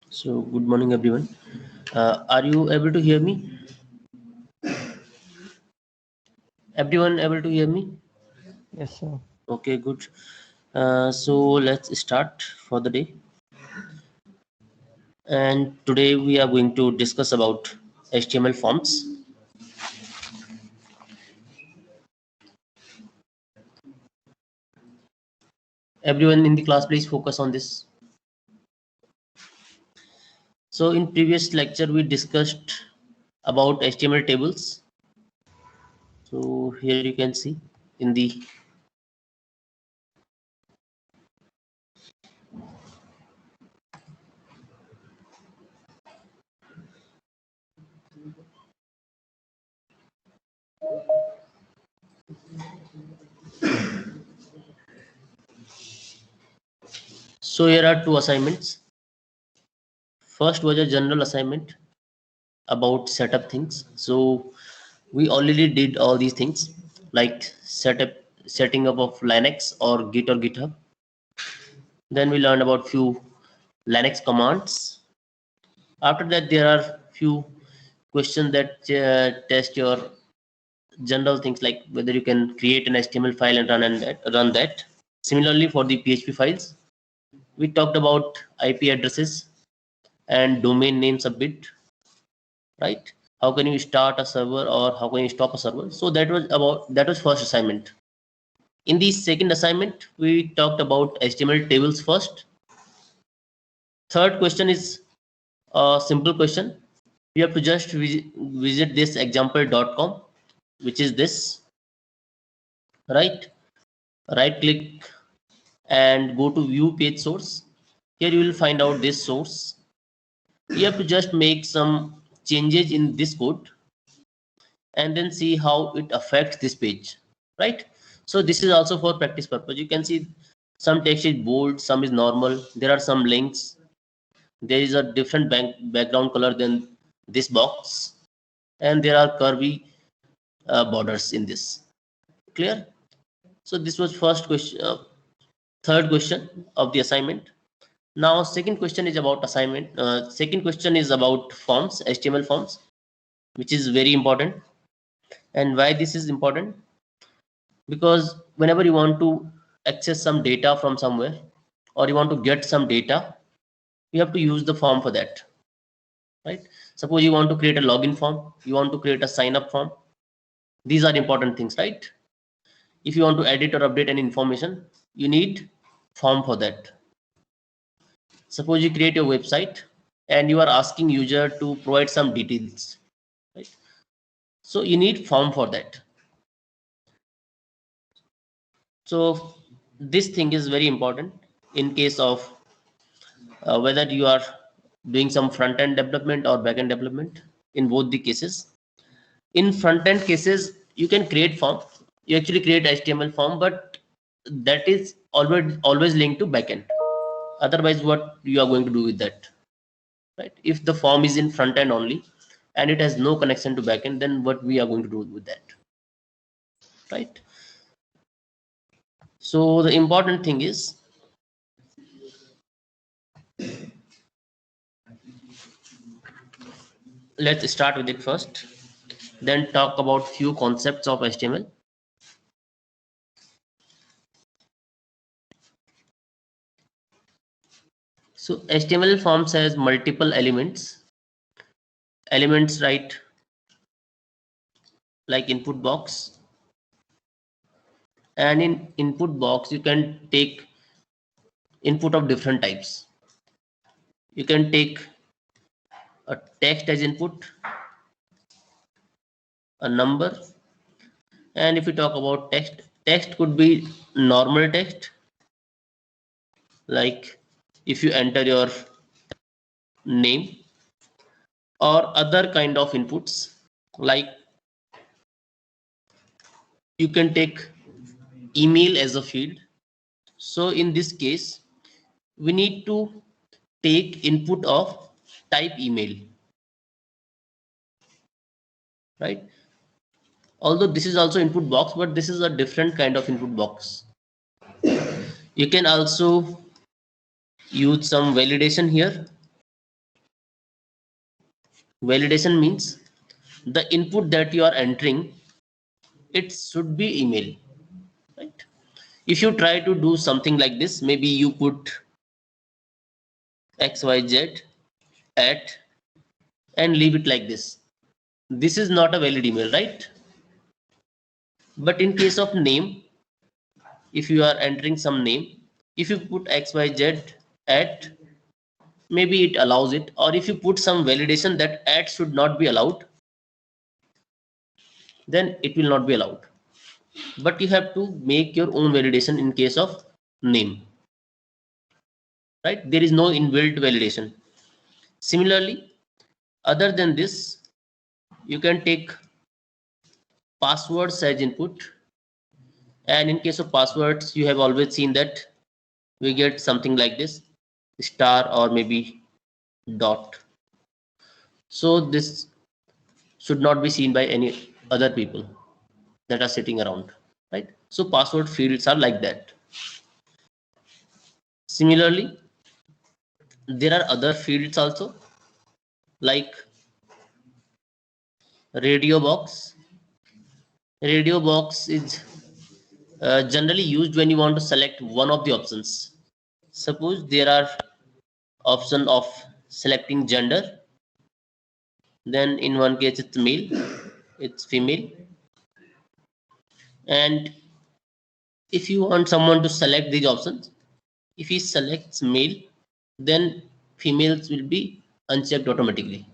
So good morning everyone. Are you able to hear me? Everyone able to hear me? Yes, sir. Okay, good. So let's start for the day. And today we are going to discuss about HTML forms. Everyone in the class, please focus on this. So in previous lecture we discussed about HTML tables. So here you can see in the so here are two assignments. First was a general assignment about setup things. So we already did all these things like setting up of Linux or Git or GitHub. Then we learned about few Linux commands. After that, there are few questions that test your general things like whether you can create an HTML file and run that. Similarly, for the PHP files, we talked about IP addresses and domain names a bit, right? How can you start a server or how can you stop a server? So that was first assignment. In the second assignment, we talked about HTML tables first. Third question is a simple question. You have to just visit this example.com, which is this, right? Right click and go to view page source. Here you will find out this source. You have to just make some changes in this code and then see how it affects this page, right? So this is also for practice purpose. You can see some text is bold, some is normal. There are some links. There is a different background color than this box, and there are curvy borders in this. Clear? So this was first question, third question of the assignment. Now second question is about assignment. Second question is about forms, HTML forms, which is very important. And why this is important? Because whenever you want to access some data from somewhere or you want to get some data, you have to use the form for that, right? Suppose you want to create a login form, you want to create a sign up form. These are important things, right? If you want to edit or update any information, you need form for that. Suppose you create your website and you are asking user to provide some details, right? So you need form for that. So this thing is very important in case of whether you are doing some front end development or back end development. In both the cases, in front end cases you can create form, you actually create HTML form, but that is always linked to backend. Otherwise what you are going to do with that, right? If the form is in front end only and it has no connection to backend, then what we are going to do with that, right? So the important thing is let's start with it first, then talk about few concepts of HTML. So HTML forms has multiple elements, right? Like input box, and in input box you can take input of different types. You can take a text as input, a number, and if you talk about text could be normal text, like if you enter your name, or other kind of inputs, like you can take email as a field. So in this case we need to take input of type email, right? Although this is also input box, but this is a different kind of input box. You can also use some validation here. Validation means the input that you are entering, it should be email, right? If you try to do something like this, maybe you put xyz at and leave it like this. This is not a valid email, right? But in case of name, if you are entering some name, if you put xyz at, maybe it allows it. Or if you put some validation that at should not be allowed, then it will not be allowed. But you have to make your own validation in case of name, right? There is no inbuilt validation. Similarly, other than this, you can take passwords as input. And in case of passwords, you have always seen that we get something like this, star or maybe dot. So this should not be seen by any other people that are sitting around, right? So password fields are like that. Similarly, there are other fields also, like radio box. Radio box is generally used when you want to select one of the options. Suppose there are option of selecting gender, then in one case it's male, it's female, and if you want someone to select these options, if he selects male, then females will be unchecked automatically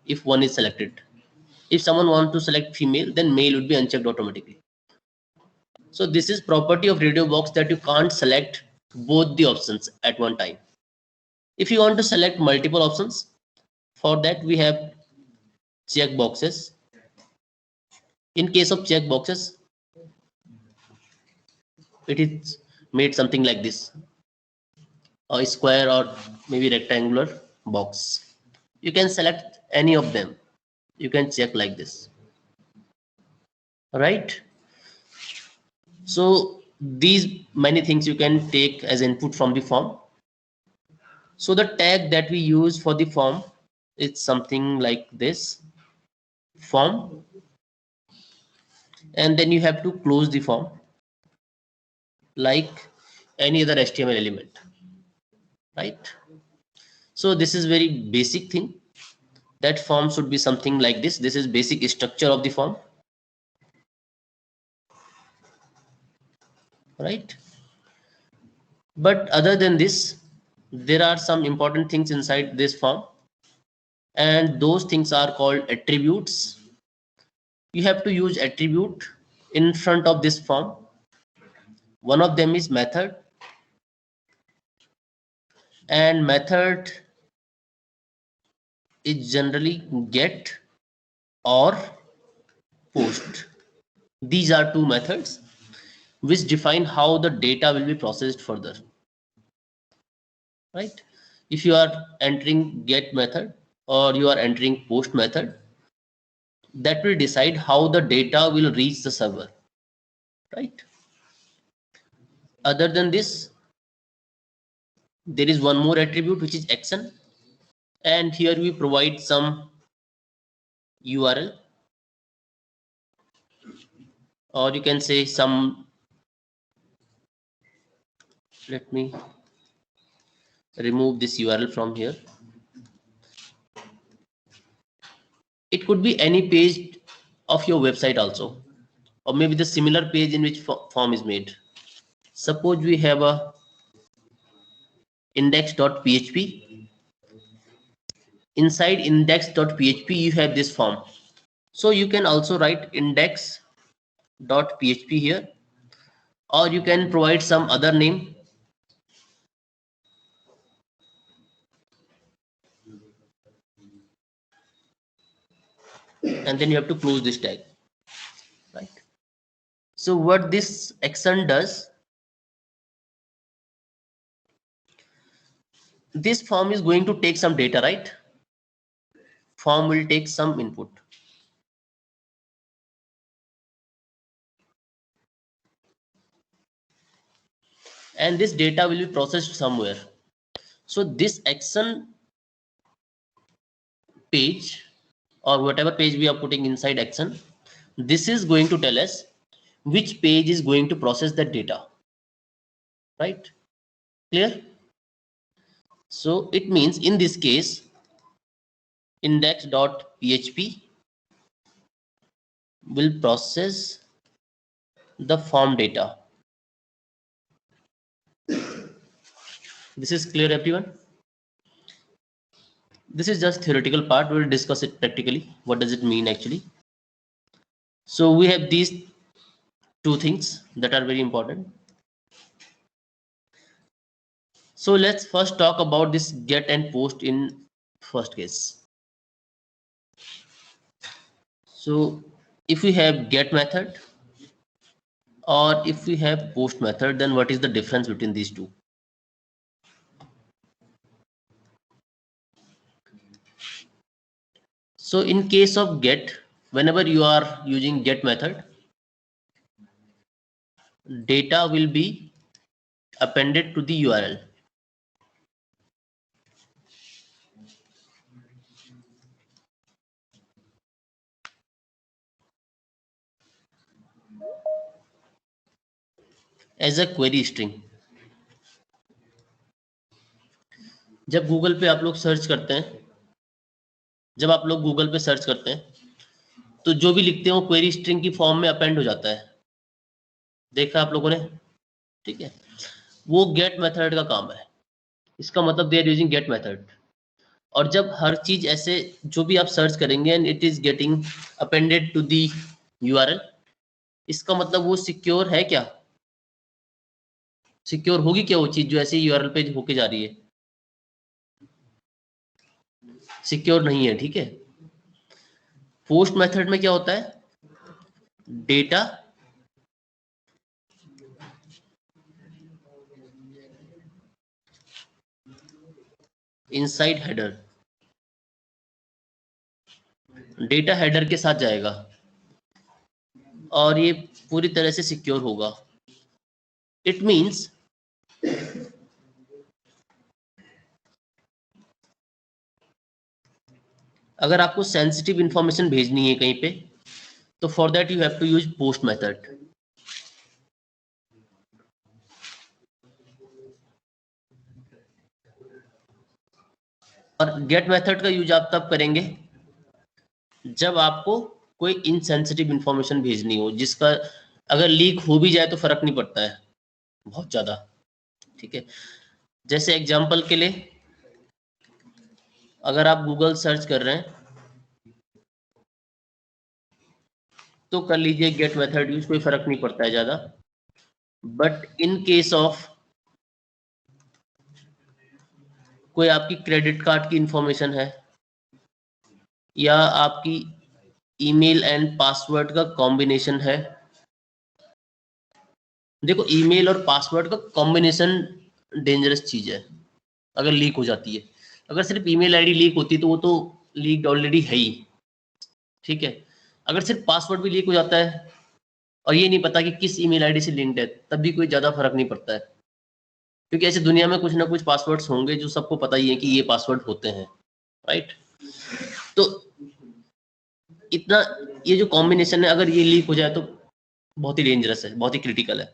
if one is selected. If someone wants to select female, then male would be unchecked automatically. So this is property of radio box, that you can't select both the options at one time. If you want to select multiple options, for that we have check boxes. In case of check boxes, it is made something like this, a square or maybe rectangular box. You can select any of them. You can check like this, right? So these many things you can take as input from the form. So the tag that we use for the form is something like this, form, and then you have to close the form like any other HTML element, right? So this is very basic thing, that form should be something like this. This is basic structure of the form, right? But other than this, there are some important things inside this form, and those things are called attributes. You have to use attribute in front of this form. One of them is method, and method is generally get or post. These are two methods which define how the data will be processed further, right? If you are entering get method or you are entering post method, that will decide how the data will reach the server, right? Other than this, there is one more attribute, which is action, and here we provide some URL, or you can say some, let me remove this URL from here. It could be any page of your website also, or maybe the similar page in which form is made. Suppose we have a index.php. Inside index.php you have this form, so you can also write index.php here, or you can provide some other name, and then you have to close this tag, right? So what this action does, this form is going to take some data, right? Form will take some input. and this data will be processed somewhere. So this action page or whatever page we are putting inside action, this is going to tell us which page is going to process that data, right? Clear? So it means in this case index.php will process the form data. This is clear, everyone? This is just theoretical part. We'll discuss it practically. What does it mean actually? So we have these two things that are very important. So let's first talk about this get and post in first case. So if we have get method or if we have post method, then what is the difference between these two? So in case of get, whenever you are using get method, data will be appended to the URL. As a query string. जब Google पे आप लोग search करते हैं, जब आप लोग Google पे सर्च करते हैं तो जो भी लिखते हैं वो क्वेरी स्ट्रिंग की फॉर्म में अपेंड हो जाता है, देखा आप लोगों ने? ठीक है, वो गेट मेथड का काम है। इसका मतलब they are using get method. और जब हर चीज ऐसे जो भी आप सर्च करेंगे and it is getting appended to the URL, इसका मतलब वो सिक्योर है क्या? सिक्योर होगी क्या वो चीज जो ऐसे यूआरएल पे होके जा रही है? सिक्योर नहीं है, ठीक है। पोस्ट मेथड में क्या होता है? Data inside header, data header के साथ जाएगा और ये पूरी तरह से सिक्योर होगा। इट मीन्स अगर आपको सेंसिटिव इंफॉर्मेशन भेजनी है कहीं पे, तो for that you have to use post method. और गेट मेथड का यूज आप तब करेंगे जब आपको कोई इनसेंसिटिव इंफॉर्मेशन भेजनी हो, जिसका अगर लीक हो भी जाए तो फर्क नहीं पड़ता है बहुत ज्यादा, ठीक है। जैसे एग्जांपल के लिए, अगर आप गूगल सर्च कर रहे हैं तो कर लीजिए गेट मेथड यूज, कोई फर्क नहीं पड़ता है ज्यादा। बट इन केस ऑफ कोई आपकी क्रेडिट कार्ड की इंफॉर्मेशन है या आपकी ईमेल एंड पासवर्ड का कॉम्बिनेशन है, देखो ईमेल और पासवर्ड का कॉम्बिनेशन डेंजरस चीज है अगर लीक हो जाती है। अगर सिर्फ ईमेल आईडी लीक होती तो वो तो लीक ऑलरेडी है ही, ठीक है। अगर सिर्फ पासवर्ड भी लीक हो जाता है और ये नहीं पता कि किस ईमेल आईडी से लिंक्ड है, तब भी कोई ज्यादा फर्क नहीं पड़ता है, क्योंकि ऐसे दुनिया में कुछ ना कुछ पासवर्ड्स होंगे जो सबको पता ही है कि ये पासवर्ड होते हैं, राइट। तो इतना, ये जो कॉम्बिनेशन है अगर ये लीक हो जाए तो बहुत ही डेंजरस है, बहुत ही क्रिटिकल है।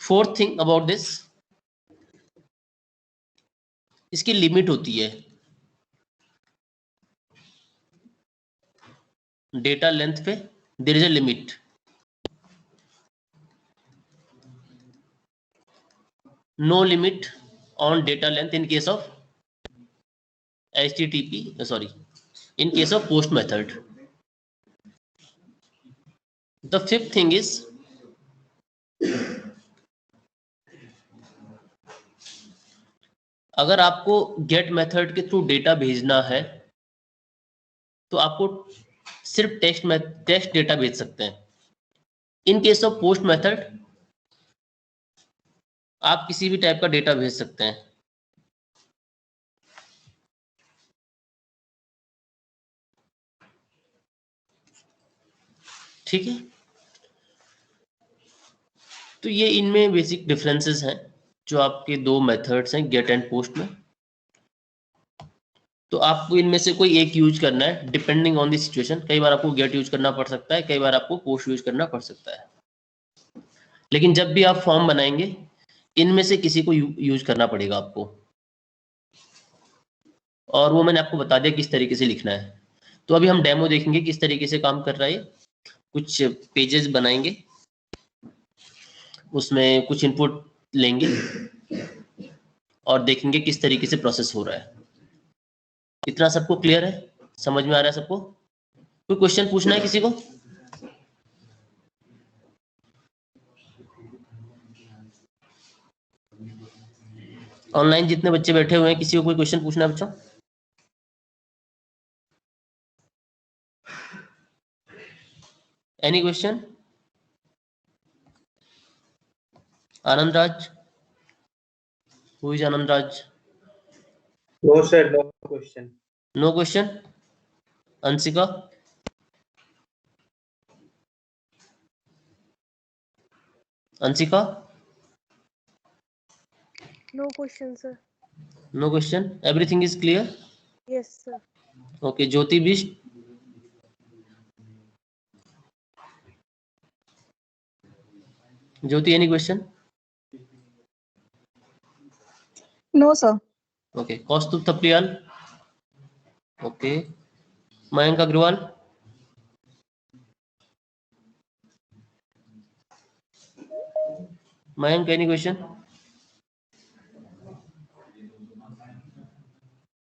फोर्थ थिंग अबाउट दिस, इसकी लिमिट होती है। डेटा लेंथ पे there is a limit. No limit on data length in case of HTTP, sorry, in case of post method. The fifth thing is अगर आपको get method के through data भेजना है तो आपको सिर्फ टेक्स्ट डेटा भेज सकते हैं। इन केस ऑफ पोस्ट मेथड आप किसी भी टाइप का डेटा भेज सकते हैं, ठीक है। तो ये इनमें बेसिक डिफरेंसेस हैं जो आपके दो मेथड्स हैं गेट एंड पोस्ट में। तो आपको इनमें से कोई एक यूज करना है डिपेंडिंग ऑन द सिचुएशन। कई बार आपको गेट यूज करना पड़ सकता है, कई बार आपको पोस्ट यूज करना पड़ सकता है, लेकिन जब भी आप फॉर्म बनाएंगे इनमें से किसी को यूज करना पड़ेगा आपको, और वो मैंने आपको बता दिया किस तरीके से लिखना है। तो अभी हम डेमो देखेंगे किस तरीके से काम कर रहा है। कुछ पेजेस बनाएंगे, उसमें कुछ इनपुट लेंगे और देखेंगे किस तरीके से प्रोसेस हो रहा है। इतना सबको क्लियर है, समझ में आ रहा है सबको? कोई क्वेश्चन पूछना है किसी को? ऑनलाइन जितने बच्चे बैठे हुए हैं किसी को कोई क्वेश्चन पूछना है बच्चों? Any question? Anand Raj, who is Anand Raj? No sir, no question. No question. Anshika? Anshika? No question, sir. No question, everything is clear? Yes, sir. Okay, Jyoti Bisht? Jyoti, any question? No, sir. Okay, Kaustubh Thapliyal? Okay, Mayank Agarwal? Mayank, any question?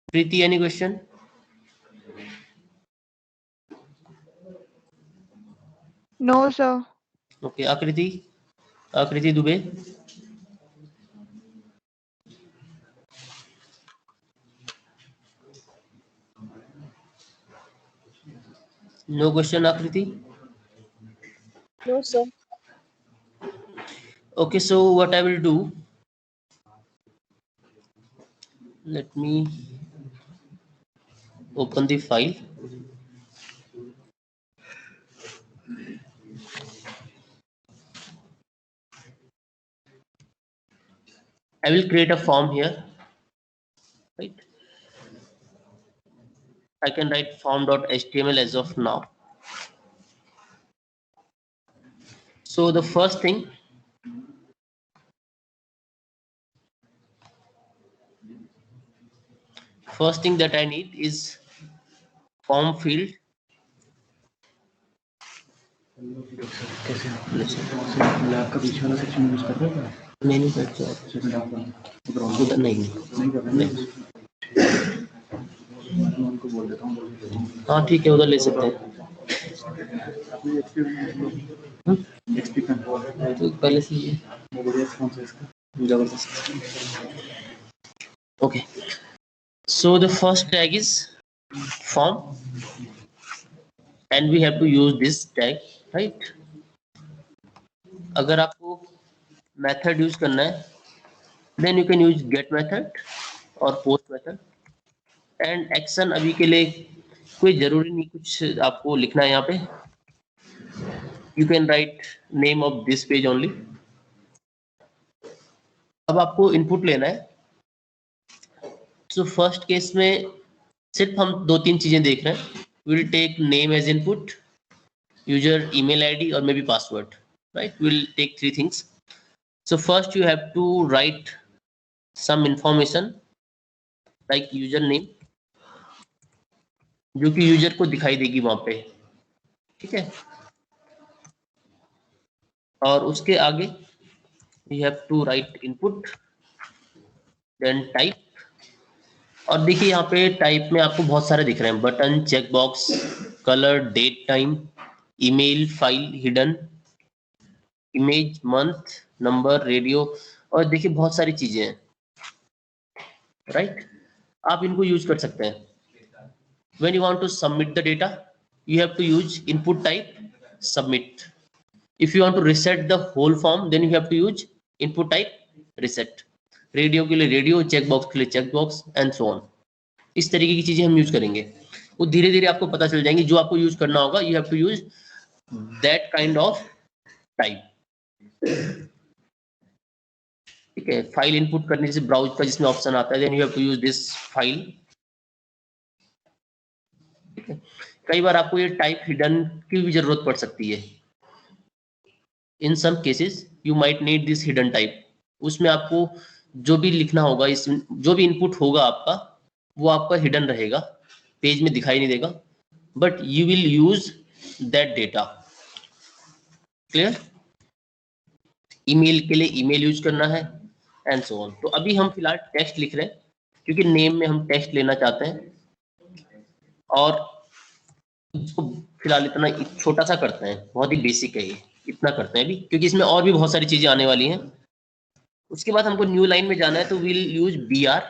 Preeti, any question? No, sir. Okay, Aakriti? Aakriti Dubey? No question Aakriti? No, sir. Okay, so what I will do, let me open the file. I will create a form here, right? I can write form.html as of now. So the first thing, that I need is form field. नहीं उधर नहीं। हाँ ठीक है, उधर ले सकते हैं। तो पहले से ये जबरदस्त। Okay, so the first tag is form and we have to use this tag, right? अगर आपको मेथड यूज करना है then you can use get method और post method, and action अभी के लिए कोई जरूरी नहीं कुछ आपको लिखना है यहाँ पे। You can write name of this page only. अब आपको इनपुट लेना है। So फर्स्ट केस में सिर्फ हम दो तीन चीजें देख रहे हैं। We'll take name as input, user email ID और maybe password, right? We'll take three things. So first you have to write some information like user name, जो कि यूजर को दिखाई देगी वहां पे, ठीक है? और उसके आगे you have to write input, then type। और देखिए यहाँ पे टाइप में आपको बहुत सारे दिख रहे हैं, button, check box, colour, date, time, email, file, hidden, image, month, number, radio, और देखिए बहुत सारी चीजें हैं, राइट? आप इनको यूज कर सकते हैं। When you want to submit the data, you have to use input type submit. If you want to reset the whole form, then you have to use input type reset. Radio के लिए radio, check box के लिए check box, and so on. इस तरीके की चीजें हम use करेंगे, वो धीरे धीरे आपको पता चल जाएंगी। जो आपको यूज करना होगा, you have to use that kind of type. ठीक है, फाइल इनपुट करने से ब्राउज का जिसमें ऑप्शन आता है, then you have to use this file. ठीक है, कई बार आपको ये टाइप हिडन की भी जरूरत पड़ सकती है। In some cases you might need this hidden type. उसमें आपको जो भी लिखना होगा, इस जो भी इनपुट होगा आपका, वो आपका हिडन रहेगा, पेज में दिखाई नहीं देगा, but you will use that data. Clear? Email के लिए ईमेल यूज करना है एंड सो ऑन। तो अभी हम फिलहाल टेक्स्ट लिख रहे हैं क्योंकि नेम में हम टेक्स्ट लेना चाहते हैं, और इसको फिलहाल इतना छोटा सा करते हैं, बहुत ही बेसिक है ये, इतना करते हैं अभी, क्योंकि इसमें और भी बहुत सारी चीजें आने वाली हैं। उसके बाद हमको न्यू लाइन में जाना है, तो विल यूज BR।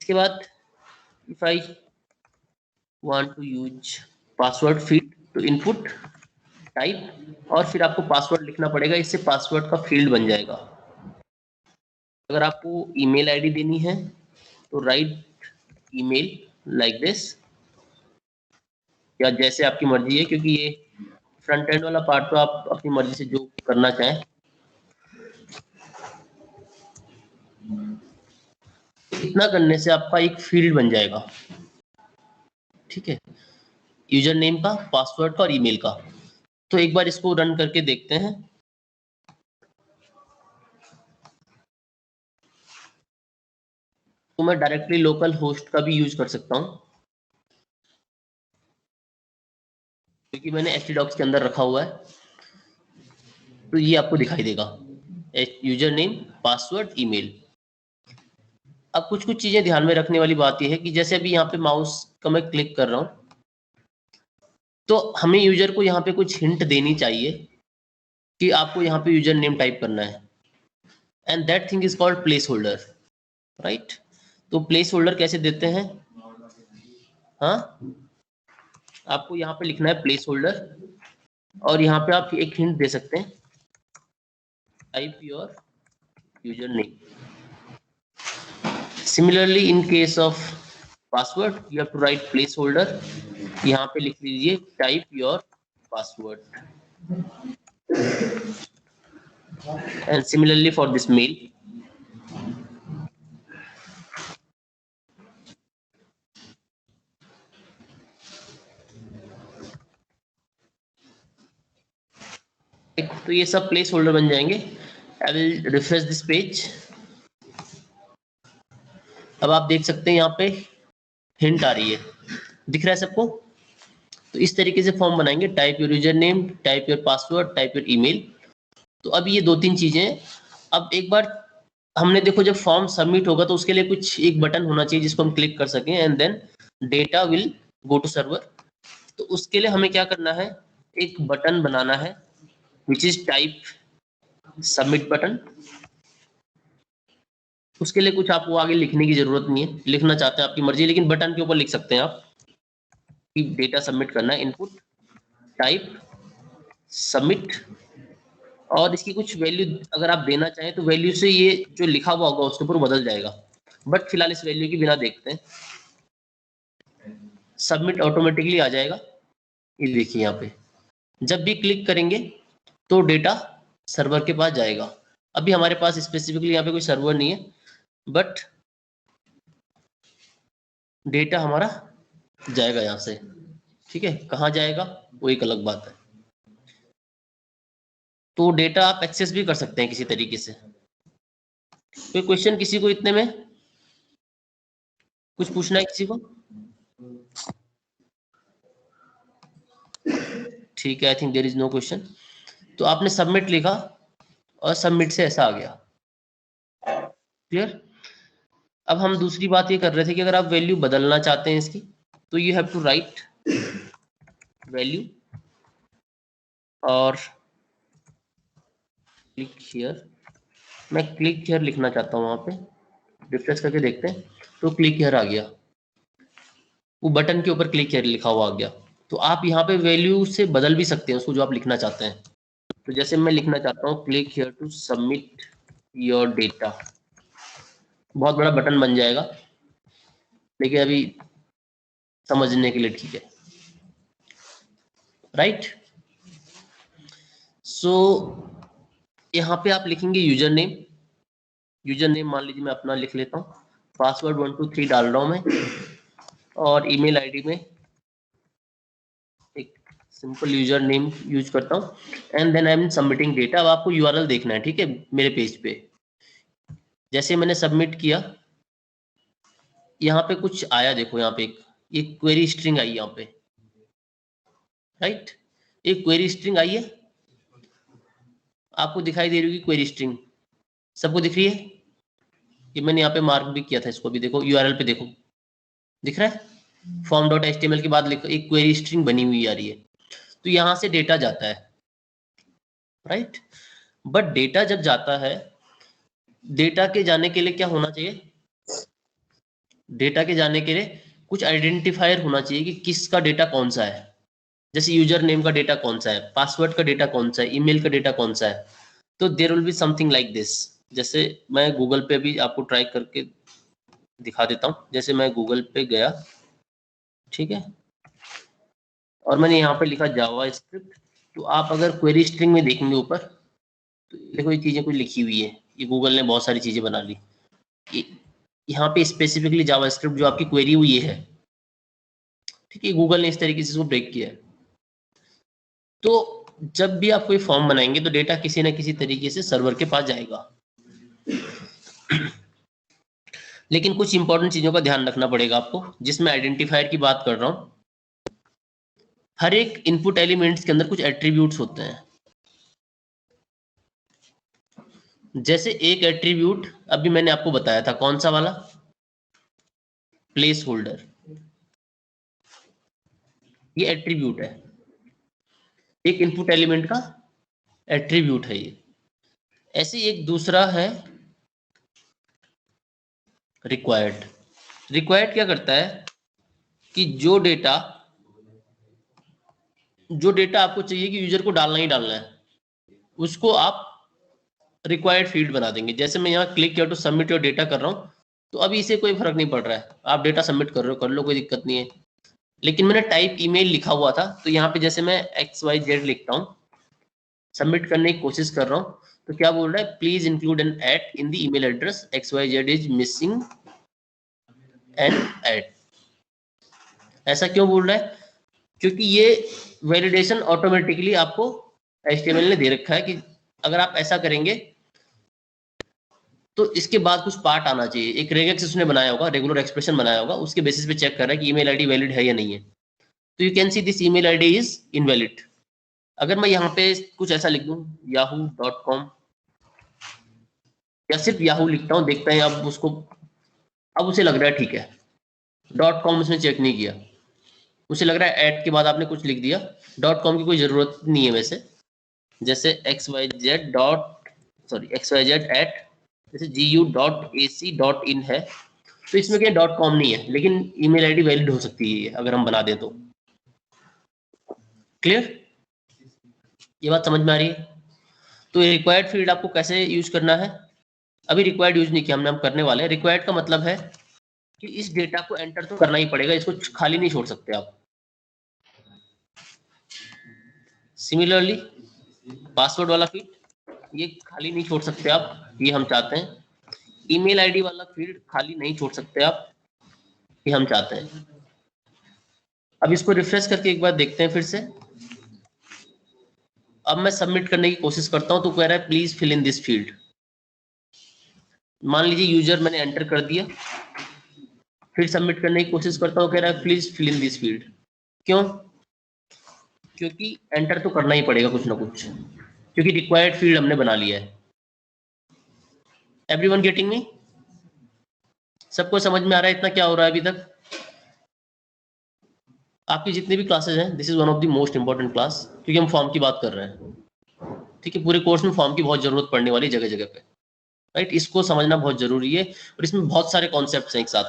इसके बाद if I want to use password field, तो इनपुट टाइप, और फिर आपको पासवर्ड लिखना पड़ेगा, इससे पासवर्ड का फील्ड बन जाएगा। अगर आपको ईमेल आईडी देनी है तो राइट ईमेल लाइक दिस, या जैसे आपकी मर्जी है, क्योंकि ये फ्रंट एंड वाला पार्ट तो आप अपनी मर्जी से जो करना चाहें। इतना करने से आपका एक फील्ड बन जाएगा। ठीक है, यूजर नेम का, पासवर्ड का और ईमेल का। तो एक बार इसको रन करके देखते हैं। तो मैं डायरेक्टली लोकल होस्ट का भी यूज कर सकता हूं, क्योंकि मैंने htdocs के अंदर रखा हुआ है। तो ये आपको दिखाई देगा, यूजर नेम, पासवर्ड, ईमेल। अब कुछ कुछ चीजें ध्यान में रखने वाली बात यह है कि जैसे अभी यहाँ पे माउस का मैं क्लिक कर रहा हूँ, तो हमें यूजर को यहाँ पे कुछ हिंट देनी चाहिए कि आपको यहाँ पे यूजर नेम टाइप करना है, and that thing is called place holder, right? तो प्लेस होल्डर कैसे देते हैं? हाँ, आपको यहाँ पे लिखना है प्लेस होल्डर, और यहाँ पे आप एक हिंट दे सकते हैं, type your user name. Similarly in case of password you have to write place holder, यहाँ पे लिख लीजिए type your password, and similarly for this mail. तो ये सब प्लेस होल्डर बन जाएंगे। I will refresh this page. अब आप देख सकते हैं यहाँ पे हिंट आ रही है, दिख रहा है सबको? तो इस तरीके से फॉर्म बनाएंगे, type your user name, type your password, type your email. तो अब ये दो तीन चीजें हैं। अब एक बार हमने देखो, जब फॉर्म सबमिट होगा तो उसके लिए कुछ एक बटन होना चाहिए जिसको हम क्लिक कर सकें, and then data will go to server. तो उसके लिए हमें क्या करना है, एक बटन बनाना है which is type submit button. उसके लिए कुछ आपको आगे लिखने की जरूरत नहीं है, लिखना चाहते हैं आपकी मर्जी, लेकिन बटन के ऊपर लिख सकते हैं आप कि डेटा सबमिट करना है, इनपुट टाइप सबमिट, और इसकी कुछ वैल्यू अगर आप देना चाहें तो वैल्यू से ये जो लिखा हुआ होगा उसके ऊपर बदल जाएगा, बट फिलहाल इस वैल्यू की बिना देखते हैं। सबमिट ऑटोमेटिकली आ जाएगा, ये देखिए यहाँ पे जब भी क्लिक करेंगे तो डेटा सर्वर के पास जाएगा। अभी हमारे पास स्पेसिफिकली यहाँ पे कोई सर्वर नहीं है, बट डेटा हमारा जाएगा यहाँ से। ठीक है, कहाँ जाएगा वो एक अलग बात है। तो डेटा आप एक्सेस भी कर सकते हैं किसी तरीके से। कोई क्वेश्चन किसी को इतने में? कुछ पूछना है किसी को? ठीक है, I think there is no question. तो आपने सबमिट लिखा और सबमिट से ऐसा आ गया। क्लियर? अब हम दूसरी बात ये कर रहे थे कि अगर आप वैल्यू बदलना चाहते हैं इसकी, तो you have to write value और क्लिक हियर। मैं क्लिक हियर लिखना चाहता हूँ, वहां पे रिफ्रेश करके देखते हैं, तो क्लिक हियर आ गया, वो बटन के ऊपर क्लिक हियर लिखा हुआ आ गया। तो आप यहाँ पे वैल्यू से बदल भी सकते हैं उसको, जो आप लिखना चाहते हैं। तो जैसे मैं लिखना चाहता हूँ click here to submit your data, बहुत बड़ा बटन बन जाएगा, लेकिन अभी समझने के लिए ठीक है, राइट? सो यहाँ पे आप लिखेंगे यूजर नेम मान लीजिए मैं अपना लिख लेता हूँ, पासवर्ड 1 2 3 डाल रहा हूँ मैं, और ईमेल आईडी में एक सिंपल यूजर नेम यूज करता हूँ, and then I am submitting data. अब आपको यूआरएल देखना है, ठीक है, मेरे पेज पे। जैसे मैंने सबमिट किया, यहाँ पे कुछ आया, देखो यहाँ पे एक क्वेरी स्ट्रिंग आई यहाँ पे, राइट, एक क्वेरी स्ट्रिंग आई है, आपको दिखाई दे रही होगी क्वेरी स्ट्रिंग, सबको दिख रही है? ये मैंने यहाँ पे मार्क भी किया था, इसको भी देखो, यूआरएल पे देखो, दिख रहा है? form.html के बाद लिखो एक क्वेरी स्ट्रिंग बनी हुई आ रही है, तो यहाँ से डेटा जाता है, राइट। बट डेटा जब जाता है, डेटा के जाने के लिए क्या होना चाहिए? डेटा के जाने के लिए कुछ आइडेंटिफायर होना चाहिए कि किसका डेटा कौन सा है। जैसे यूजर नेम का डेटा कौन सा है, पासवर्ड का डेटा कौन सा है, ईमेल का डेटा कौन सा है। तो there will be something like this. जैसे मैं गूगल पे भी आपको ट्राई करके दिखा देता हूँ। जैसे मैं गूगल पे गया, ठीक है, और मैंने यहाँ पे लिखा जावा स्क्रिप्ट, तो आप अगर क्वेरी स्ट्रिंग में देखेंगे ऊपर, तो देखो ये चीजें कुछ लिखी हुई है, ये गूगल ने बहुत सारी चीजें बना ली। यहाँ पे स्पेसिफिकली जावा स्क्रिप्ट जो आपकी क्वेरी हुई है, ठीक है, गूगल ने इस तरीके से इसको ब्रेक किया है। तो जब भी आप कोई फॉर्म बनाएंगे तो डेटा किसी ना किसी तरीके से सर्वर के पास जाएगा। लेकिन कुछ इंपॉर्टेंट चीजों का ध्यान रखना पड़ेगा आपको, जिसमें आइडेंटिफायर की बात कर रहा हूं। हर एक इनपुट एलिमेंट्स के अंदर कुछ एट्रीब्यूट्स होते हैं। जैसे एक एट्रीब्यूट अभी मैंने आपको बताया था, कौन सा वाला? प्लेस होल्डर, ये एट्रीब्यूट है, एक इनपुट एलिमेंट का एट्रीब्यूट है ये। ऐसे एक दूसरा है रिक्वायर्ड। रिक्वायर्ड क्या करता है कि जो डेटा आपको चाहिए कि यूजर को डालना ही डालना है, उसको आप रिक्वायर्ड फील्ड बना देंगे। जैसे मैं यहाँ क्लिक किया टू सबमिट योर डेटा कर रहा हूँ, तो अभी इसे कोई फर्क नहीं पड़ रहा है, आप डेटा सबमिट कर रहे हो, कर लो, कोई दिक्कत नहीं है। लेकिन मैंने टाइप ईमेल लिखा हुआ था, तो यहाँ पे जैसे मैं XYZ लिखता हूँ, सबमिट करने की कोशिश कर रहा हूँ, तो क्या बोल रहा है? Please include an at in the email address, XYZ is missing an at. ऐसा क्यों बोल रहा है? क्योंकि ये वैलिडेशन ऑटोमेटिकली आपको HTML ने दे रखा है कि अगर आप ऐसा करेंगे तो इसके बाद कुछ पार्ट आना चाहिए। एक रेगेक्स उसने बनाया होगा, रेगुलर एक्सप्रेशन बनाया होगा, उसके बेसिस पे चेक कर रहा है कि ईमेल आईडी वैलिड है या नहीं है। तो you can see this email ID is invalid. अगर मैं यहाँ पे कुछ ऐसा लिख दूं yahoo.com, या सिर्फ याहू लिखता हूँ, देखते हैं अब उसको, अब उसे लग रहा है ठीक है, .com उसने चेक नहीं किया, उसे लग रहा है एट के बाद आपने कुछ लिख दिया। .com की कोई जरूरत नहीं है वैसे। जैसे XYZ एट जैसे gu.ac.in है, तो इसमें क्या .com नहीं है, लेकिन ईमेल आईडी वैलिड हो सकती है अगर हम बना दें तो। क्लियर? ये बात समझ में आ रही है? तो रिक्वायर्ड फील्ड आपको कैसे यूज करना है? अभी रिक्वायर्ड यूज नहीं किया हमने, हम करने वाले हैं। रिक्वायर्ड का मतलब है कि इस डेटा को एंटर तो करना ही पड़ेगा, इसको खाली नहीं छोड़ सकते आप। सिमिलरली पासवर्ड वाला फील्ड ये खाली नहीं छोड़ सकते आप, ये हम चाहते हैं। ईमेल आईडी वाला फील्ड खाली नहीं छोड़ सकते आप, ये हम चाहते हैं। अब इसको रिफ्रेश करके एक बार देखते हैं फिर से। अब मैं सबमिट करने की कोशिश करता हूं, तो कह रहा है please fill in this field. मान लीजिए यूजर मैंने एंटर कर दिया, फिर सबमिट करने की कोशिश करता हूं, कह रहा है please fill in this field. क्यों? क्योंकि एंटर तो करना ही पड़ेगा कुछ ना कुछ, क्योंकि रिक्वायर्ड फील्ड हमने बना लिया है। Everyone getting me? सबको समझ में आ रहा है इतना क्या हो रहा है अभी तक? आपकी जितनी भी क्लासेस हैं, this is one of the most important class, क्योंकि हम फॉर्म की बात कर रहे हैं। ठीक है, पूरे कोर्स में फॉर्म की बहुत जरूरत पड़ने वाली जगह जगह पे, राइट। इसको समझना बहुत जरूरी है, और इसमें बहुत सारे कॉन्सेप्ट्स हैं एक साथ।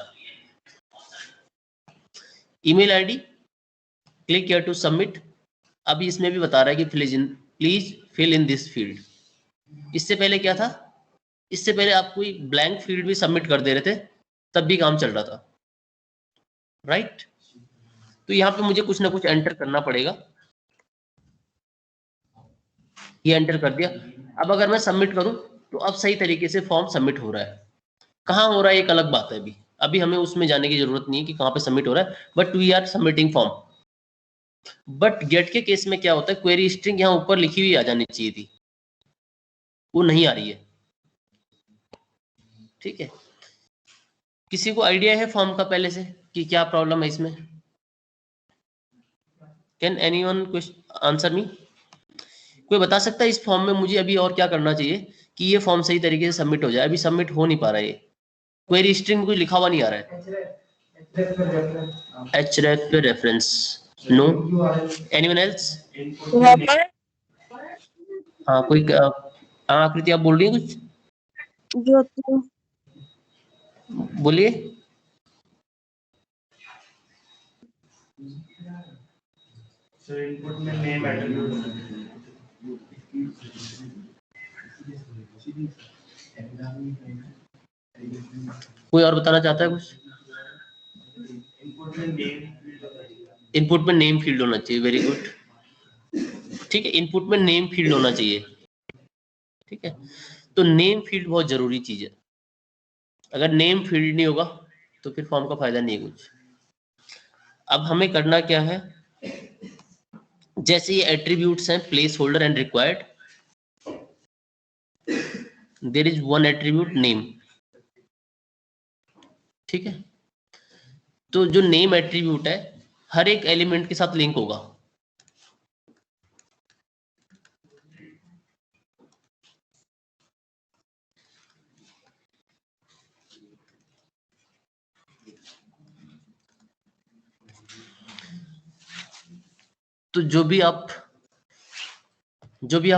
Email ID, click here to submit. अभी इसमें भी बता रहा है कि please fill in this field. इससे पहले क्या था? इससे पहले आप कोई ब्लैंक फील्ड भी सबमिट कर दे रहे थे, तब भी काम चल रहा था, राइट। तो यहाँ पे मुझे कुछ ना कुछ एंटर करना पड़ेगा। ये एंटर कर दिया। अब अगर मैं सबमिट करूं तो अब सही तरीके से फॉर्म सबमिट हो रहा है। कहाँ हो रहा है एक अलग बात है, अभी अभी हमें उसमें जाने की जरूरत नहीं है कि कहाँ पे सबमिट हो रहा है, but we are submitting form. But get के केस में क्या होता है, क्वेरी स्ट्रिंग यहाँ ऊपर लिखी हुई आ जानी चाहिए थी, वो नहीं आ रही है। ठीक है, किसी को आइडिया है फॉर्म का पहले से कि क्या प्रॉब्लम है इसमें? Can anyone answer me? कोई बता सकता है इस फॉर्म में मुझे अभी और क्या करना चाहिए कि ये फॉर्म सही तरीके से सबमिट हो जाए? अभी सबमिट हो नहीं पा रहा है, ये क्वेरी स्ट्रिंग में कुछ लिखा हुआ नहीं आ रहा है। href पे रेफरेंस, नो एनीवन एल्स? हाँ कोई आकृति आप बोल रही है कुछ, ज्योति। बोलिए। इनपुट में नेम एट्रीब्यूट कोई और बताना चाहता है कुछ? इनपुट में नेम फील्ड होना चाहिए, वेरी गुड। ठीक है, इनपुट में नेम फील्ड होना चाहिए। ठीक है, तो नेम फील्ड बहुत जरूरी चीज है। अगर नेम फील्ड नहीं होगा तो फिर फॉर्म का फायदा नहीं है कुछ। अब हमें करना क्या है, जैसे ये एट्रीब्यूट्स हैं place holder and required, there is one attribute name. ठीक है, तो जो नेम एट्रीब्यूट है हर एक एलिमेंट के साथ लिंक होगा। तो जो भी आप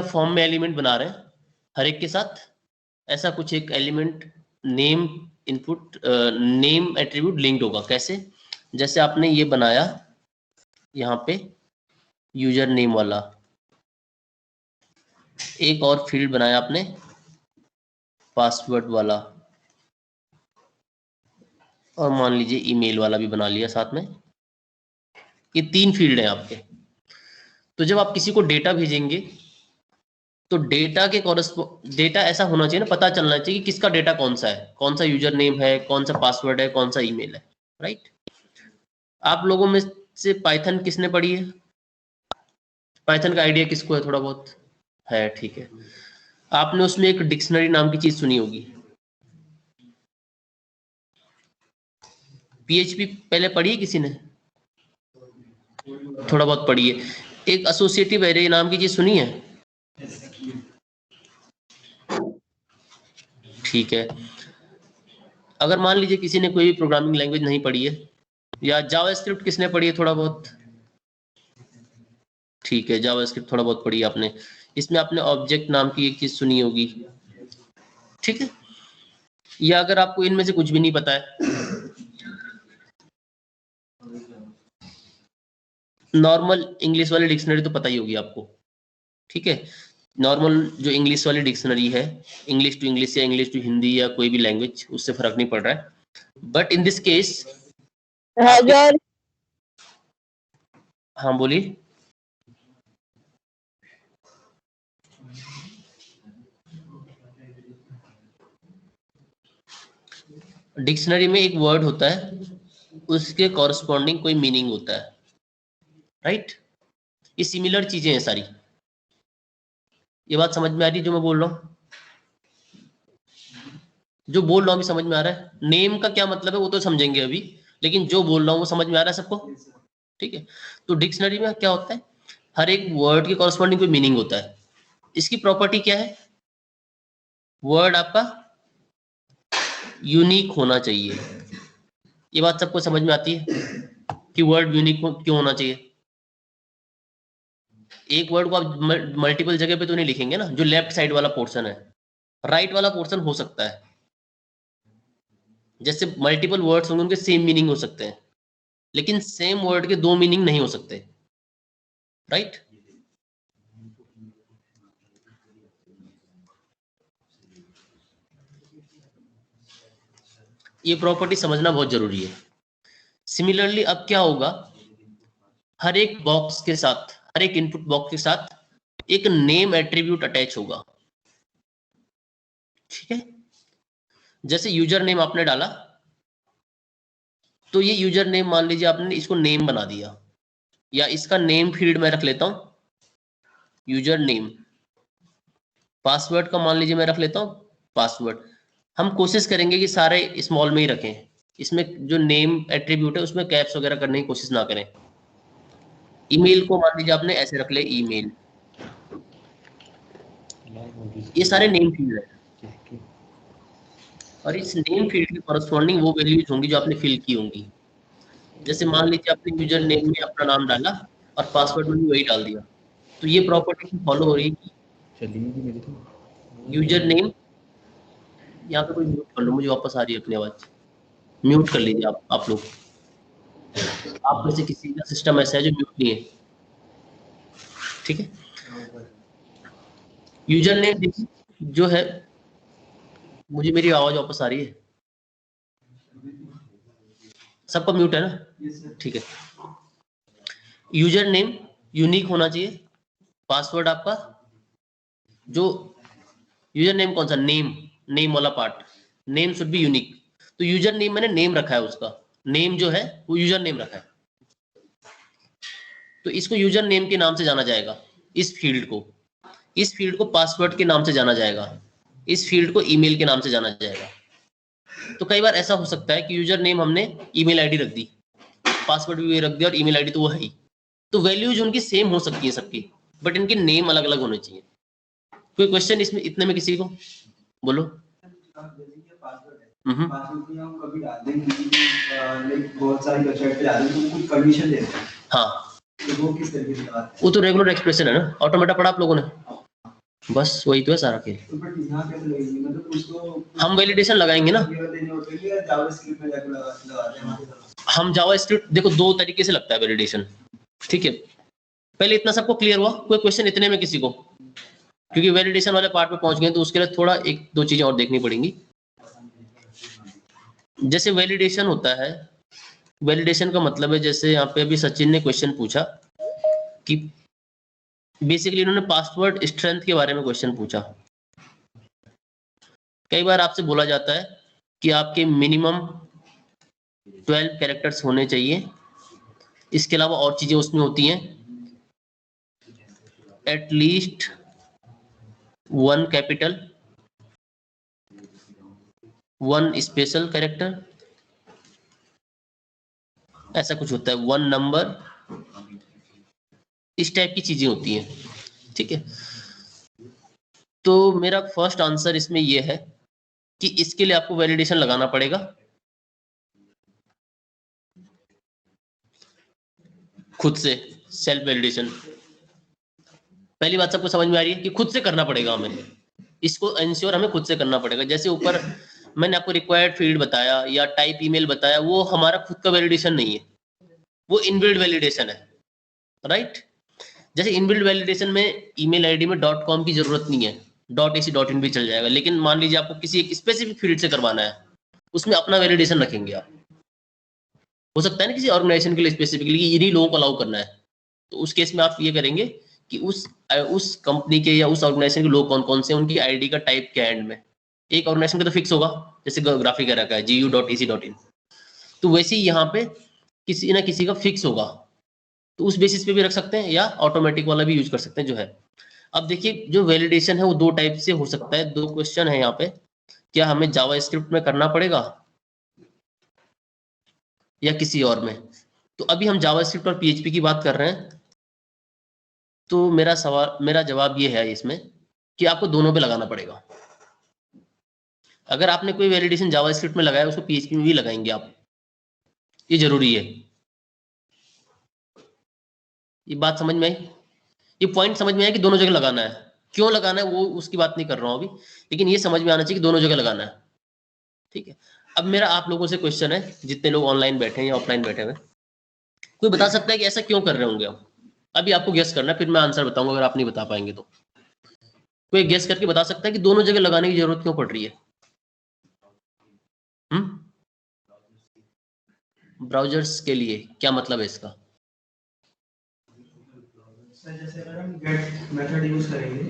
फॉर्म में एलिमेंट बना रहे हैं हर एक के साथ ऐसा कुछ एक element name input name attribute linked होगा। कैसे? जैसे आपने ये बनाया यहाँ पे यूजर नेम वाला, एक और फील्ड बनाया आपने पासवर्ड वाला, और मान लीजिए ईमेल वाला भी बना लिया साथ में। ये 3 फील्ड हैं आपके। तो जब आप किसी को डेटा भेजेंगे तो डेटा के डेटा ऐसा होना चाहिए ना, पता चलना चाहिए कि किसका डेटा कौन सा है, कौन सा यूजर नेम है, कौन सा पासवर्ड है, कौन सा ईमेल है। राइट? आप लोगों में से पाइथन किसने पढ़ी है? पाइथन का आइडिया किसको है? थोड़ा बहुत है, ठीक है। आपने उसमें एक डिक्शनरी नाम की चीज सुनी होगी। पीएचपी पहले पढ़ी है किसी ने? थोड़ा बहुत पढ़ी है। एक एसोसिएटिव एरे नाम की चीज सुनी है? ठीक है। अगर मान लीजिए किसी ने कोई भी प्रोग्रामिंग लैंग्वेज नहीं पढ़ी है, या जावास्क्रिप्ट किसने पढ़ी है थोड़ा बहुत? ठीक है, जावास्क्रिप्ट थोड़ा बहुत पढ़ी है आपने। इसमें आपने ऑब्जेक्ट नाम की एक चीज सुनी होगी। ठीक है, या अगर आपको इनमें से कुछ भी नहीं पता है, नॉर्मल इंग्लिश वाली डिक्शनरी तो पता ही होगी आपको। ठीक है, नॉर्मल जो इंग्लिश वाली डिक्शनरी है, इंग्लिश टू इंग्लिश या इंग्लिश टू हिंदी या कोई भी लैंग्वेज, उससे फर्क नहीं पड़ रहा है। बट इन दिस केस हाँ बोलिए। डिक्शनरी में एक वर्ड होता है, उसके कॉरस्पॉन्डिंग कोई मीनिंग होता है। राइट? ये सिमिलर चीजें हैं सारी। ये बात समझ में आ रही है जो मैं बोल रहा हूँ? जो बोल रहा हूँ अभी समझ में आ रहा है? नेम का क्या मतलब है वो तो समझेंगे अभी, लेकिन जो बोल रहा हूँ वो समझ में आ रहा है सबको? ठीक है, तो डिक्शनरी में क्या होता है, हर एक वर्ड के कॉरस्पॉन्डिंग कोई मीनिंग होता है। इसकी प्रॉपर्टी क्या है? वर्ड आपका यूनिक होना चाहिए। ये बात सबको समझ में आती है कि वर्ड यूनिक क्यों होना चाहिए? एक वर्ड को आप मल्टीपल जगह पे तो नहीं लिखेंगे ना। जो लेफ्ट साइड वाला पोर्शन है, राइट वाला पोर्शन हो सकता है। जैसे मल्टीपल वर्ड्स होंगे उनके सेम मीनिंग हो सकते हैं, लेकिन सेम वर्ड के 2 मीनिंग नहीं हो सकते। राइट? ये प्रॉपर्टी समझना बहुत जरूरी है। सिमिलरली अब क्या होगा, हर एक बॉक्स के साथ, हर एक इनपुट बॉक्स के साथ एक नेम एट्रीब्यूट अटैच होगा। ठीक है। जैसे यूजर नेम आपने डाला, तो ये यूजर नेम मान लीजिए आपने इसको नेम बना दिया, या इसका नेम फील्ड में रख लेता हूं यूजर नेम। पासवर्ड का मान लीजिए मैं रख लेता हूं पासवर्ड। हम कोशिश करेंगे कि सारे स्मॉल में ही रखें, इसमें जो नेम एट्रीब्यूट है उसमें कैप्स वगैरह करने की कोशिश ना करें। ईमेल को मान लीजिए आपने ऐसे रख ले ईमेल, ये सारे नेम फील्ड है, और इस नेम फील्ड के कॉरस्पॉन्डिंग वो वैल्यूज होंगी जो आपने फिल की होंगी। जैसे मान लीजिए आपने यूजर नेम में अपना नाम डाला और पासवर्ड में भी वही डाल दिया, तो ये प्रॉपर्टी फॉलो हो रही है कि यूजर नेम, यहाँ पे कोई म्यूट कर लो, मुझे वापस आ रही है अपनी आवाज, म्यूट कर लीजिए आप लोग, आप में से किसी का सिस्टम ऐसा है जो म्यूट नहीं है, ठीक है। यूजर नेम जो है, मुझे मेरी आवाज वापस आ रही है, सबका म्यूट है ना, ठीक है। यूजर नेम यूनिक होना चाहिए, पासवर्ड आपका जो यूजर नेम कौन सा, नेम वाला part, name should be unique. तो यूजर नेम मैंने नेम रखा है, उसका नेम जो है वो यूजर नेम रखा है, तो इसको यूजर नेम के नाम से जाना जाएगा। इस फील्ड को पासवर्ड के नाम से जाना जाएगा, इस फील्ड को ईमेल के नाम से जाना जाएगा। तो कई बार ऐसा हो सकता है कि यूजर नेम हमने ईमेल आईडी रख दी, पासवर्ड भी रख दिया और ईमेल आईडी तो वो है ही, तो वैल्यूज उनकी सेम हो सकती है सबकी, बट इनके नेम अलग अलग होने चाहिए। कोई क्वेश्चन इसमें इतने में किसी को, बोलो। हाँ, वो तो रेगुलर एक्सप्रेशन है ना, ऑटोमेटा पढ़ा आप लोगों ने, बस वही तो है सारा खेल। हम वैलिडेशन लगाएंगे ना, हम जावास्क्रिप्ट देखो दो तरीके से लगता है वैलिडेशन, ठीक है। पहले इतना सबको क्लियर हुआ, कोई क्वेश्चन इतने में किसी को, क्योंकि वैलिडेशन वाले पार्ट पे पहुंच गए तो उसके लिए थोड़ा एक दो चीजें और देखनी पड़ेंगी। जैसे वैलिडेशन होता है, वैलिडेशन का मतलब है, जैसे यहाँ पे अभी सचिन ने क्वेश्चन पूछा कि बेसिकली इन्होंने पासवर्ड स्ट्रेंथ के बारे में क्वेश्चन पूछा। कई बार आपसे बोला जाता है कि आपके मिनिमम 12 कैरेक्टर्स होने चाहिए, इसके अलावा और चीजें उसमें होती हैं, एटलीस्ट 1 कैपिटल 1 स्पेशल कैरेक्टर, ऐसा कुछ होता है, 1 नंबर, इस टाइप की चीजें होती हैं, ठीक है। तो मेरा फर्स्ट आंसर इसमें यह है कि इसके लिए आपको वैलिडेशन लगाना पड़ेगा, खुद से, सेल्फ वैलिडेशन। पहली बात सबको समझ में आ रही है कि खुद से करना पड़ेगा हमें, इसको इंश्योर हमें खुद से करना पड़ेगा। जैसे ऊपर मैंने आपको रिक्वायर्ड फील्ड बताया या टाइप ईमेल बताया, वो हमारा खुद का वैलिडेशन नहीं है, वो इनबिल्ड वैलिडेशन है, राइट। जैसे इनबिल्ड वैलिडेशन में ईमेल आईडी में .com की जरूरत नहीं है, .ac.in भी चल जाएगा, लेकिन मान लीजिए आपको किसी एक स्पेसिफिक फील्ड से करवाना है, उसमें अपना वैलिडेशन रखेंगे आप। हो सकता है ना किसी ऑर्गेनाइजेशन के लिए स्पेसिफिकली इन्हीं लोगों को अलाउ करना है, तो उस केस में आप ये करेंगे कि उस कंपनी के या उस ऑर्गेनाइजेशन के लोग कौन कौन से, उनकी आईडी का टाइप क्या है एंड में। एक ऑर्गेनाइजेशन का तो फिक्स होगा, जैसे ग्राफिक रखा है gu.ac.in, तो वैसे ही यहाँ पे किसी ना किसी का फिक्स होगा, तो उस बेसिस पे भी रख सकते हैं या ऑटोमेटिक वाला भी यूज कर सकते हैं जो है। अब देखिए जो वैलिडेशन है वो दो टाइप से हो सकता है, दो क्वेश्चन है यहाँ पे, क्या हमें जावास्क्रिप्ट में करना पड़ेगा या किसी और में। तो अभी हम जावास्क्रिप्ट और पीएचपी की बात कर रहे हैं, तो मेरा जवाब ये है इसमें कि आपको दोनों पे लगाना पड़ेगा। अगर आपने कोई वैलिडेशन जावास्क्रिप्ट में लगाया उसको पीएचपी में भी लगाएंगे आप, ये जरूरी है। ये बात समझ में आई, ये पॉइंट समझ में आया कि दोनों जगह लगाना है। क्यों लगाना है वो उसकी बात नहीं कर रहा हूं अभी, लेकिन ये समझ में आना चाहिए कि दोनों जगह लगाना है, ठीक है। अब मेरा आप लोगों से क्वेश्चन है, जितने लोग ऑनलाइन बैठे हैं या ऑफलाइन बैठे हुए, कोई बता सकता है कि ऐसा क्यों कर रहे होंगे हम। अभी आपको गेस करना है, फिर मैं आंसर बताऊंगा, अगर आप नहीं बता पाएंगे तो। कोई गेस करके बता सकता है कि दोनों जगह लगाने की जरूरत क्यों पड़ रही है। ब्राउजर्स के लिए क्या मतलब है इसका। जैसे अगर हम गेट मेथड यूज करेंगे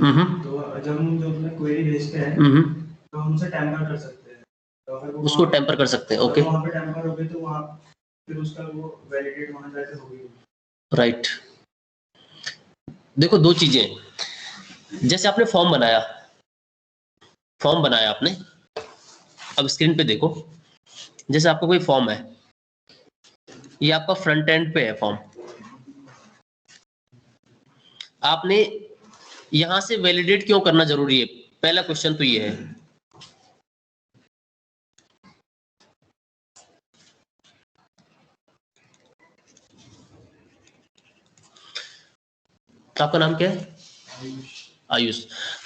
तो जब हम जो अपना क्वेरी भेजते हैं तो हम उसे टेम्पर कर सकते हैं, तो अगर उसको टेम्पर कर सकते हैं, ओके वहाँ पे टेम्पर हो गए तो वहाँ फिर उसका वो वैलिडेट वहाँ जाके होगी। राइट। देखो दो चीजें हैं, जैसे आपने फॉर्म बनाया आपने, अब स्क्रीन पे देखो, जैसे आपका कोई फॉर्म है, ये आपका फ्रंट एंड पे है फॉर्म, आपने यहां से वैलिडेट क्यों करना जरूरी है, पहला क्वेश्चन तो ये है। आपका नाम क्या है? आयुष।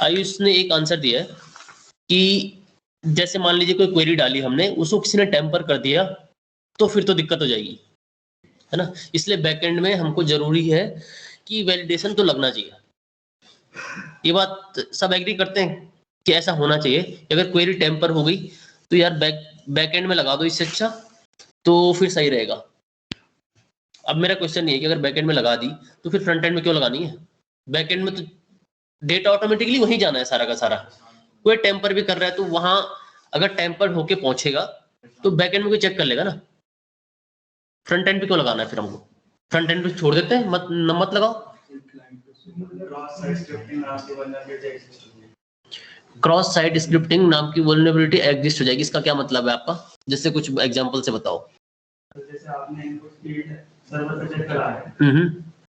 आयुष ने एक आंसर दिया है कि जैसे मान लीजिए कोई क्वेरी डाली हमने, उसको किसी ने टेम्पर कर दिया तो फिर तो दिक्कत हो जाएगी, है ना। इसलिए बैकएंड में हमको जरूरी है कि वैलिडेशन तो लगना चाहिए। ये बात सब एग्री करते हैं कि ऐसा होना चाहिए। अगर क्वेरी टेम्पर हो गई तो यार बैकएंड में लगा दो, इससे अच्छा तो फिर सही रहेगा। अब मेरा क्वेश्चन ये है कि अगर बैकएंड में लगा दी तो फिर फ्रंट एंड में क्यों लगानी है? बैकएंड में तो डेटा ऑटोमेटिकली वहीं जाना है सारा का सारा। कोई टेम्पर भी कर रहा है तो वहां अगर टेम्पर होके पहुंचेगा तो बैकएंड में कोई चेक कर लेगा ना। फ्रंट एंड पे क्यों लगाना है फिर हमको? फ्रंट एंड पे छोड़ देते हैं, मत लगाओ। क्रॉस साइट स्क्रिप्टिंग नाम की वल्नरेबिलिटी एग्जिस्ट हो जाएगी, इसका क्या मतलब है आपका? जैसे कुछ एग्जांपल से बताओ। जैसे आपने इनपुट फील्ड सर्वर पे चेक करा है,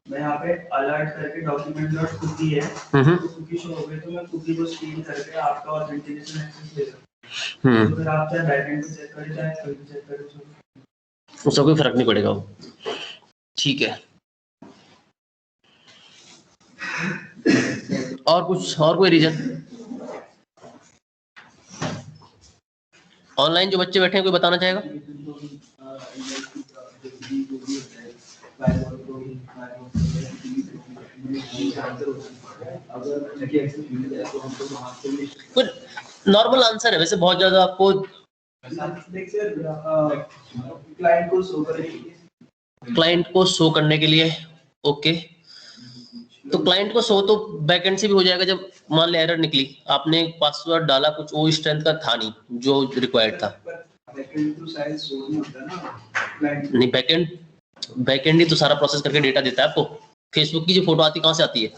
मैं यहाँ पे अलर्ट करके डॉक्यूमेंट डॉट कुकी है, तो कुकी शो हो गई तो मैं कुकी को स्टील करके आपका ऑथेंटिकेशन एक्सेस ले सकता हूँ। तो फिर आप चाहे बैकएंड पे चेक करें चाहे कोई भी चेक करें, उसका कोई फर्क नहीं पड़ेगा वो, ठीक है। और कुछ, और कोई रीजन? ऑनलाइन जो बच्चे बैठे हैं कोई बताना चाहेगा? नॉर्मल आंसर है वैसे, बहुत ज्यादा आपको क्लाइंट को शो करने के लिए, ओके। तो क्लाइंट को शो तो बैकएंड से भी हो जाएगा। जब मान ले एरर निकली, आपने पासवर्ड डाला, कुछ वो स्ट्रेंथ का था नहीं जो रिक्वायर्ड था, नहीं बैकएंड ही तो सारा प्रोसेस करके डेटा देता है आपको। फेसबुक की जो फोटो आती कहाँ से आती है?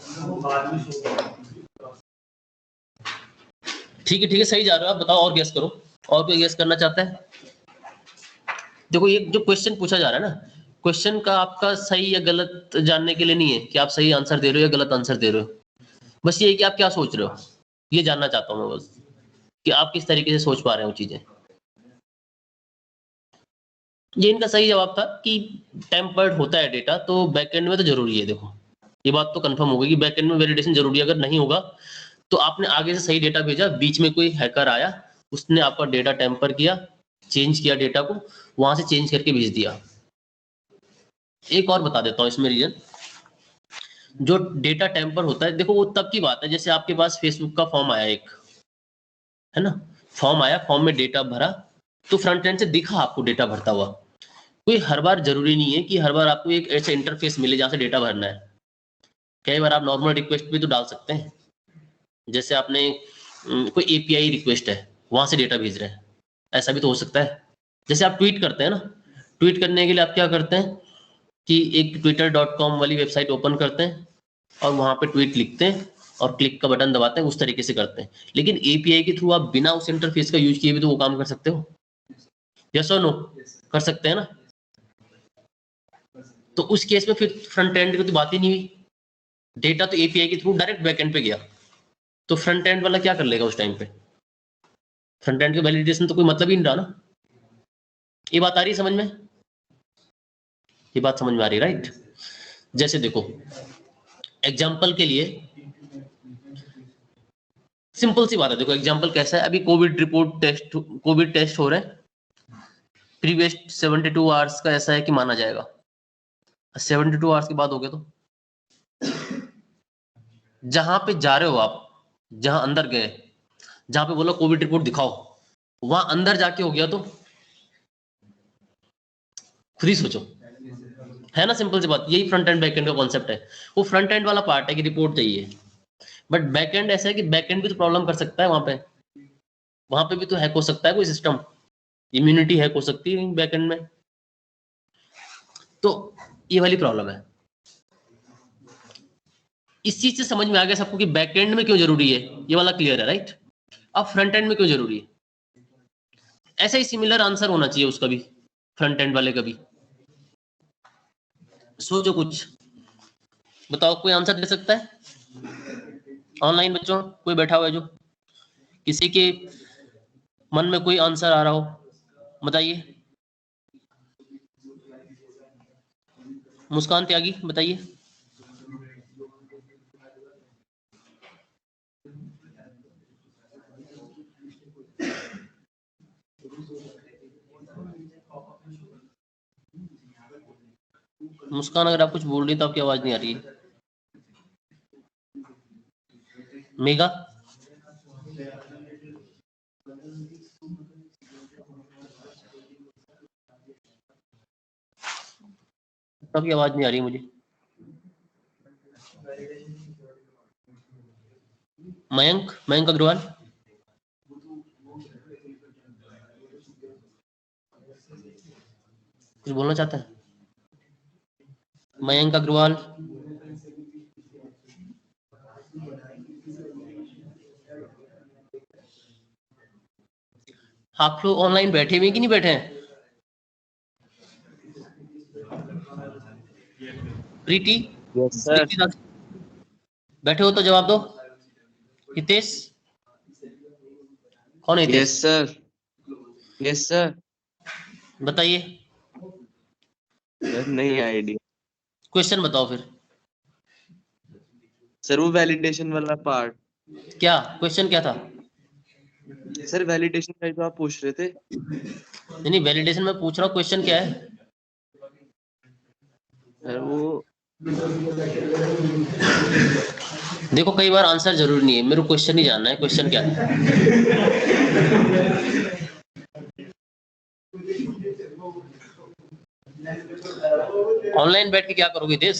ठीक है सही जा रहे हो आप, बताओ और गेस करो। और कोई गेस करना चाहता है? देखो ये जो क्वेश्चन पूछा जा रहा है ना, क्वेश्चन का आपका सही या गलत जानने के लिए नहीं है कि आप सही आंसर दे रहे हो या गलत आंसर दे रहे हो, बस ये है कि आप क्या सोच रहे हो, ये जानना चाहता हूँ मैं बस, कि आप किस तरीके से सोच पा रहे हो चीजें। ये इनका सही जवाब था कि टेम्पर्ड होता है डेटा तो बैकएंड में तो जरूरी है। देखो ये बात तो कंफर्म हो गई कि बैकएंड में वैलिडेशन जरूरी है। अगर नहीं होगा तो आपने आगे से सही डेटा भेजा, बीच में कोई हैकर आया, उसने आपका डेटा टेम्पर किया, चेंज किया डेटा को, वहां से चेंज करके भेज दिया। एक और बता देता हूँ इसमें रीजन। जो डेटा टेम्पर होता है, देखो वो तब की बात है जैसे आपके पास फेसबुक का फॉर्म आया एक, है ना, फॉर्म आया, फॉर्म में डेटा भरा, तो फ्रंट एंड से दिखा आपको डेटा भरता हुआ। कोई हर बार जरूरी नहीं है कि हर बार आपको एक ऐसा इंटरफेस मिले जहां से डेटा भरना है। कई बार आप नॉर्मल रिक्वेस्ट भी तो डाल सकते हैं, जैसे आपने कोई एपीआई रिक्वेस्ट है, वहां से डेटा भेज रहे हैं, ऐसा भी तो हो सकता है। जैसे आप ट्वीट करते हैं ना, ट्वीट करने के लिए आप क्या करते हैं कि एक twitter.com वाली वेबसाइट ओपन करते हैं और वहां पे ट्वीट लिखते हैं और क्लिक का बटन दबाते हैं, उस तरीके से करते हैं। लेकिन एपीआई के थ्रू आप बिना उस इंटरफेस का यूज किए भी तो वो काम कर सकते हो, यस और नो? कर सकते हैं ना। तो उस केस में फिर फ्रंट एंड की तो बात ही नहीं हुई, डेटा तो एपीआई के थ्रू डायरेक्ट बैकएंड पे गया, तो फ्रंट एंड वाला क्या कर लेगा उस टाइम पे? फ्रंट एंड के वैलिडेशन तो कोई मतलब ही नहीं रहा ना। ये बात आ रही है समझ में? ये बात समझ में आ रही है, राइट? जैसे देखो एग्जाम्पल के लिए सिंपल सी बात है, देखो एग्जाम्पल कैसा है, अभी कोविड टेस्ट हो रहे हैं, प्रीवियस 72 आवर्स का ऐसा है कि माना जाएगा। 72 आवर्स के बाद हो गया तो जहां पे जा रहे हो आप, जहां अंदर गए, जहां पे बोलो कोविड रिपोर्ट दिखाओ, वहां अंदर जाके हो गया तो खुद ही सोचो, है ना। सिंपल सी बात, यही फ्रंट एंड बैक एंड का कॉन्सेप्ट है। वो फ्रंट एंड वाला पार्ट है कि रिपोर्ट चाहिए, बट बैक एंड ऐसा है कि बैक एंड भी तो प्रॉब्लम कर सकता है वहां पे। वहां पे भी तो हैक हो सकता है कोई सिस्टम, इम्यूनिटी हैक हो सकती है बैकएंड में। तो ये वाली प्रॉब्लम है। इस चीज से समझ में आ गया सबको कि बैकएंड में क्यों जरूरी है, ये वाला क्लियर है राइट। अब फ्रंट एंड में क्यों जरूरी है, ऐसा ही सिमिलर आंसर होना चाहिए उसका भी, फ्रंट एंड वाले का भी। सोचो कुछ, बताओ कोई आंसर दे सकता है ऑनलाइन बच्चों, कोई बैठा हुआ है जो किसी के मन में कोई आंसर आ रहा हो बताइए। मुस्कान त्यागी बताइए। मुस्कान अगर आप कुछ बोल रही तो आपकी आवाज नहीं आ रही है। मेगा, आपकी आवाज नहीं आ रही मुझे। मयंक, मयंक अग्रवाल, कुछ बोलना चाहता है मयंक अग्रवाल। आप लोग ऑनलाइन बैठे हुए हैं कि नहीं बैठे हैं? प्रीति, यस सर। प्रीति दास, बैठे हो तो जवाब दो। हितेश, कौन है Hitesh? Yes sir. Yes sir. बताइए, सर नहीं आईडिया। क्वेश्चन बताओ फिर। सर वो वैलिडेशन वाला पार्ट। क्या क्वेश्चन क्या था? सर वैलिडेशन का जो आप पूछ रहे थे। नहीं वैलिडेशन में पूछ रहा हूँ, क्वेश्चन क्या है? सर वो देखो कई बार आंसर जरूरी नहीं है, मेरे को क्वेश्चन ही जानना है, क्वेश्चन क्या है। ऑनलाइन बैठ के क्या करोगे देश?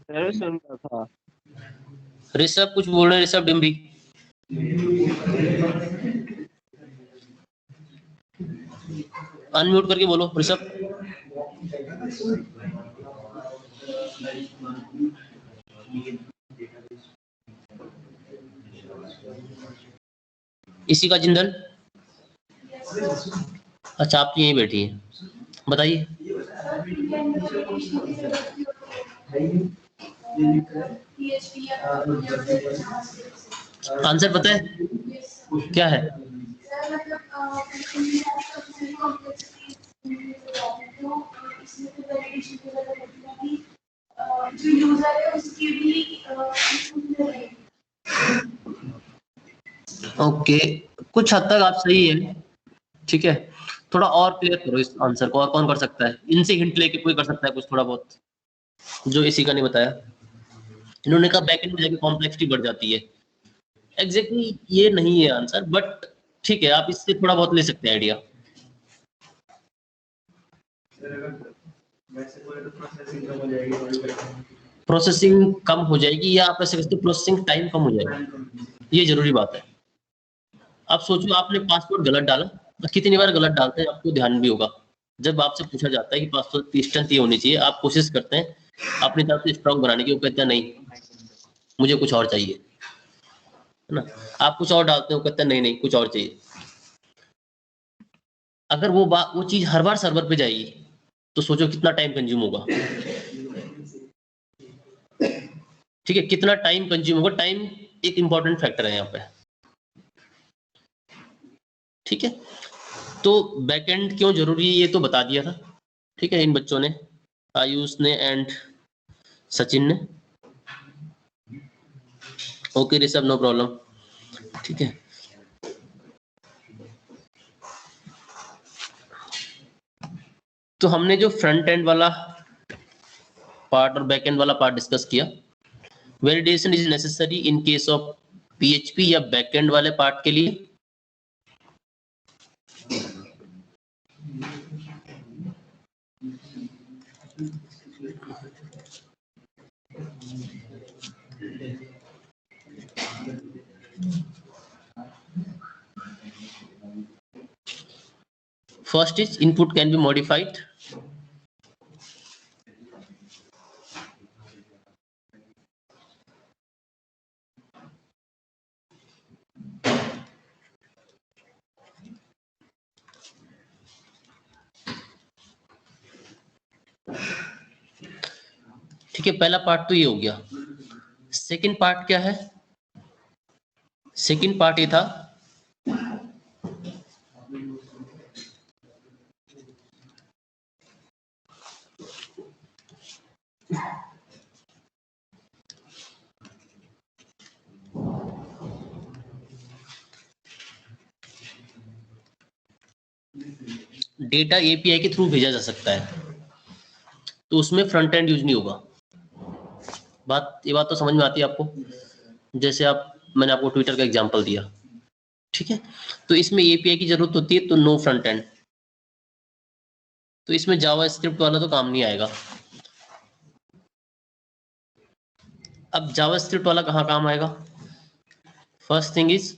सर सुन रहा था। ऋषभ कुछ बोल रहे हैं, ऋषभ डिम्बी। अनम्यूट करके बोलो ऋषभ। इसी का जिंदल, अच्छा आप यहीं बैठी हैं, बताइए। आंसर पता है क्या है? जो यूजर है उसकी भी ओके, कुछ हद तक आप सही है, ठीक है। थोड़ा और क्लियर करो इस आंसर को, और कौन कर सकता है इनसे हिंट लेके, कोई कर सकता है कुछ थोड़ा बहुत, जो इसी का नहीं बताया। इन्होंने कहा बैकएंड में जाके कॉम्प्लेक्सिटी बढ़ जाती है, एग्जैक्टली ये नहीं है आंसर, बट ठीक है आप इससे थोड़ा बहुत ले सकते हैं आइडिया। प्रोसेसिंग कम हो जाएगी, या आप ऐसे कहते हो प्रोसेसिंग टाइम कम हो जाएगा, ये जरूरी बात है। आप सोचो आपने पासवर्ड गलत डाला, कितनी बार गलत डालते हैं आपको ध्यान भी होगा। जब आपसे पूछा जाता है कि पासवर्ड की स्ट्रेंथ ये होनी चाहिए, आप कोशिश करते हैं अपनी तरफ से स्ट्रॉन्ग बनाने की, वो कहते हैं नहीं मुझे कुछ और चाहिए, है ना। आप कुछ और डालते हो, कहते हैं नहीं नहीं कुछ और चाहिए। अगर वो चीज हर बार सर्वर पे जाएगी तो सोचो कितना टाइम कंज्यूम होगा, ठीक है, कितना टाइम कंज्यूम होगा। टाइम एक इंपॉर्टेंट फैक्टर है यहाँ पे, ठीक है। तो बैकएंड क्यों जरूरी है ये तो बता दिया था, ठीक है, इन बच्चों ने, आयुष ने एंड सचिन ने। ओके ऋषभ नो प्रॉब्लम, ठीक है। तो हमने जो फ्रंट एंड वाला पार्ट और बैक एंड वाला पार्ट डिस्कस किया। Validation is necessary in case of PHP या बैक एंड वाले पार्ट के लिए। First is input can be modified. ठीक है, पहला पार्ट तो ये हो गया। सेकंड पार्ट क्या है? सेकंड पार्ट ये था डेटा एपीआई के थ्रू भेजा जा सकता है, तो उसमें फ्रंट एंड यूज नहीं होगा। ये बात तो समझ में आती है आपको? जैसे मैंने आपको ट्विटर का एग्जांपल दिया, ठीक है, तो इसमें एपीआई की जरूरत होती है, तो नो फ्रंट एंड, तो इसमें जावास्क्रिप्ट वाला तो काम नहीं आएगा। अब जावास्क्रिप्ट वाला कहाँ काम आएगा? First thing is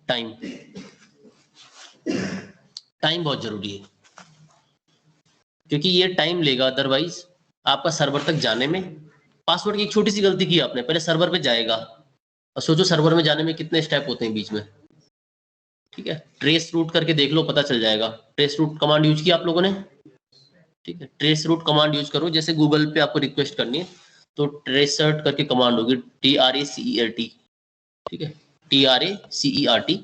time. Time बहुत जरूरी है, क्योंकि ये टाइम लेगा, अदरवाइज आपका सर्वर तक जाने में। पासवर्ड की एक छोटी सी गलती की आपने, पहले सर्वर पे जाएगा, और सोचो सर्वर में जाने में कितने स्टेप होते हैं बीच में, ठीक है। ट्रेस रूट करके देख लो, पता चल जाएगा। ट्रेस रूट कमांड यूज किया आप लोगों ने? ठीक है, ट्रेस रूट कमांड यूज करो। जैसे गूगल पे आपको रिक्वेस्ट करनी है तो ट्रेसर्ट करके कमांड होगी, TRACERT, ठीक है, TRACERT,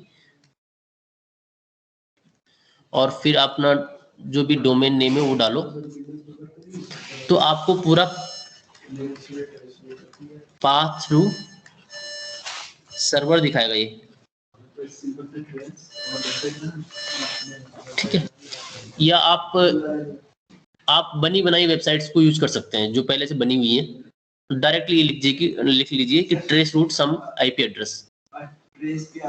और फिर अपना जो भी डोमेन नेम है वो डालो, तो आपको पूरा पाथ थ्रू सर्वर दिखाएगा ये, ठीक है। या आप बनी बनाई वेबसाइट्स को यूज कर सकते हैं जो पहले से बनी हुई है। डायरेक्टली लिख लीजिए कि ट्रेस रूट सम आईपी एड्रेस। ट्रेस के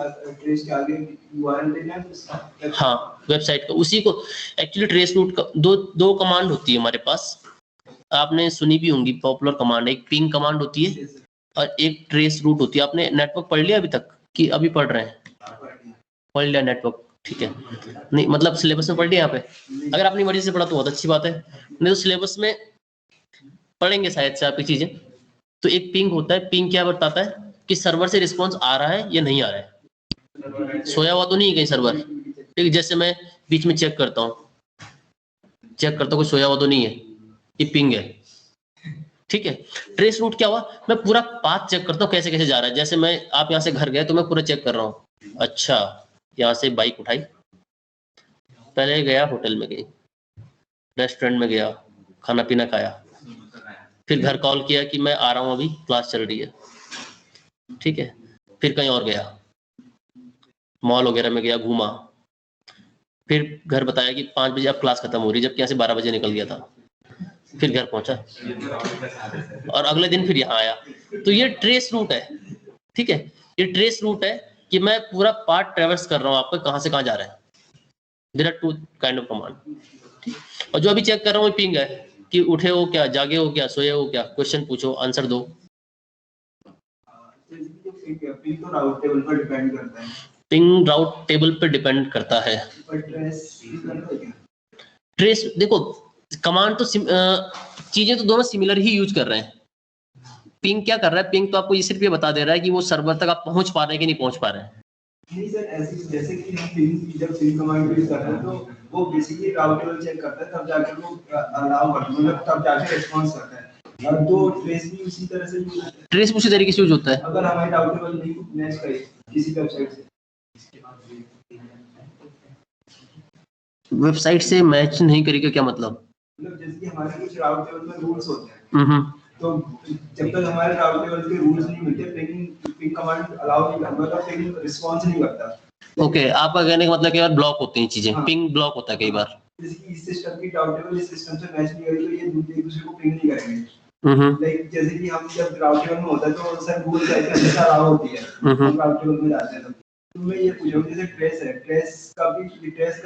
आगे URL देना है। हाँ, वेबसाइट का, उसी को एक्चुअली ट्रेस रूट का दो कमांड होती है हमारे पास, आपने सुनी भी होंगी पॉपुलर कमांड। एक पिंग कमांड होती है और एक ट्रेस रूट होती है। आपने नेटवर्क पढ़ लिया अभी तक कि अभी पढ़ रहे हैं? पढ़ लिया नेटवर्क, ठीक है। नहीं मतलब सिलेबस में पढ़ लिया यहाँ पे? अगर अपनी मर्जी से पढ़ा तो बहुत अच्छी बात है, नहीं तो सिलेबस में पढ़ेंगे शायद से आपकी चीजें। तो एक पिंग होता है, पिंग क्या बताता है कि सर्वर से रिस्पॉन्स आ रहा है या नहीं आ रहा है, सोया हुआ तो नहीं है कहीं सर्वर, ठीक है। जैसे मैं बीच में चेक करता हूँ कोई सोया हुआ तो नहीं है, ये पिंग है, ठीक है। ट्रेस रूट क्या हुआ, मैं पूरा पाथ चेक करता हूँ कैसे कैसे जा रहा है। जैसे आप यहाँ से घर गए तो मैं पूरा चेक कर रहा हूँ, अच्छा यहाँ से बाइक उठाई, पहले गया होटल में, गई रेस्टोरेंट में गया, खाना पीना खाया, फिर घर कॉल किया कि मैं आ रहा हूँ, अभी क्लास चल रही है, ठीक है। फिर कहीं और गया, मॉल वगैरह में गया, घूमा, फिर घर बताया कि 5 बजे अब क्लास खत्म हो रही है, जबकि यहाँ से 12 बजे निकल गया था। फिर घर पहुंचा और अगले दिन फिर यहाँ आया। तो ये ट्रेस रूट है, ठीक है। ये ट्रेस रूट है कि मैं पूरा पार्ट ट्रेवर्स कर रहा हूँ, आपको कहाँ से कहाँ जा रहा है। There are two kind of command, ठीक। और जो अभी चेक कर रहा हूँ पिंग है कि उठे हो क्या, जागे हो क्या, सोए हो क्या, क्वेश्चन पूछो, आंसर दो। पिंग तो राउट टेबल पर डिपेंड करता है। पिंग राउट टेबल पे डिपेंड करता है। ट्रेस देखो, कमांड तो चीजें तो दोनों सिमिलर ही यूज कर रहे हैं। पिंग क्या कर रहा है, पिंग तो आपको ये सिर्फ ये बता दे रहा है कि वो सर्वर तक आप पहुंच पा रहे हैं कि नहीं पहुंच पा रहे हैं। नहीं सर, ऐसे जैसे कि हम जब पिंग कमांड यूज कर रहे हैं तो वो बेसिकली राउट टेबल चेक करता है, तब जाकर वो अलाउ करता है, मतलब तब जाकर रिस्पांस करता है। और तो ट्रेस भी उसी तरह से ट्रेस उसी तरीके से यूज होता है। अगर हमारी राउट टेबल नहीं मैच करे किसी वेबसाइट से, वेबसाइट से मैच नहीं करेगा, क्या मतलब? मतलब जैसे कि हमारे कुछ राउट टेबल में रूल्स होते हैं, तो जब तक हमारे राउट टेबल के रूल्स नहीं मिलते, पिंग कमांड अलाउ नहीं करता, मतलब पिंग रिस्पांस नहीं करता। ओके, आपका कहने का मतलब कई बार ब्लॉक होती हैं चीजें। हाँ। पिंग ब्लॉक होता है कई बार। जैसे कि इस सिस्टम की राउट टेबल इस सिस्टम से मैच नहीं करेगी तो ये एक दूसरे को पिंग नहीं करेंगे। लाइक जैसे कि हम जब राउट टेबल में होता है तो सर रूल्स ऐसे अलाउ होती है, हम राउट टेबल में जाते हैं। तो मैं ये पूछ रहा हूँ, जैसे ट्रेस है, ट्रेस का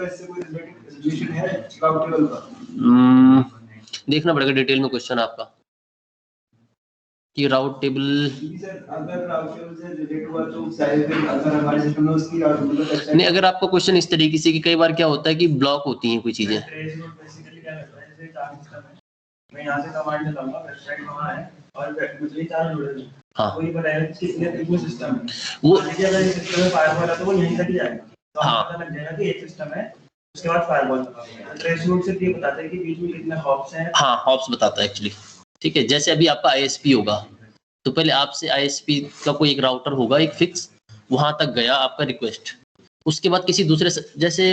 इससे कोई रिलेशन है राउट टेबल का? देखना पड़ेगा डिटेल में क्वेश्चन आपका। कि राउट टेबल सर अगर राउट टेबल से रिलेट हुआ तो शायद अगर हमारे सिस्टम में उसकी मतलब नहीं, अगर आपका क्वेश्चन इस तरीके से कि कई बार क्या होता है कि ब्लॉक होती हैं कोई चीजें। ट्रेस रूट बेसिकली क्या करता है, जैसे चार सिस्टम है, मैं यहाँ से कमांड चलाऊंगा, वेबसाइट वहाँ है और मुझे चार जुड़े हैं। हाँ, वही बताएगा कि कितने इको सिस्टम है। वो देखिए अगर इस सिस्टम में फायरवॉल है तो वो यहीं तक ही जाएगा, तो हाँ। आपको पता लग जाएगा कि एक सिस्टम है, उसके बाद फायरवॉल। ट्रेस रूट से ये बताता है कि बीच में कितने हॉप्स हैं। हाँ, हॉप्स बताता है एक्चुअली। ठीक है, जैसे अभी आपका आईएसपी होगा तो पहले आपसे आईएसपी का कोई एक राउटर होगा एक फिक्स, वहां तक गया आपका रिक्वेस्ट, उसके बाद किसी दूसरे जैसे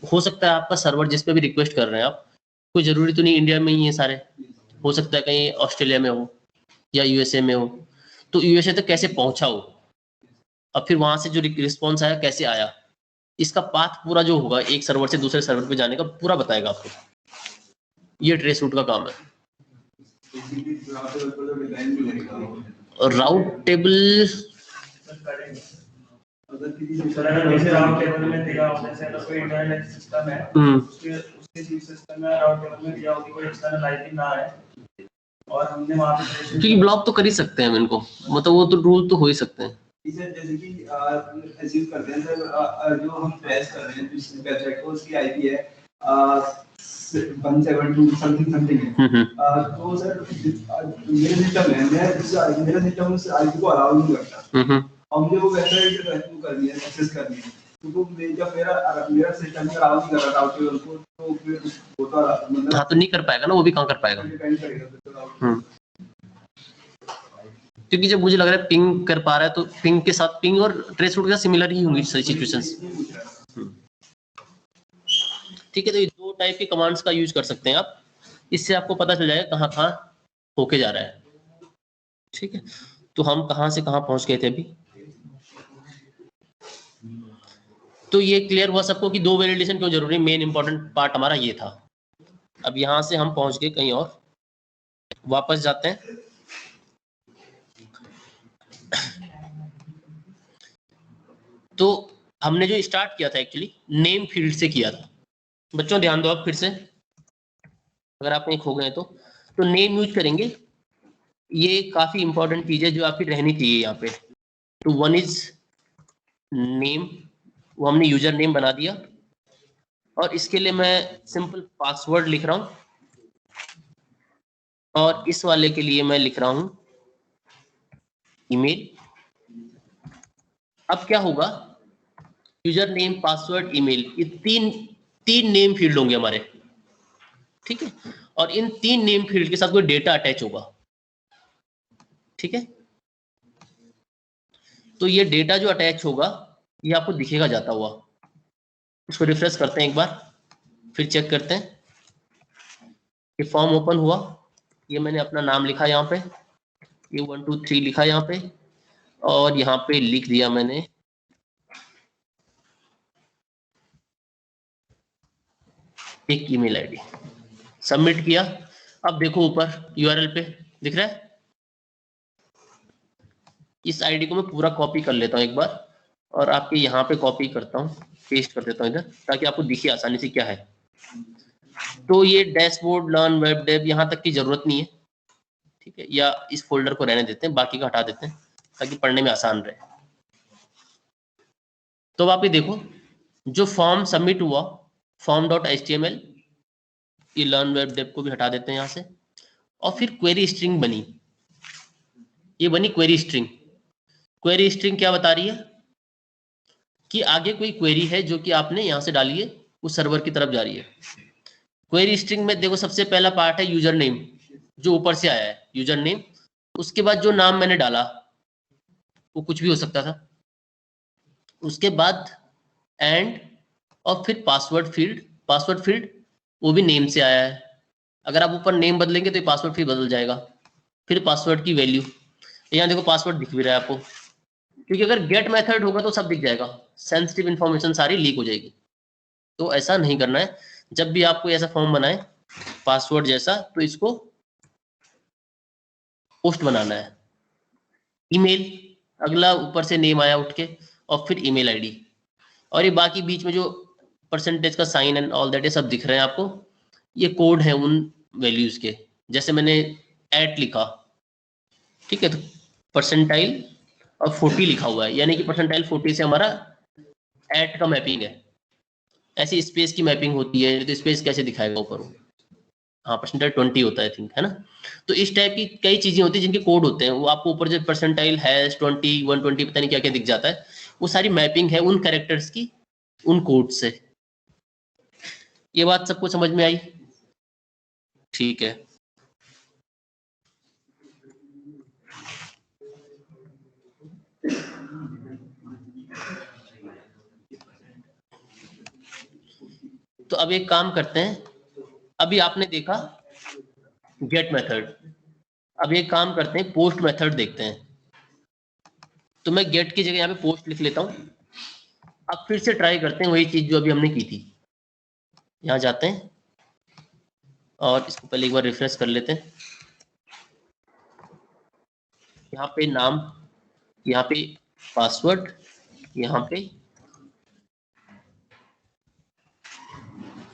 हो सकता है आपका सर्वर जिस पे भी रिक्वेस्ट कर रहे हैं आप, कोई जरूरी तो नहीं इंडिया में ही है सारे, हो सकता है कहीं ऑस्ट्रेलिया में हो या यूएसए में हो, तो यूएसए तक कैसे पहुंचा हो, अब फिर वहां से जो रिस्पॉन्स आया कैसे आया, इसका पाथ पूरा जो होगा एक सर्वर से दूसरे सर्वर पे जाने का पूरा बताएगा आपको। ये ट्रेस रूट का काम है। राउट टेबल जैसे राउट टेबल में दिया हो, जैसे अगर कोई इंटरनेट सिस्टम है, उसके सिस्टम में राउट टेबल में दिया हो कि कोई एक्सटर्नल आईपी ना है, और हमने वहां पे क्योंकि ब्लॉक तो कर ही सकते हैं हम इनको, मतलब वो तो रूल तो हो ही सकते हैं। जैसे कि अज्यूम करते हैं सर, जो हम ट्रेस कर रहे हैं जिस वेबसाइट को, उसकी आईपी है 172 समथिंग है, तो सर मेरे सिस्टम है, मेरा सिस्टम उस आईपी को अलाउ नहीं करता, और मुझे वो वेबसाइट रेस्क्यू करनी है, एक्सेस करनी है, तो जब मेरा सिस्टम अलाउ नहीं कर रहा राउट टेबल को, तो फिर वो तो मतलब हाँ, तो नहीं कर पाएगा ना, वो भी कहाँ कर पाएगा। डिपेंड करेगा। क्योंकि जब मुझे लग रहा है पिंग कर पा रहा है तो पिंग के साथ, पिंग और ट्रेस रूट के साथ सिमिलर ही होंगी सारी सिचुएशंस। ठीक है, तो ये दो टाइप के कमांड्स का यूज कर सकते हैं आप, इससे आपको पता चल जाएगा कहाँ कहाँ होके जा रहा है। ठीक है, तो हम कहाँ से कहाँ पहुंच गए थे अभी, तो ये क्लियर हुआ सबको कि दो वैलिडेशन क्यों जरूरी, मेन इंपॉर्टेंट पार्ट हमारा ये था। अब यहां से हम पहुंच गए कहीं और, वापस जाते हैं। तो हमने जो स्टार्ट किया था एक्चुअली नेम फील्ड से किया था। बच्चों ध्यान दो आप फिर से, अगर आप कहीं खो गए तो नेम यूज करेंगे, ये काफी इंपॉर्टेंट चीज है जो आपकी रहनी चाहिए यहाँ पे। तो वन इज नेम, वो हमने यूजर नेम बना दिया, और इसके लिए मैं सिंपल पासवर्ड लिख रहा हूं, और इस वाले के लिए मैं लिख रहा हूं ईमेल। अब क्या होगा, यूजर नेम, पासवर्ड, ईमेल, ये तीन नेम फील्ड होंगे हमारे। ठीक है, और इन तीन नेम फील्ड के साथ कोई डेटा अटैच होगा। ठीक है, तो ये डेटा जो अटैच होगा ये आपको दिखेगा जाता हुआ। इसको रिफ्रेश करते हैं एक बार, फिर चेक करते हैं। ये फॉर्म ओपन हुआ, ये मैंने अपना नाम लिखा यहाँ पे, ये 1 2 3 लिखा यहाँ पे, और यहाँ पे लिख दिया मैंने एक ईमेल आईडी, सबमिट किया। अब देखो ऊपर यूआरएल पे दिख रहा है, इस आईडी को मैं पूरा कॉपी कर लेता हूँ एक बार, और आपके यहाँ पे कॉपी करता हूँ, पेस्ट कर देता हूँ इधर, ताकि आपको दिखे आसानी से क्या है। तो ये डैशबोर्ड, लर्न, वेब डेव, यहाँ तक की जरूरत नहीं है। ठीक है, या इस फोल्डर को रहने देते हैं, बाकी का हटा देते हैं ताकि पढ़ने में आसान रहे। तो अब आप ये देखो, जो फॉर्म सबमिट हुआ form.html, ये लर्न वेब डेव को भी हटा देते हैं यहाँ से, और फिर क्वेरी स्ट्रिंग बनी, ये बनी क्वेरी स्ट्रिंग। क्वेरी स्ट्रिंग क्या बता रही है कि आगे कोई क्वेरी है जो कि आपने यहाँ से डाली है, उस सर्वर की तरफ जा रही है। क्वेरी स्ट्रिंग में देखो सबसे पहला पार्ट है यूजर नेम, जो ऊपर से आया है यूजर नेम, उसके बाद जो नाम मैंने डाला वो कुछ भी हो सकता था, उसके बाद एंड, और फिर पासवर्ड फील्ड। पासवर्ड फील्ड वो भी नेम से आया है, अगर आप ऊपर नेम बदलेंगे तो पासवर्ड फील्ड बदल जाएगा। फिर पासवर्ड की वैल्यू, यहाँ देखो पासवर्ड दिख भी रहा है आपको, क्योंकि अगर गेट मेथड होगा तो सब दिख जाएगा, सेंसिटिव इन्फॉर्मेशन सारी लीक हो जाएगी। तो ऐसा नहीं करना है, जब भी आप कोई ऐसा फॉर्म बनाए पासवर्ड जैसा, तो इसको पोस्ट बनाना है। ईमेल, अगला ऊपर से नेम आया उठ के, और फिर ईमेल आईडी, और ये बाकी बीच में जो परसेंटेज का साइन एंड ऑल दैट ये सब दिख रहे हैं आपको, ये कोड है उन वैल्यूज के। जैसे मैंने @ लिखा, ठीक है, तो परसेंटाइल और 40 लिखा हुआ है, यानी कि परसेंटाइल 40 से हमारा एट का मैपिंग है। ऐसी स्पेस की मैपिंग होती है, तो स्पेस कैसे दिखाएगा ऊपर? हाँ, परसेंटाइल 20 होता है, आई थिंक, है ना। तो इस टाइप की कई चीजें होती है जिनके कोड होते हैं, वो आपको ऊपर जो परसेंटाइल हैश 20 120 पता नहीं क्या क्या दिख जाता है, वो सारी मैपिंग है उन कैरेक्टर्स की, उन कोड से। ये बात सबको समझ में आई? ठीक है। तो अब एक काम करते हैं, अभी आपने देखा गेट मेथड, अब एक काम करते हैं, पोस्ट मेथड देखते हैं। तो मैं गेट की जगह यहाँ पे पोस्ट लिख लेता हूँ। अब फिर से ट्राई करते हैं वही चीज जो अभी हमने की थी। यहाँ जाते हैं और इसको पहले एक बार रिफ्रेश कर लेते हैं। यहाँ पे नाम, यहाँ पे पासवर्ड, यहाँ पे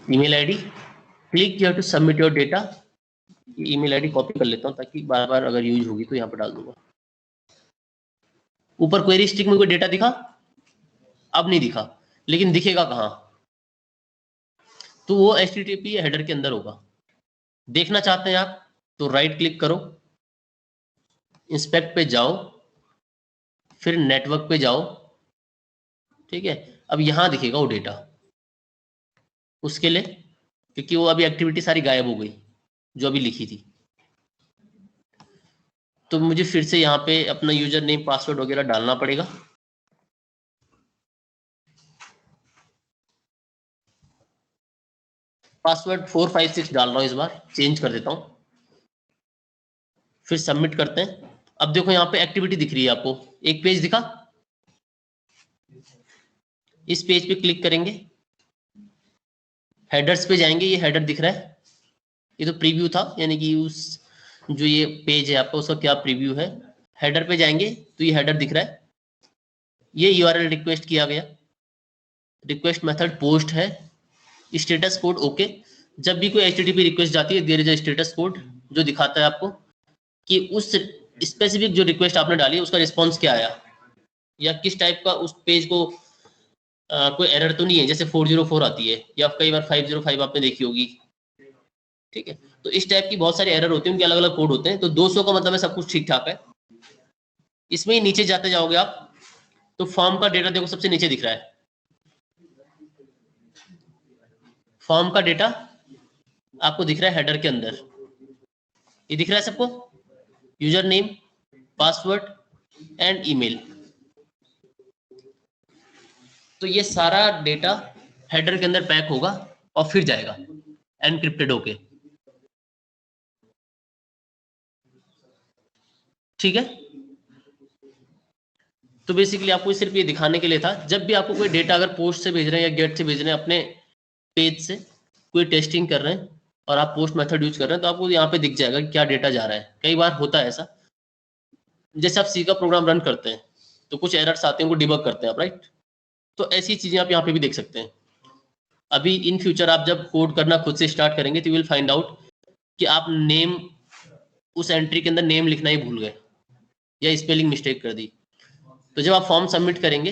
email ID, click here to submit your data. ये ईमेल आईडी कॉपी कर लेता हूँ ताकि बार बार अगर यूज होगी तो यहाँ पर डाल दूंगा। ऊपर क्वेरी स्टिक में कोई डेटा दिखा? अब नहीं दिखा, लेकिन दिखेगा कहाँ? तो वो HTTP हेडर के अंदर होगा। देखना चाहते हैं आप तो राइट क्लिक करो, इंस्पेक्ट पे जाओ, फिर नेटवर्क पे जाओ, ठीक है। अब यहां दिखेगा वो डेटा, उसके लिए, क्योंकि वो अभी एक्टिविटी सारी गायब हो गई जो अभी लिखी थी। तो मुझे फिर से यहाँ पे अपना यूजर नेम पासवर्ड वगैरह डालना पड़ेगा। पासवर्ड 456 डाल रहा हूँ, इस बार चेंज कर देता हूँ, फिर सबमिट करते हैं। अब देखो यहाँ पे एक्टिविटी दिख रही है आपको, एक पेज दिखा। इस पेज पे क्लिक करेंगे, हेडर्स पे जाएंगे, ये हेडर दिख रहा है, ये तो प्रीव्यू था, यानी कि उस जो ये पेज है आपका उसका क्या प्रीव्यू है। हेडर पे जाएंगे तो ये हेडर दिख रहा है, ये यूआरएल रिक्वेस्ट किया गया, रिक्वेस्ट मेथड पोस्ट है, स्टेटस कोड ओके। जब भी कोई HTTP रिक्वेस्ट जाती है, there is a status code जो दिखाता है आपको कि उस स्पेसिफिक जो रिक्वेस्ट आपने डाली है उसका रिस्पॉन्स क्या आया, या किस टाइप का उस पेज को कोई एरर तो नहीं है, जैसे 404 आती है, या कई बार 505 आपने देखी होगी, ठीक है। तो इस टाइप की बहुत सारे एरर होते हैं, उनके अलग अलग कोड होते हैं। तो 200 का मतलब है सब कुछ ठीक ठाक है। इसमें ही नीचे जाते जाओगे आप तो फॉर्म का डेटा देखो सबसे नीचे दिख रहा है, फॉर्म का डेटा आपको दिख रहा है हेडर के अंदर, ये दिख रहा है सबको, user name, password and email. तो ये सारा डेटा हेडर के अंदर पैक होगा और फिर जाएगा एनक्रिप्टेड होके, ठीक है। तो बेसिकली आपको सिर्फ ये दिखाने के लिए था, जब भी आपको कोई डेटा अगर पोस्ट से भेज रहे हैं या गेट से भेज रहे हैं, अपने पेज से कोई टेस्टिंग कर रहे हैं और आप पोस्ट मेथड यूज कर रहे हैं, तो आपको यहाँ पे दिख जाएगा कि क्या डेटा जा रहा है। कई बार होता है ऐसा, जैसे आप सी का प्रोग्राम रन करते हैं तो कुछ एरर्स आते हैं, उनको डिबग करते हैं आप, राइट। तो ऐसी चीजें आप यहाँ पे भी देख सकते हैं। अभी इन फ्यूचर आप जब कोड करना खुद से स्टार्ट करेंगे तो यू विल फाइंड आउट कि आप नेम, उस एंट्री के अंदर नेम लिखना ही भूल गए या स्पेलिंग मिस्टेक कर दी। तो जब आप फॉर्म सबमिट करेंगे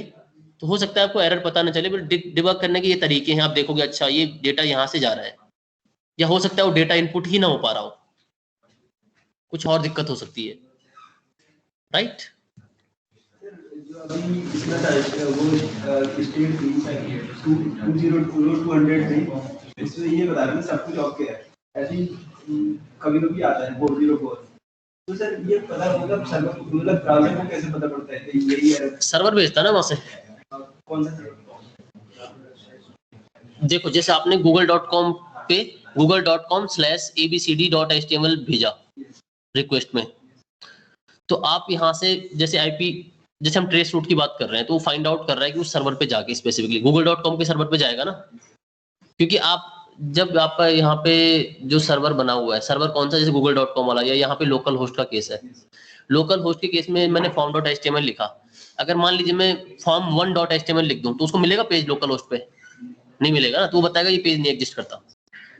तो हो सकता है आपको एरर पता ना चले, बट डिबग करने के ये तरीके हैं। आप देखोगे अच्छा ये डेटा यहाँ से जा रहा है, या हो सकता है वो डेटा इनपुट ही ना हो पा रहा हो, कुछ और दिक्कत हो सकती है, राइट। अभी इसमें था वो स्टेट 200 थी, इसमें ये बता रहे हैं सब कुछ ओके है, ऐसे कभी कभी आता है 404। तो सर ये पता मतलब सर्वर मतलब ब्राउज़र को कैसे पता पड़ता है कि यही है? सर्वर भेजता है ना वहां से। कौन सा सर्वर? देखो जैसे आपने google.com पे google.com/abcd.html भेजा रिक्वेस्ट में, तो आप यहाँ से जैसे आईपी, जैसे हम ट्रेस रूट की बात कर रहे हैं, तो वो फाइंड आउट कर रहा है कि उस सर्वर पे जाके स्पेसिफिकली google.com के सर्वर पे जाएगा ना, क्योंकि आप जब आपका यहाँ पे जो सर्वर बना हुआ है, सर्वर कौन सा, जैसे google.com वाला, या यहाँ पे लोकल होस्ट का केस है, लोकल होस्ट के केस में मैंने form.html लिखा, अगर मान लीजिए मैं form1.html लिख दूं तो उसको मिलेगा पेज लोकल होस्ट पे? नहीं मिलेगा ना, तो वो बताएगा ये पेज नहीं एग्जिस्ट करता,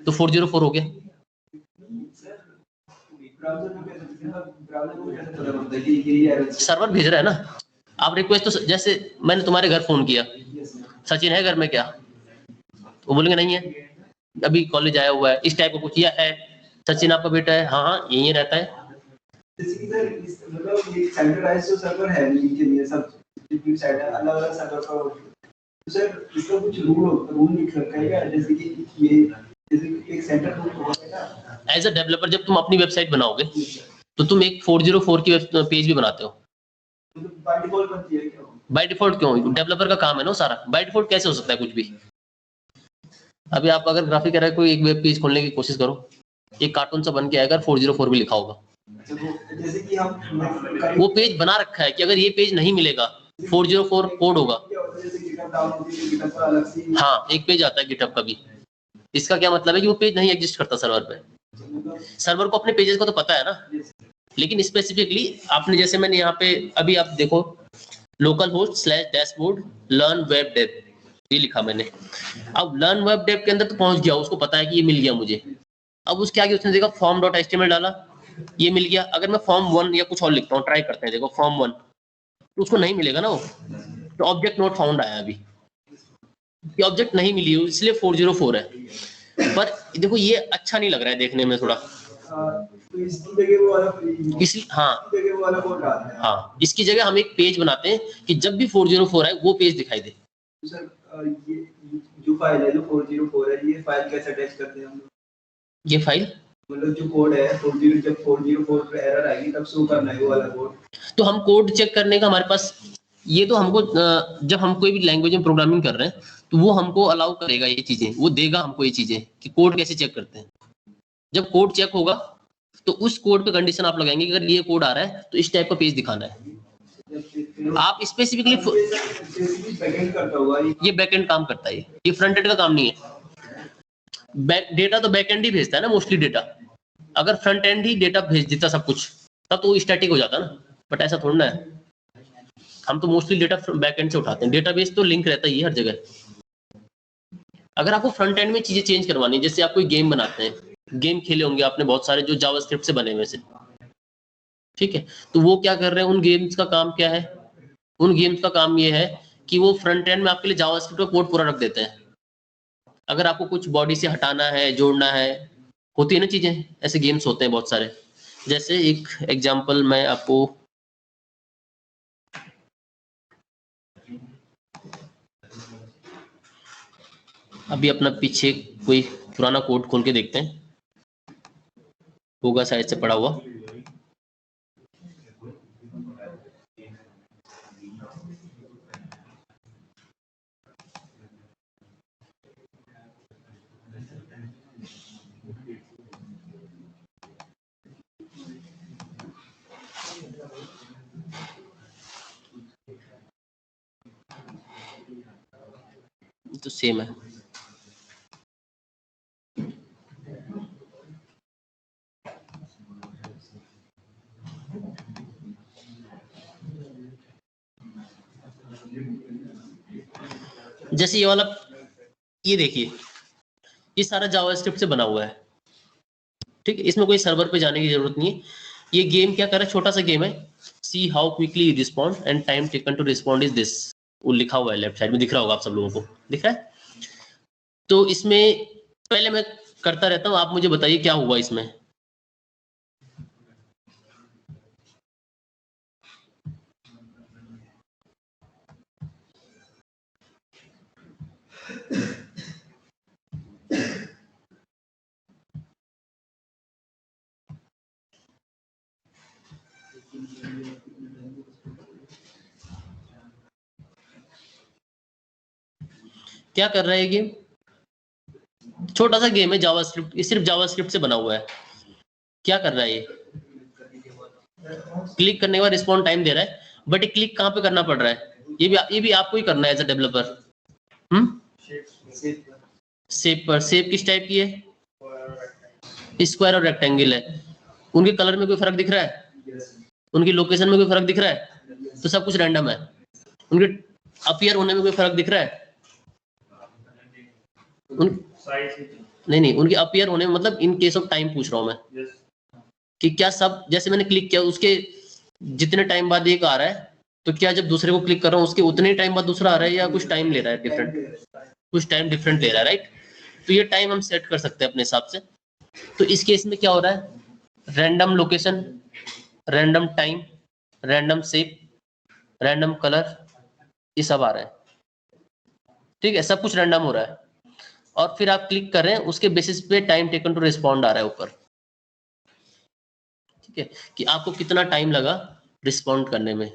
तो 404 हो गया। सर्वर भेज रहा है ना, आप रिक्वेस्ट तो जैसे मैंने तुम्हारे घर फोन किया, सचिन है घर में क्या, वो बोलेंगे नहीं है, अभी कॉलेज आया हुआ है, इस टाइप का कुछ या है, सचिन आपका बेटा है, हाँ हाँ यही रहता है। मतलब ये सेंट्रलाइज्ड जो सर्वर है इनके लिए सब डिस्ट्रीब्यूट साइड है, अलग-अलग सर्वर पर, तो सर इसका कुछ रूल लिख रखा है क्या, जैसे कि ये जैसे कि एक सेंटर रूल होगा ना। एज अ डेवलपर जब तुम अपनी वेबसाइट बनाओगे तो तुम एक 404 की पेज भी बनाते हो, बाय डिफॉल्ट बनती है क्या? बाय डिफॉल्ट क्यों, डेवलपर का काम है ना सारा, बाय डिफॉल्ट कैसे हो सकता है कुछ भी। अभी आप अगर ग्राफिक एरर कोई एक वेब पेज खोलने की कोशिश करो, एक कार्टून सा बन के आएगा, 404 भी लिखा होगा, जैसे कि हम वो पेज बना रखा है कि अगर ये पेज नहीं मिलेगा 404 कोड होगा। जैसे गिटहब डाउन होती है, गिटहब पर अलग सी हाँ एक पेज आता है गिटहब का भी, इसका क्या मतलब है कि वो पेज नहीं एग्जिस्ट करता सर्वर पे, सर्वर को अपने पेजेस को तो पता है ना, लेकिन स्पेसिफिकली आपने जैसे मैंने यहाँ पे अभी आप देखो local host slash dashboard learn web dev ये लिखा मैंने, अब लर्न वेब डेव के अंदर तो पहुंच गया, उसको पता है कि ये मिल गया मुझे, अब उसके आगे उसने देखा form.html डाला, ये मिल गया, अगर मैं फॉर्म 1 या कुछ और लिखता हूँ, ट्राई करते हैं, देखो फॉर्म 1 तो उसको नहीं मिलेगा ना वो, तो ऑब्जेक्ट नोट फाउंड आया अभी, ये ऑब्जेक्ट नहीं मिली इसलिए 404 है, पर देखो ये अच्छा नहीं लग रहा है देखने में थोड़ा, तो इसकी जगह वो वाला इसलिए हाँ जगह वो वाला कोड डालते हैं। हाँ इसकी जगह हम एक पेज बनाते हैं कि जब भी 404 है वो पेज दिखाई दे। तो सर ये जो फाइल है जो 404 है, ये फाइल कैसे अटैच करते हैं हम लोग? ये फाइल मतलब जो कोड है 40 जब 404 पे एरर आएगी तब शो करना है वो वाला कोड। तो हम कोड चेक करने का हमारे पास ये तो हमको जब हम कोई भी लैंग्वेज में प्रोग्रामिंग कर रहे हैं तो वो हमको अलाउ करेगा ये चीजें, वो देगा हमको ये चीजें कि कोड कैसे चेक करते हैं। जब कोड चेक होगा तो उस कोड पे कंडीशन आप लगाएंगे कि अगर ये कोड आ रहा है तो इस टाइप का पेज दिखाना है। आप स्पेसिफिकली बैकएंड करता होगा ये बैकएंड काम करता है, ये फ्रंट एंड का काम नहीं है। डेटा तो बैकएंड ही भेजता है ना मोस्टली डेटा, अगर फ्रंट एंड ही डेटा भेज देता सब कुछ तब तो स्टैटिक हो जाता ना, बट ऐसा थोड़ा ना है, हम तो मोस्टली डेटा बैकएंड से उठाते हैं, डेटाबेस तो लिंक रहता ही है हर जगह। अगर आपको फ्रंट एंड में चीजें चेंज करवानी, जैसे आप कोई गेम बनाते हैं, गेम खेले होंगे आपने बहुत सारे जो जावास्क्रिप्ट से बने हुए से, ठीक है, तो वो क्या कर रहे हैं, उन गेम्स का काम क्या है, उन गेम्स का काम ये है कि वो फ्रंट एंड में आपके लिए जावास्क्रिप्ट का कोड पूरा रख देते हैं। अगर आपको कुछ बॉडी से हटाना है, जोड़ना है, होती है ना चीजें, ऐसे गेम्स होते हैं बहुत सारे। जैसे एक एग्जांपल मैं आपको अभी अपना पीछे कोई पुराना कोड खोल के देखते हैं, होगा शायद से पड़ा हुआ। तो सेम है, जैसे ये वाला, ये देखिए ये सारा जावास्क्रिप्ट से बना हुआ है, ठीक है, इसमें कोई सर्वर पे जाने की जरूरत नहीं है। ये गेम क्या कर रहा है, छोटा सा गेम है, see how quickly respond and time taken to respond is this, वो लिखा हुआ है लेफ्ट साइड में, दिख रहा होगा आप सब लोगों को, दिख रहा है। तो इसमें पहले मैं करता रहता हूँ, आप मुझे बताइए क्या हुआ इसमें। क्या कर रहा है ये गेम, छोटा सा गेम है जावास्क्रिप्ट, ये सिर्फ जावास्क्रिप्ट से बना हुआ है। क्या कर रहा है ये, क्लिक करने के बाद रिस्पॉन्ड टाइम दे रहा है, बट ये क्लिक कहाँ पे करना पड़ रहा है, ये भी आपको ही करना है एज अ डेवलपर। शेप पर, शेप किस टाइप की है, स्क्वायर और रेक्टेंगल है, उनके कलर में कोई फर्क दिख रहा है, उनकी लोकेशन में कोई फर्क दिख रहा है, तो सब कुछ रैंडम है। उनके अपीयर होने में कोई फर्क दिख रहा है, नहीं नहीं, उनके अपीयर होने में मतलब इन केस ऑफ टाइम पूछ रहा हूं मैं, कि क्या सब, जैसे मैंने क्लिक किया उसके जितने टाइम बाद एक आ रहा है, तो क्या जब दूसरे को क्लिक कर रहा हूँ उसके उतने ही टाइम बाद दूसरा आ रहा है, या कुछ टाइम ले रहा है डिफरेंट, कुछ टाइम डिफरेंट ले रहा है, राइट। तो ये टाइम हम सेट कर सकते हैं अपने हिसाब से। तो इस केस में क्या हो रहा है, random location, random time, random shape, random colour, ये सब आ रहा है, ठीक है, सब कुछ रैंडम हो रहा है। और फिर आप क्लिक कर रहे हैं, उसके बेसिस पे टाइम टेकन टू रिस्पॉन्ड आ रहा है ऊपर, ठीक है, कि आपको कितना टाइम लगा रिस्पॉन्ड करने में,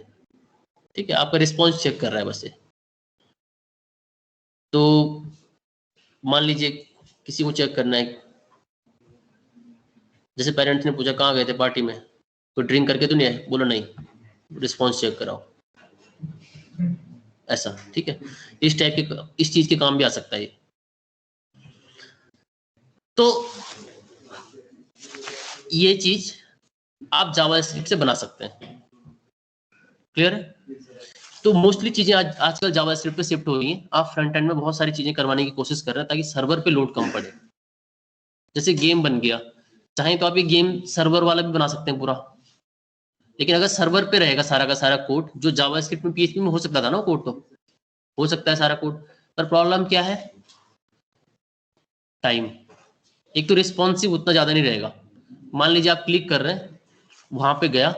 ठीक है, आपका रिस्पॉन्स चेक कर रहा है बस ये। तो मान लीजिए किसी को चेक करना है, जैसे पेरेंट्स ने पूछा कहाँ गए थे पार्टी में, कोई ड्रिंक करके तो नहीं आए, बोलो नहीं, रिस्पॉन्स चेक कराओ, ऐसा, ठीक है। इस टाइप के, इस चीज के काम भी आ सकता है ये। तो ये चीज आप जावास्क्रिप्ट से बना सकते हैं, क्लियर है। तो मोस्टली चीजें आजकल जावास्क्रिप्ट पे शिफ्ट हो गई हैं। आप फ्रंट एंड में बहुत सारी चीजें करवाने की कोशिश कर रहे हैं ताकि सर्वर पे लोड कम पड़े। जैसे गेम बन गया, चाहे तो आप ये गेम सर्वर वाला भी बना सकते हैं पूरा, लेकिन अगर सर्वर पे रहेगा सारा का सारा कोड, जो जावास्क्रिप्ट में पीएचपी में हो सकता था ना कोड, तो हो सकता है सारा कोड, पर प्रॉब्लम क्या है, टाइम। एक तो रिस्पॉन्सिव उतना ज्यादा नहीं रहेगा। मान लीजिए आप क्लिक कर रहे हैं, वहां पे गया,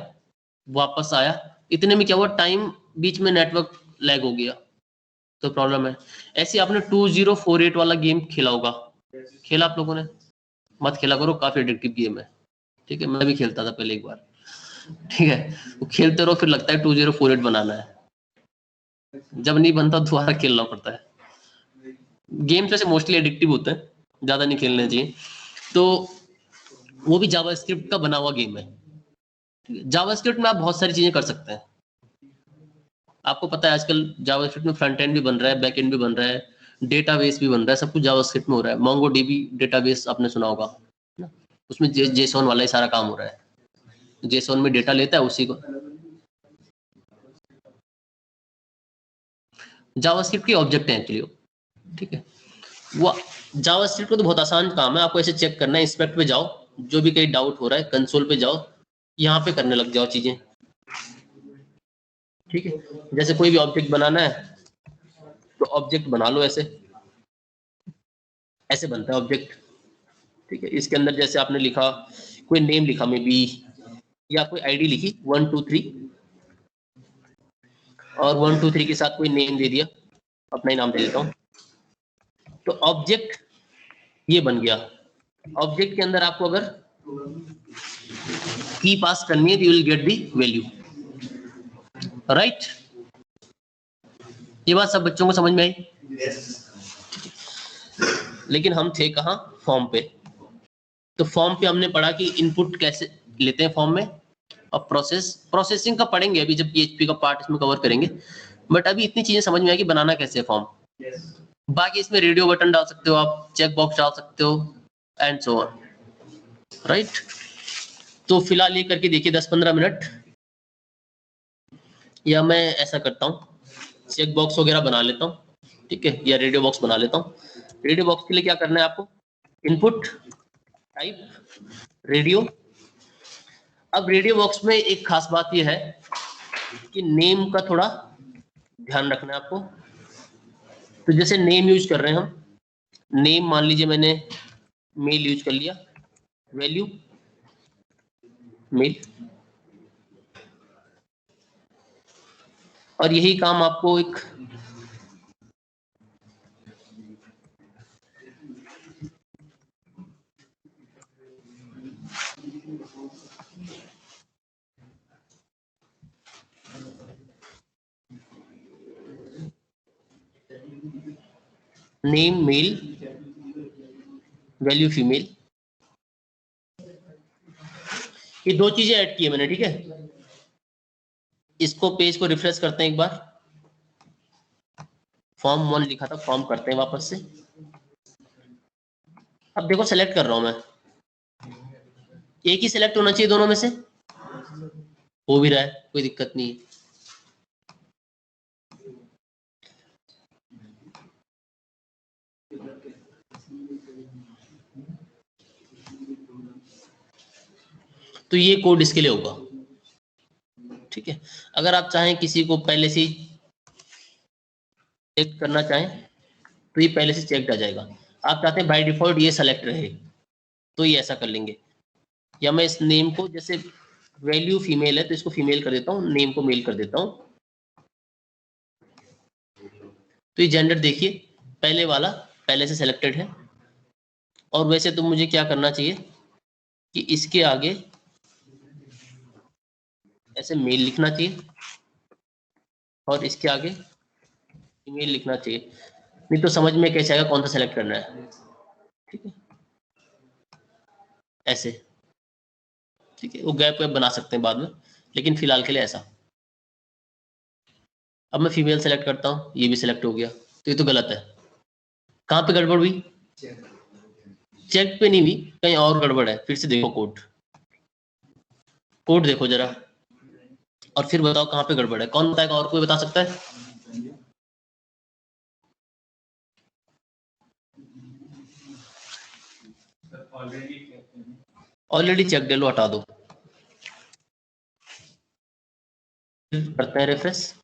वापस आया, इतने में क्या हुआ, टाइम बीच में नेटवर्क लैग हो गया, तो प्रॉब्लम है। ऐसे आपने 2048 वाला गेम खेला होगा, खेला आप लोगों ने, मत खेला करो, काफी एडिक्टिव गेम है, ठीक है, मैं भी खेलता था पहले एक बार, ठीक है। वो खेलते रहो, फिर लगता है 2048 बनाना है, जब नहीं बनता दोबारा खेलना पड़ता है। गेम्स वैसे मोस्टली एडिक्टिव होते हैं, ज्यादा नहीं खेलने चाहिए। तो वो भी जावास्क्रिप्ट का बना हुआ गेम है। जावास्क्रिप्ट में आप बहुत सारी चीजें कर सकते हैं। आपको पता है आजकल जावास्क्रिप्ट में फ्रंट एंड भी बन रहा है, बैक एंड भी बन रहा है, डेटाबेस भी बन रहा है, सब कुछ जावास्क्रिप्ट में हो रहा है। मोंगोडीबी डेटाबेस आपने सुना होगा ना, उसमें जेसॉन वाला ही सारा काम हो रहा है। जेसॉन में डेटा लेता है उसी को। जावास्क्रिप्ट के ऑब्जेक्ट हैं एक्चुअली, ठीक है। वो जावास्क्रिप्ट का तो बहुत आसान काम है, आपको ऐसे चेक करना है, इंस्पेक्ट पे जाओ, जो भी कहीं डाउट हो रहा है कंसोल पे जाओ, यहाँ पे करने लग जाओ चीजें, ठीक है। जैसे कोई भी ऑब्जेक्ट बनाना है तो ऑब्जेक्ट बना लो, ऐसे ऐसे बनता है ऑब्जेक्ट, ठीक है। इसके अंदर जैसे आपने लिखा, कोई नेम लिखा मे बी, या कोई आईडी लिखी 123, और 123 के साथ कोई नेम दे दिया, अपना ही नाम दे देता हूँ, तो ऑब्जेक्ट ये बन गया। ऑब्जेक्ट के अंदर आपको अगर की पास करनी है तो you will get the value, right. ये बात सब बच्चों को समझ में आई। लेकिन हम थे कहाँ, फॉर्म पे। तो फॉर्म पे हमने पढ़ा कि इनपुट कैसे लेते हैं फॉर्म में, और प्रोसेसिंग का पढ़ेंगे अभी जब पीएचपी का पार्ट इसमें कवर करेंगे। बट अभी इतनी चीजें समझ में आई कि बनाना कैसे है फॉर्म। बाकी इसमें रेडियो बटन डाल सकते हो आप, चेक बॉक्स डाल सकते हो, एंड सो ऑन, राइट। तो फिलहाल ये करके देखिए 10-15 मिनट, या मैं ऐसा करता हूँ, चेक बॉक्स वगैरह बना लेता हूँ, ठीक है, या रेडियो बॉक्स बना लेता हूँ। रेडियो बॉक्स के लिए क्या करना है आपको, इनपुट टाइप रेडियो। अब रेडियो बॉक्स में एक खास बात यह है कि नेम का थोड़ा ध्यान रखना है आपको। तो जैसे नेम यूज कर रहे हैं हम, नेम मान लीजिए मैंने मेल यूज कर लिया, वैल्यू मेल, और यही काम आपको एक नेम मेल, वैल्यू फीमेल, ये दो चीजें ऐड की है मैंने, ठीक है। इसको पेज को रिफ्रेश करते हैं एक बार, फॉर्म 1 लिखा था, फॉर्म करते हैं वापस से। अब देखो सेलेक्ट कर रहा हूं मैं, एक ही सिलेक्ट होना चाहिए दोनों में से, हो भी रहा है, कोई दिक्कत नहीं है। तो ये कोड इसके लिए होगा। ठीक है, अगर आप चाहें किसी को पहले से चेक करना चाहें तो ये पहले से चेक आ जाएगा। आप चाहते हैं बाय डिफॉल्ट ये सेलेक्ट रहे तो ये ऐसा कर लेंगे, या मैं इस नेम को, जैसे वैल्यू फीमेल है तो इसको फीमेल कर देता हूँ, नेम को मेल कर देता हूँ। तो ये जेंडर देखिए पहले वाला पहले से सेलेक्टेड है, और वैसे तो मुझे क्या करना चाहिए कि इसके आगे ऐसे मेल लिखना चाहिए और इसके आगे फीमेल लिखना चाहिए, नहीं तो समझ में कैसे आएगा कौन सा सेलेक्ट करना है। ठीक है, ऐसे। ठीक है, वो गैप वैप बना सकते हैं बाद में, लेकिन फिलहाल के लिए ऐसा। अब मैं फीमेल सेलेक्ट करता हूँ, ये भी सेलेक्ट हो गया, तो ये तो गलत है। कहाँ पे गड़बड़ हुई? चेक पे नहीं हुई, कहीं और गड़बड़ है। फिर से देखो कोड, कोड देखो जरा और फिर बताओ कहाँ पे गड़बड़ है। कौन बताएगा? और कोई बता सकता है? ऑलरेडी चेक लो, हटा दो, करते हैं रिफ्रेश।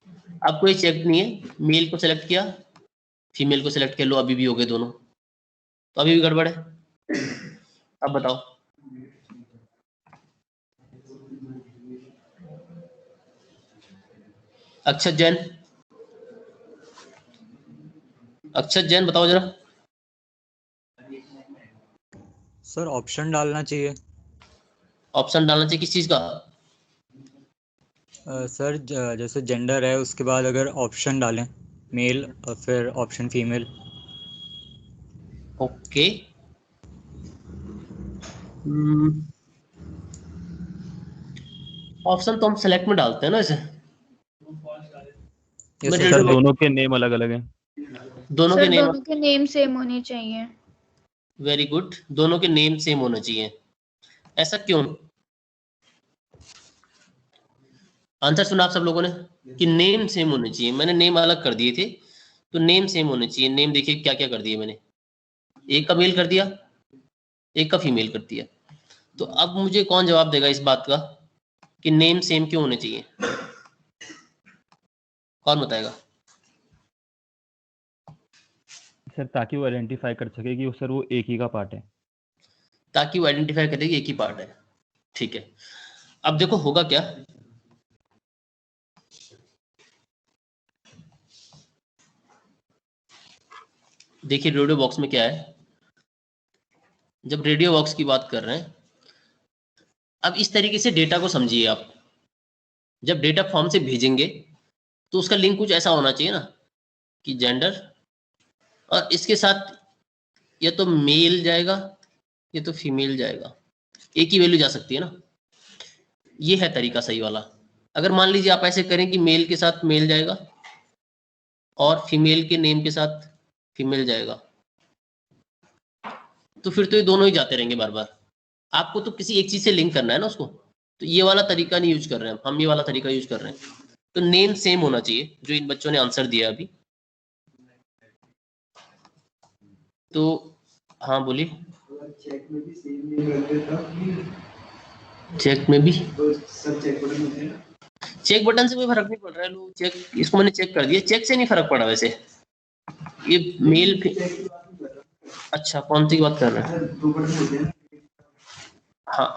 अब कोई चेक नहीं है, मेल को सेलेक्ट किया, फीमेल को सेलेक्ट कर लो, अभी भी हो गए दोनों, तो अभी भी गड़बड़ है। अब बताओ, अक्षत जैन, अक्षत जैन बताओ जरा। सर ऑप्शन डालना चाहिए। ऑप्शन डालना चाहिए किस चीज का? सर जैसे जेंडर है उसके बाद अगर ऑप्शन डालें मेल और फिर ऑप्शन फीमेल। ओके, ऑप्शन तो हम सेलेक्ट में डालते हैं ना इसे। Yes sir sir. दोनों के नेम अलग अलग हैं। दोनों के नेम, दोनों के नेम सेम होने चाहिए। वेरी गुड, दोनों के नेम सेम होना चाहिए। ऐसा क्यों? आंसर सुना आप सब लोगों ने कि नेम सेम होने चाहिए। मैंने नेम अलग कर दिए थे, तो नेम सेम होने चाहिए। नेम देखिए क्या क्या कर दिए मैंने, एक का मेल कर दिया, एक का फीमेल कर दिया। तो अब मुझे कौन जवाब देगा इस बात का कि नेम सेम क्यों होने चाहिए? कौन बताएगा? सर ताकि वो आइडेंटिफाई कर सके कि सर वो एक ही का पार्ट है। ताकि वो आइडेंटिफाई करेगी एक ही पार्ट है। ठीक है, अब देखो होगा क्या। देखिए रेडियो बॉक्स में क्या है। जब रेडियो बॉक्स की बात कर रहे हैं, अब इस तरीके से डेटा को समझिए आप। जब डेटा फॉर्म से भेजेंगे तो उसका लिंक कुछ ऐसा होना चाहिए ना कि जेंडर, और इसके साथ या तो मेल जाएगा या तो फीमेल जाएगा, एक ही वैल्यू जा सकती है ना। ये है तरीका सही वाला। अगर मान लीजिए आप ऐसे करें कि मेल के साथ मेल जाएगा और फीमेल के नेम के साथ फीमेल जाएगा, तो फिर तो ये दोनों ही जाते रहेंगे बार बार। आपको तो किसी एक चीज से लिंक करना है ना उसको, तो ये वाला तरीका नहीं यूज कर रहे हैं हम ये वाला तरीका यूज कर रहे हैं। तो नेम सेम होना चाहिए, जो इन बच्चों ने आंसर दिया अभी। तो हाँ बोलिए। चेक में भी सेम नहीं करते तब, चेक में भी तो सब चेक बटन होते हैं ना। चेक बटन से कोई फर्क नहीं पड़ रहा है। लोग चेक, इसको मैंने चेक कर दिया, चेक से नहीं फर्क पड़ा वैसे। ये मेल अच्छा कौन सी बात कर रहे हैं? दो बटन होते हैं। हाँ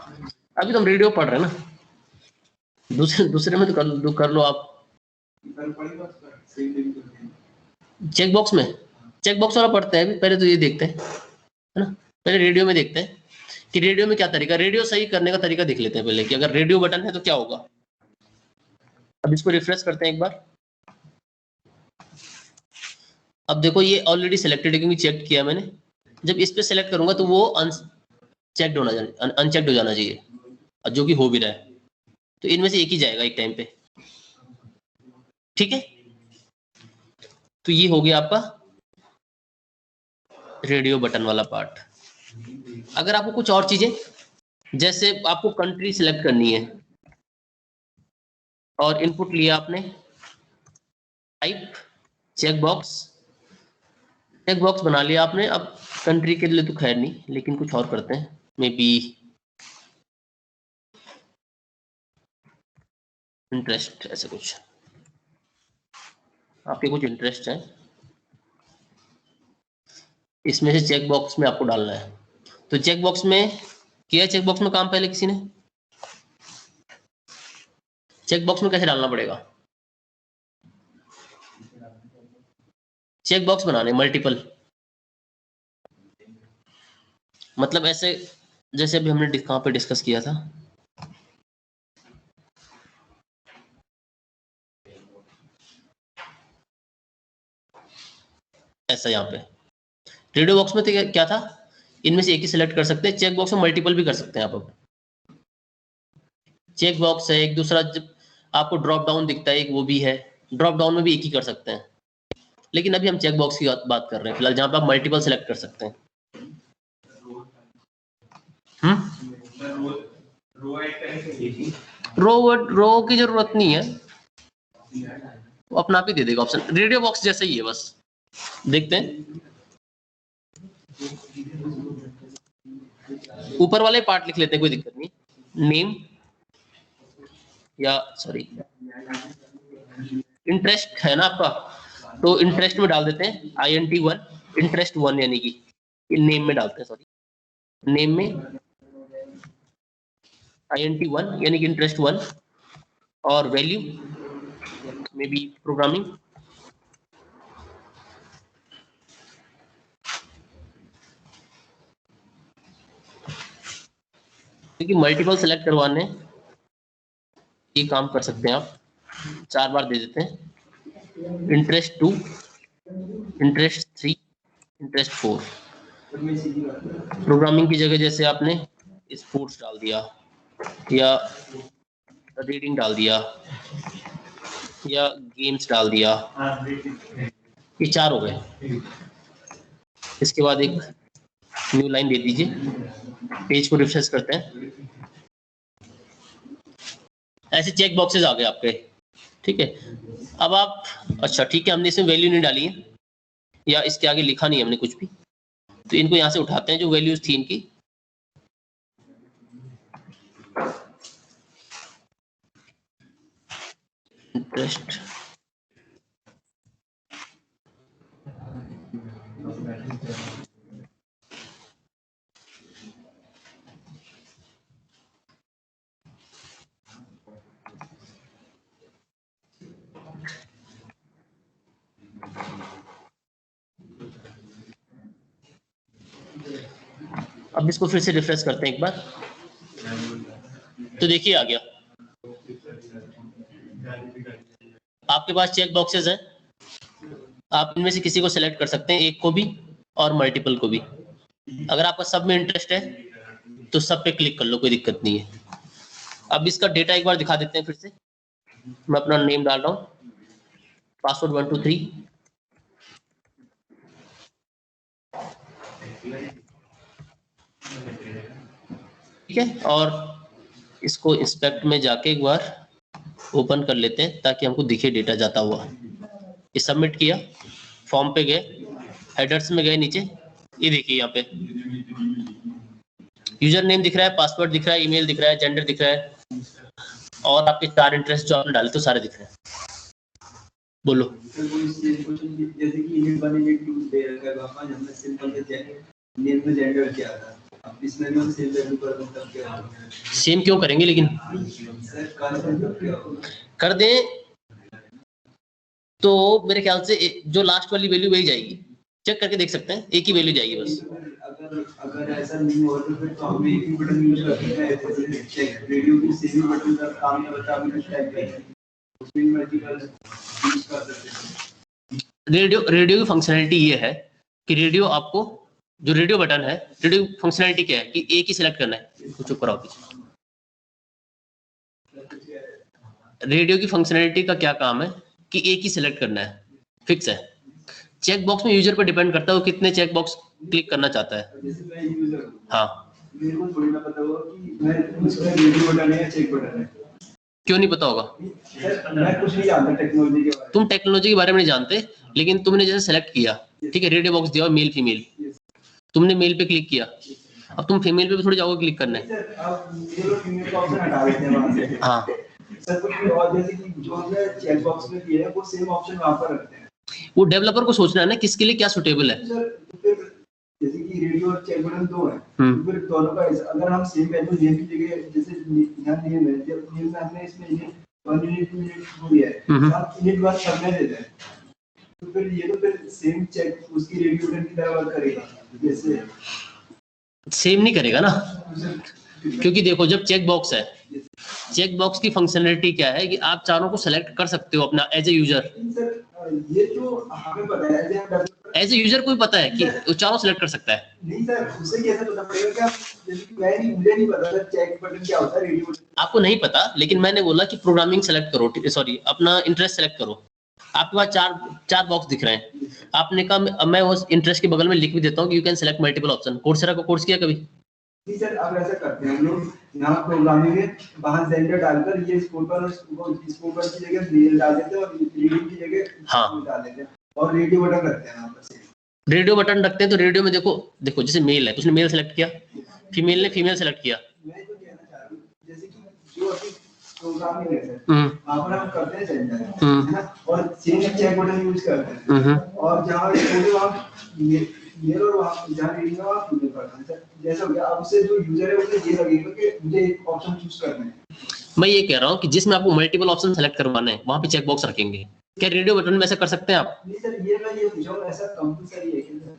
अभी तो हम रेडियो पढ़ रहे हैं ना, दूसरे दूसरे में तो कर लो आप। चेक बॉक्स में, चेक बॉक्स वाला पढ़ते हैं अभी। पहले तो ये देखते हैं है ना, पहले रेडियो में देखते हैं कि रेडियो में क्या तरीका, रेडियो सही करने का तरीका देख लेते हैं पहले कि अगर रेडियो बटन है तो क्या होगा। अब इसको रिफ्रेश करते हैं एक बार। अब देखो ये ऑलरेडी सिलेक्टेड है क्योंकि चेक किया मैंने। जब इस पे सेलेक्ट करूंगा तो वो अनचेक्ड हो जाना चाहिए, और जो कि हो भी रहा है। तो इनमें से एक ही जाएगा एक टाइम पे। ठीक है, तो ये हो गया आपका रेडियो बटन वाला पार्ट। अगर आपको कुछ और चीजें, जैसे आपको कंट्री सिलेक्ट करनी है और इनपुट लिया आपने टाइप, चेक बॉक्स बना लिया आपने। अब कंट्री के लिए तो खैर नहीं, लेकिन कुछ और करते हैं। मे बी इंटरेस्ट, ऐसे कुछ आपके कुछ इंटरेस्ट है, इसमें से चेक बॉक्स में आपको डालना है। तो चेक बॉक्स में किया, चेक बॉक्स में काम पहले किसी ने, चेक बॉक्स में कैसे डालना पड़ेगा? चेक बॉक्स बनाने मल्टीपल, मतलब ऐसे जैसे अभी हमने कहाँ पे डिस्कस किया था, ऐसा यहाँ पे रेडियो बॉक्स में तो क्या था, इनमें से एक ही सिलेक्ट कर सकते हैं, चेक बॉक्स में मल्टीपल भी कर सकते हैं आप। अब चेक बॉक्स है एक दूसरा, जब आपको ड्रॉप डाउन दिखता है एक, वो भी है, ड्रॉप डाउन में भी एक ही कर सकते हैं, लेकिन अभी हम चेक बॉक्स की बात कर रहे हैं फिलहाल, जहां पे आप मल्टीपल सेलेक्ट कर सकते हैं। रो की जरूरत नहीं है, वो अपना आप ही दे देगा ऑप्शन, रेडियो बॉक्स जैसा ही है बस। देखते हैं, ऊपर वाले पार्ट लिख लेते हैं, कोई दिक्कत नहीं, नेम या सॉरी इंटरेस्ट है ना आपका, तो इंटरेस्ट में डाल देते हैं INT1, इंटरेस्ट 1 यानी कि नेम में डालते हैं, सॉरी नेम में INT1 यानी कि इंटरेस्ट 1, और वैल्यू में भी प्रोग्रामिंग, क्योंकि मल्टीपल सेलेक्ट करवाने ये काम कर सकते हैं आप, 4 बार दे देते हैं, इंटरेस्ट 2, इंटरेस्ट 3, इंटरेस्ट 4। प्रोग्रामिंग की जगह जैसे आपने स्पोर्ट्स डाल दिया या रीडिंग डाल दिया या गेम्स डाल दिया, ये 4 हो गए। इसके बाद एक न्यू लाइन दे दीजिए, पेज को रिफ्रेश करते हैं, ऐसे चेक बॉक्सेस आ गए आपके, ठीक है। अब आप, अच्छा ठीक है, हमने इसमें वैल्यू नहीं डाली है या इसके आगे लिखा नहीं हमने कुछ भी, तो इनको यहाँ से उठाते हैं जो वैल्यूज थी इनकी, इंटरेस्ट अब इसको फिर से रिफ्रेश करते हैं एक बार, तो देखिए आ गया, आपके पास चेक बॉक्सेस हैं, आप इनमें से किसी को सिलेक्ट कर सकते हैं, एक को भी और मल्टीपल को भी। अगर आपका सब में इंटरेस्ट है तो सब पे क्लिक कर लो, कोई दिक्कत नहीं है। अब इसका डेटा एक बार दिखा देते हैं फिर से, मैं अपना नेम डाल रहा हूँ, पासवर्ड 1 2 3, ठीक है, और इसको इंस्पेक्ट में जाके एक बार ओपन कर लेते हैं ताकि हमको दिखे डेटा जाता हुआ। ये सबमिट किया, फॉर्म पे गए, हेडर्स में गए नीचे, ये देखिए यहाँ पे यूजर नेम दिख रहा है, पासवर्ड दिख रहा है, ईमेल दिख रहा है, जेंडर दिख रहा है, और आपके 4 इंटरेस्ट जो आपने डाले तो सारे दिख रहे हैं। बोलो। जैसे कि ईमेल बनेंगे टू दे रखा है, पापा हमने सिंपल से नेम में जेंडर किया था, अब इसमें भी हम सेम वैल्यू कर दें तब क्या होगा? सेम क्यों करेंगे, लेकिन सर कर दें तो मेरे ख्याल से जो लास्ट वाली वैल्यू वही जाएगी, चेक करके देख सकते हैं, एक ही वैल्यू जाएगी बस। अगर ऐसा नहीं हुआ तो फिर तो हमें एक ही बटन यूज कर सकते हैं, चेक रेडियो की सेम बटन का काम नहीं बता, हमने टाइप किया उसमें मल्टीपल यूज कर सकते हैं। रेडियो की फंक्शनैलिटी ये है कि रेडियो आपको, जो रेडियो बटन है, रेडियो फंक्शनैलिटी क्या है कि एक ही सिलेक्ट करना है, कुछ ऊपर आओ पीछे। रेडियो की फंक्शनैलिटी का क्या काम है कि एक ही सिलेक्ट करना है, फिक्स है। चेक बॉक्स में यूजर पर डिपेंड करता है वो कितने चेक बॉक्स क्लिक करना चाहता है। जैसे मैं यूजर हूं, हाँ, मेरे को थोड़ी ना पता होगा कि मैं उसका रेडियो बटन है या चेक बटन है। क्यों नहीं पता होगा? सर मैं कुछ नहीं जानता टेक्नोलॉजी के बारे में। तुम टेक्नोलॉजी के बारे में नहीं जानते, लेकिन तुमने जैसे सेलेक्ट किया, ठीक है, रेडियो बॉक्स दिया मेल फीमेल, तुमने मेल पे क्लिक किया, अब तुम फीमेल पे भी थोड़ी जाओगे क्लिक करने। सर अब ये लोग फीमेल का ऑप्शन हटा देते हैं वहां से। हाँ, सर कुछ भी और जैसे कि जो हमने चेक बॉक्स में दिए है वो सेम ऑप्शन वहां पर रखते हैं। वो डेवलपर को सोचना है ना किसके लिए क्या सुटेबल है। सर फिर जैसे कि रेडियो और चेक बटन दो है, तो फिर दोनों का अगर हम सेम वैल्यू नेम की जगह जैसे यहाँ नेम है, जब नेम में हमने इसमें 1 यूनिट 2 यूनिट हो गया है, हम यूनिट बार करने देते हैं, तो फिर ये तो फिर सेम चेक उसकी रेडियो बटन की तरह वर्क करेगा। जैसे सेम नहीं करेगा ना, क्योंकि देखो जब चेक बॉक्स है, चेक बॉक्स की फंक्शनलिटी क्या है कि आप चारों को सेलेक्ट कर सकते हो अपना एज ए यूजर। ये जो हमें पता है एज ए यूजर को भी पता है कि वो चारों सेलेक्ट कर सकता है। नहीं सर, उसे कैसे पता पड़ेगा कि आप जैसे कि मुझे नहीं पता सर चेक बटन क्या होता है, रेडियो बटन आपको नहीं पता, लेकिन मैंने बोला कि प्रोग्रामिंग सेलेक्ट करो, सॉरी अपना इंटरेस्ट सेलेक्ट करो। आपके पास चार बॉक्स दिख रहे हैं, आपने कहा मैं उस इंटरेस्ट के बगल में लिख भी देता हूँ कि you can select multiple option. Coursera को कोर्स किया कभी? नहीं सर, अब ऐसा करते हैं लोग यहाँ प्रोग्रामिंग में बाहर जेंडर डालकर ये स्कोर पर की जगह मेल डाल देते हैं और रीडिंग की जगह हाँ डाल देते हैं और रेडियो बटन रखते हैं यहाँ पर से। रेडियो बटन रखते हैं तो रेडियो में देखो जैसे मेल है तो उसने मेल सेलेक्ट किया, फीमेल ने फीमेल सेलेक्ट किया। मैं जो कहना चाह रहा हूँ जैसे कि जो अभी प्रोग्रामिंग है सर, वहाँ पर हम करते हैं जेंडर है ना, और सेम चेक बटन यूज करते हैं और जहाँ वहाँ मेल और वहाँ जहाँ रीडिंग है वहाँ फीमेल करते हैं सर। जैसा हो गया, अब से जो यूजर है उसे ये लगेगा कि मुझे एक ऑप्शन चूज करना है। मैं ये कह रहा हूँ कि जिसमें आपको मल्टीपल ऑप्शन सेलेक्ट करवाना है वहाँ पे चेक बॉक्स रखेंगे। क्या रेडियो बटन में ऐसा कर सकते हैं आप? नहीं सर, ये मैं ये पूछ रहा हूँ ऐसा कंपलसरी है क्या?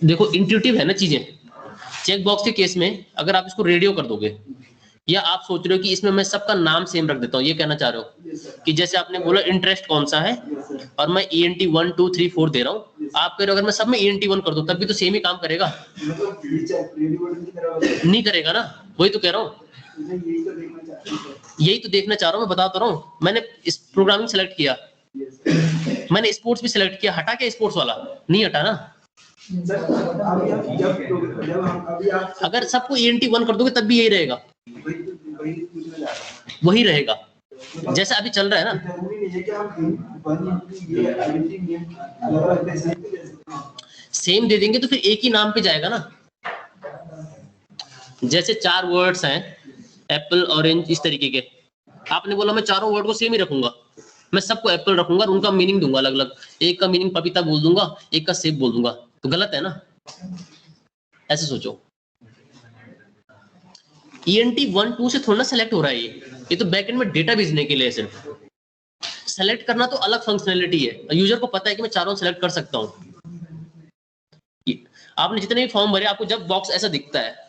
देखो इंट्यूटिव है ना चीजें। चेक बॉक्स के केस में अगर आप इसको रेडियो कर दोगे, या आप सोच रहे हो कि इसमें मैं सबका नाम सेम रख देता हूँ, ये कहना चाह रहे हो कि जैसे आपने बोला इंटरेस्ट कौन सा है और मैं ENT 1 2 3 4 दे रहा हूँ, आप कह रहे हो अगर मैं सब में ENT 1 कर दूं तब भी तो सेम ही काम करेगा। मतलब ये चेक रेडियो बटन की तरह नहीं करेगा ना, वही तो कह रहा हूँ, यही तो देखना चाहता हूँ। यही तो देखना चाह रहा हूँ, मैं बता तो रहा हूँ। मैंने इस प्रोग्रामिंग सेलेक्ट किया, मैंने स्पोर्ट्स भी सिलेक्ट किया, हटा के स्पोर्ट्स वाला नहीं हटा ना। अगर सबको ENT 1 कर दोगे तब भी यही रहेगा, वही रहेगा जैसा अभी चल रहा है ना। सेम दे देंगे तो फिर एक ही नाम पे जाएगा ना। जैसे 4 वर्ड्स हैं एप्पल ऑरेंज इस तरीके के, आपने बोला मैं चारों वर्ड को सेम ही रखूंगा, मैं सबको एप्पल रखूंगा और उनका मीनिंग दूंगा अलग अलग, एक का मीनिंग पपीता बोल दूंगा, एक का सेब बोल दूंगा, तो गलत है ना। ऐसे सोचो, ENT 1 2 से थोड़ा ना सेलेक्ट हो रहा है, ये तो बैकएंड में डेटा भेजने के लिए सिर्फ। सेलेक्ट करना तो अलग फंक्शनैलिटी है, यूजर को पता है कि मैं चारों सेलेक्ट कर सकता हूँ। आपने जितने भी फॉर्म भरे, आपको जब बॉक्स ऐसा दिखता है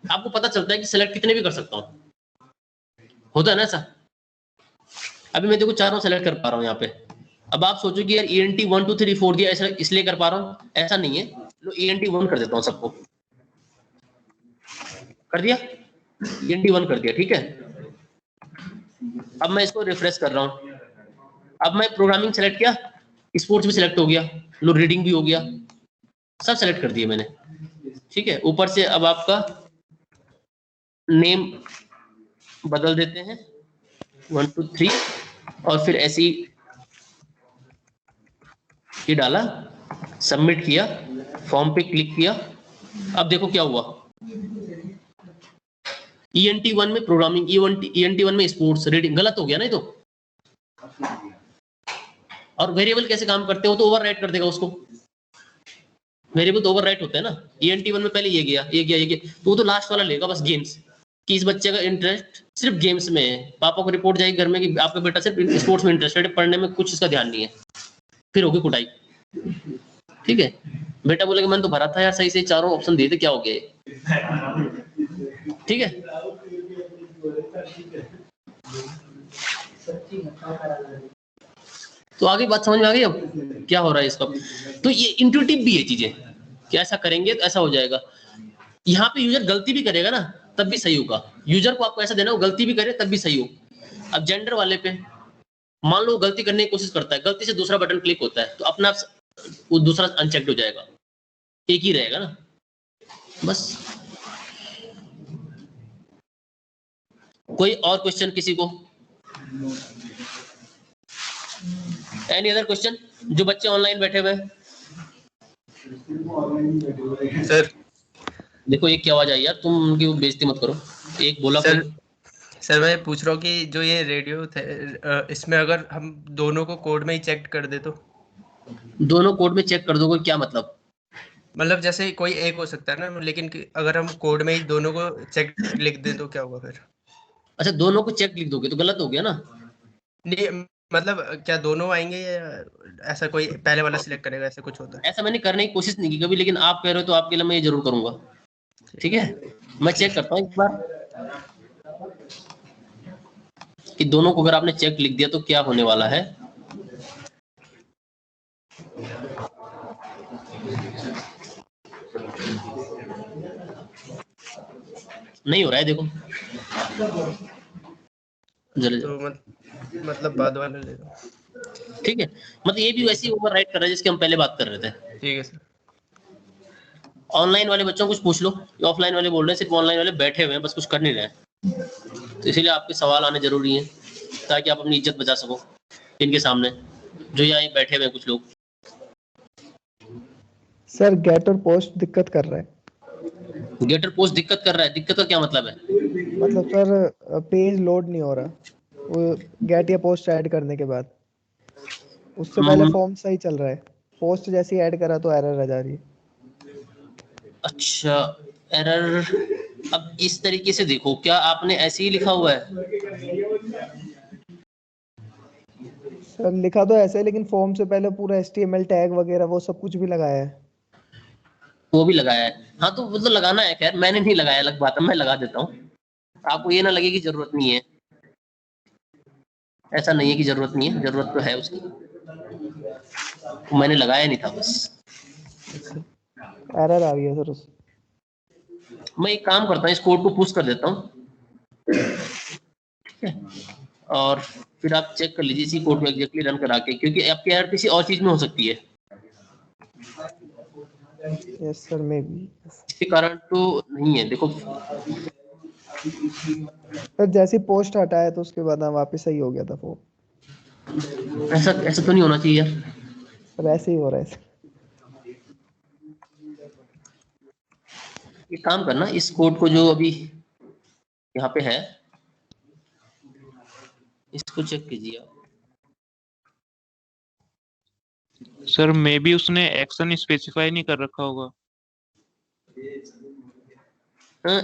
आपको पता चलता है कि सेलेक्ट कितने भी कर सकता हूँ, होता है ना ऐसा। अभी मैं देखो चारों सेलेक्ट कर पा रहा हूँ यहाँ पे। अब आप सोचो कि यार ENT 1 2 3 4 दिया ऐसा इसलिए कर पा रहा हूँ, ऐसा नहीं है। लो ENT 1 कर देता हूँ, सबको कर दिया, ENT 1 कर दिया, ठीक है। अब मैं इसको रिफ्रेश कर रहा हूँ, अब मैं प्रोग्रामिंग सेलेक्ट किया, स्पोर्ट्स भी सिलेक्ट हो गया, लो रीडिंग भी हो गया, सब सेलेक्ट कर दिए मैंने, ठीक है। ऊपर से अब आपका नेम बदल देते हैं 1 2 3 और फिर ऐसे ही डाला, सबमिट किया, फॉर्म पे क्लिक किया। अब देखो क्या हुआ, ENT 1 में प्रोग्रामिंग, ENT 1 में स्पोर्ट्स, रीडिंग, गलत हो गया ना ये तो। और वेरिएबल कैसे काम करते हो, तो ओवरराइट कर देगा उसको। वेरिएबल तो ओवरराइट होता है ना। ENT 1 में पहले ये गया, तो वो तो लास्ट वाला लेगा बस, गेम्स, कि इस बच्चे का इंटरेस्ट सिर्फ गेम्स में है। पापा को रिपोर्ट जाएगी घर में कि आपका बेटा सिर्फ स्पोर्ट्स में इंटरेस्टेड है, पढ़ने में कुछ इसका ध्यान नहीं है, फिर होगी कुटाई, ठीक है। बेटा बोलेगा मैंने तो भरा था यार सही से, चारों ऑप्शन दिए थे, क्या हो गया, ठीक है। तो आगे बात समझ में आ गई अब क्या हो रहा है इसका। तो ये इंट्यूटिव भी है चीजें कि ऐसा करेंगे तो ऐसा हो जाएगा। यहाँ पे यूजर गलती भी करेगा ना तब भी सही होगा, यूजर को आपको ऐसा देना, वो गलती भी करे तब भी सही हो। अब जेंडर वाले पे मान लो गलती करने की कोशिश करता है, गलती से दूसरा बटन क्लिक होता है, तो अपना वो दूसरा अनचेक्ड हो जाएगा, एक ही रहेगा ना बस। कोई और क्वेश्चन किसी को? Any other question? जो बच्चे ऑनलाइन बैठे हुए हैं सर देखो, एक की आवाज आई यार, तुम उनकी बेइज्जती मत करो। एक बोला सर सर मैं पूछ रहा हूँ कि जो ये रेडियो थे इसमें अगर हम दोनों को कोड में ही चेक कर दे तो दोनों कोड में चेक कर दोगे, क्या मतलब? मतलब जैसे कोई एक हो सकता है ना, लेकिन अगर हम कोड में ही दोनों को चेक लिख दें तो क्या होगा फिर? अच्छा, दोनों को चेक लिख दोगे तो गलत हो गया ना। नहीं मतलब क्या दोनों आएंगे या ऐसा कोई पहले वाला सिलेक्ट करेगा, ऐसा कुछ होता है? ऐसा मैंने करने की कोशिश नहीं की कभी, लेकिन आप कह रहे हो तो आपके लिए मैं ये जरूर करूंगा। ठीक है, मैं चेक करता हूँ एक बार कि दोनों को अगर आपने चेक लिख दिया तो क्या होने वाला है। नहीं हो रहा है, देखो जल्दी। तो मतलब बाद वाला ले लो। ठीक है, मतलब ये भी वैसे ही ओवरराइट कर रहा है जिसकी हम पहले बात कर रहे थे। ठीक है सर। ऑनलाइन वाले बच्चों को कुछ पूछ लो, ऑफलाइन वाले बोल रहे हैं, सिर्फ ऑनलाइन वाले बैठे हुए हैं, बस कुछ कर नहीं रहे हैं। तो इसीलिए आपके सवाल आने जरूरी है ताकि आप अपनी इज्जत बचा सको इनके सामने, जो यहाँ बैठे हुए हैं कुछ लोग। सर गेट और पोस्ट दिक्कत कर रहा है। गेट और पोस्ट दिक्कत कर रहा है? दिक्कत का क्या मतलब है? मतलब सर पेज लोड नहीं हो रहा, वो गेट या पोस्ट ऐड करने के बाद। उससे पहले फॉर्म सही चल रहा है, पोस्ट जैसे ही ऐड करा तो एरर आ जा रही है। अच्छा, एरर। अब इस तरीके से देखो, क्या आपने ऐसे ही लिखा हुआ है? सर लिखा तो ऐसे है, लेकिन फॉर्म से पहले पूरा HTML टैग वगैरह वो सब कुछ भी लगाया है। वो भी लगाया है? हाँ तो मतलब लगाना है, खैर मैंने नहीं लगाया, अलग बात है, मैं लगा देता हूँ। आपको ये ना लगे कि जरूरत नहीं है, ऐसा नहीं है कि जरूरत नहीं है, जरूरत तो है उसकी, तो मैंने लगाया नहीं था बस। एरर आ रही है सर उस। मैं एक काम करता हूँ, इस कोड को पुश कर देता हूँ, ठीक है, और फिर आप चेक कर लीजिए इसी कोड को एग्जैक्टली रन करा के, क्योंकि आपके एरर किसी और चीज में हो सकती है। Yes sir, may be. इसके कारण तो नहीं है, देखो। सर जैसे पोस्ट हटाया तो उसके बाद वापस सही हो गया था वो। ऐसा ऐसा तो नहीं होना चाहिए यार। सर ऐसे ही हो रहा है सर। ये काम करना, इस कोड को जो अभी यहाँ पे है, इसको चेक कीजिए आप। सर मे बी उसने एक्शन स्पेसिफाई नहीं कर रखा होगा।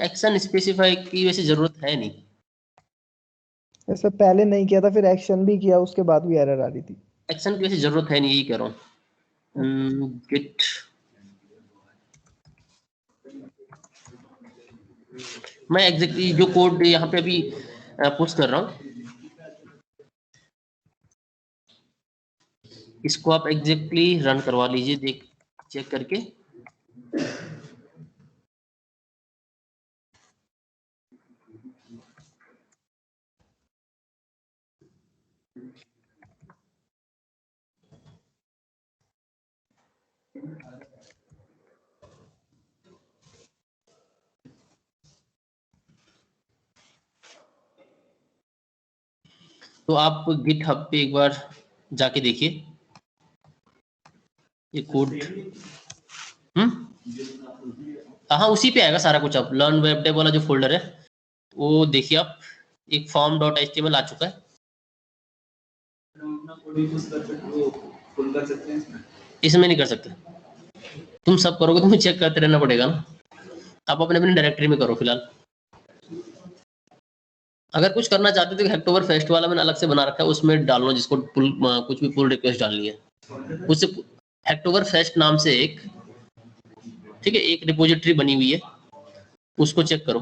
एक्शन स्पेसिफाई की वैसे जरूरत है नहीं। सर पहले नहीं किया था, फिर एक्शन भी किया, उसके बाद भी एरर आ रही थी। एक्शन की वैसे जरूरत है नहीं, यही कह रहा हूँ। गिट मैं एग्जैक्टली जो कोड यहाँ पे अभी पुश कर रहा हूँ, इसको आप एग्जैक्टली रन करवा लीजिए, देख चेक करके। तो आप गिटहब पे एक बार जाके देखिए ये कोड। हाँ उसी पे आएगा सारा कुछ। अब लर्न वेब डेव वाला जो फोल्डर है वो देखिए आप, एक form.html आ चुका है। इसमें नहीं कर सकते, तुम सब करोगे तो मुझे चेक करते रहना पड़ेगा ना। आप अपने अपने डायरेक्टरी में करो फिलहाल। अगर कुछ करना चाहते हो तो हैक्टोबर फेस्ट वाला मैंने अलग से बना रखा है, उसमें डालना जिसको पुल कुछ भी पुल रिक्वेस्ट डालनी है उससे। हैक्टोबर फेस्ट नाम से एक, ठीक है, एक रिपोजिटरी बनी हुई है, उसको चेक करो,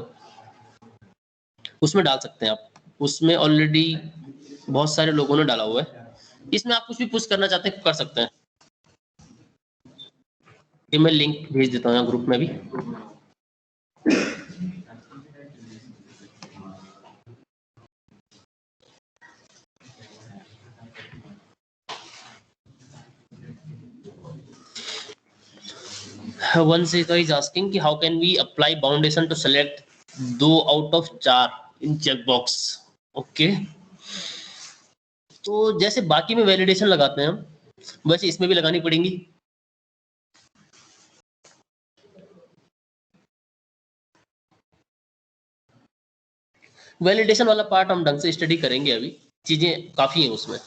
उसमें डाल सकते हैं आप। उसमें ऑलरेडी बहुत सारे लोगों ने डाला हुआ है, इसमें आप कुछ भी पुश करना चाहते हैं कर सकते हैं। ये मैं लिंक भेज देता हूँ ग्रुप में भी। One Sita is asking कि how can we apply boundation to select 2 out of 4 in checkbox? Okay, तो जैसे बाकी में वैलिडेशन लगाते हैं हम, वैसे इसमें भी लगानी पड़ेंगी। वैलिडेशन वाला पार्ट हम ढंग से स्टडी करेंगे, अभी चीजें काफी हैं उसमें।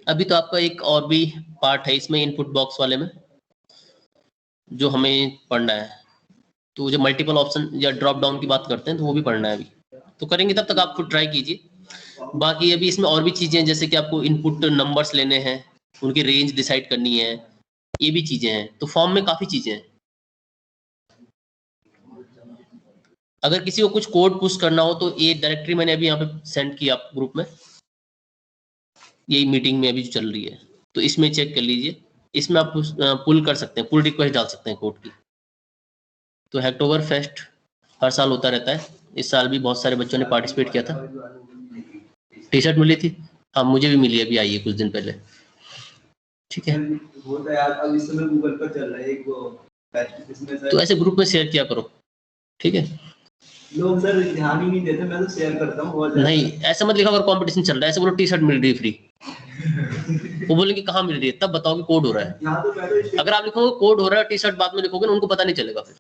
अभी तो आपका एक और भी पार्ट है इसमें, इनपुट बॉक्स वाले में जो हमें पढ़ना है। तो जब मल्टीपल ऑप्शन या ड्रॉप डाउन की बात करते हैं तो वो भी पढ़ना है अभी, तो करेंगे, तब तक आप खुद ट्राई कीजिए। बाकी अभी इसमें और भी चीजें हैं, जैसे कि आपको इनपुट नंबर्स लेने हैं, उनकी रेंज डिसाइड करनी है, ये भी चीजें हैं। तो फॉर्म में काफी चीजें हैं। अगर किसी को कुछ कोड पुश करना हो तो ये डायरेक्टरी मैंने अभी यहाँ पे सेंड किया आप ग्रुप में, यही मीटिंग में अभी जो चल रही है, तो इसमें चेक कर लीजिए। इसमें आप पुल कर सकते हैं, पुल रिक्वेस्ट डाल सकते हैं कोड की। तो हैक्टोबर फेस्ट हर साल होता रहता है, इस साल भी बहुत सारे बच्चों ने पार्टिसिपेट किया था। टी शर्ट मिली थी, हाँ मुझे भी मिली, अभी आई है कुछ दिन पहले। ठीक है, अब इस समय गूगल पर चल रहा है एक वो, तो ऐसे ग्रुप में शेयर किया करो। ठीक है, लोग सर ध्यान ही नहीं देते, मैं तो शेयर करता हूँ। नहीं ऐसा मत लिखा अगर कंपटीशन चल रहा है, ऐसे बोलो टी शर्ट मिल रही है फ्री। वो बोलेंगे कहाँ मिल रही है, तब बताओ कि कोड हो रहा है। अगर आप लिखोगे कोड हो रहा है, टी शर्ट बाद में लिखोगे ना, उनको पता नहीं चलेगा। फिर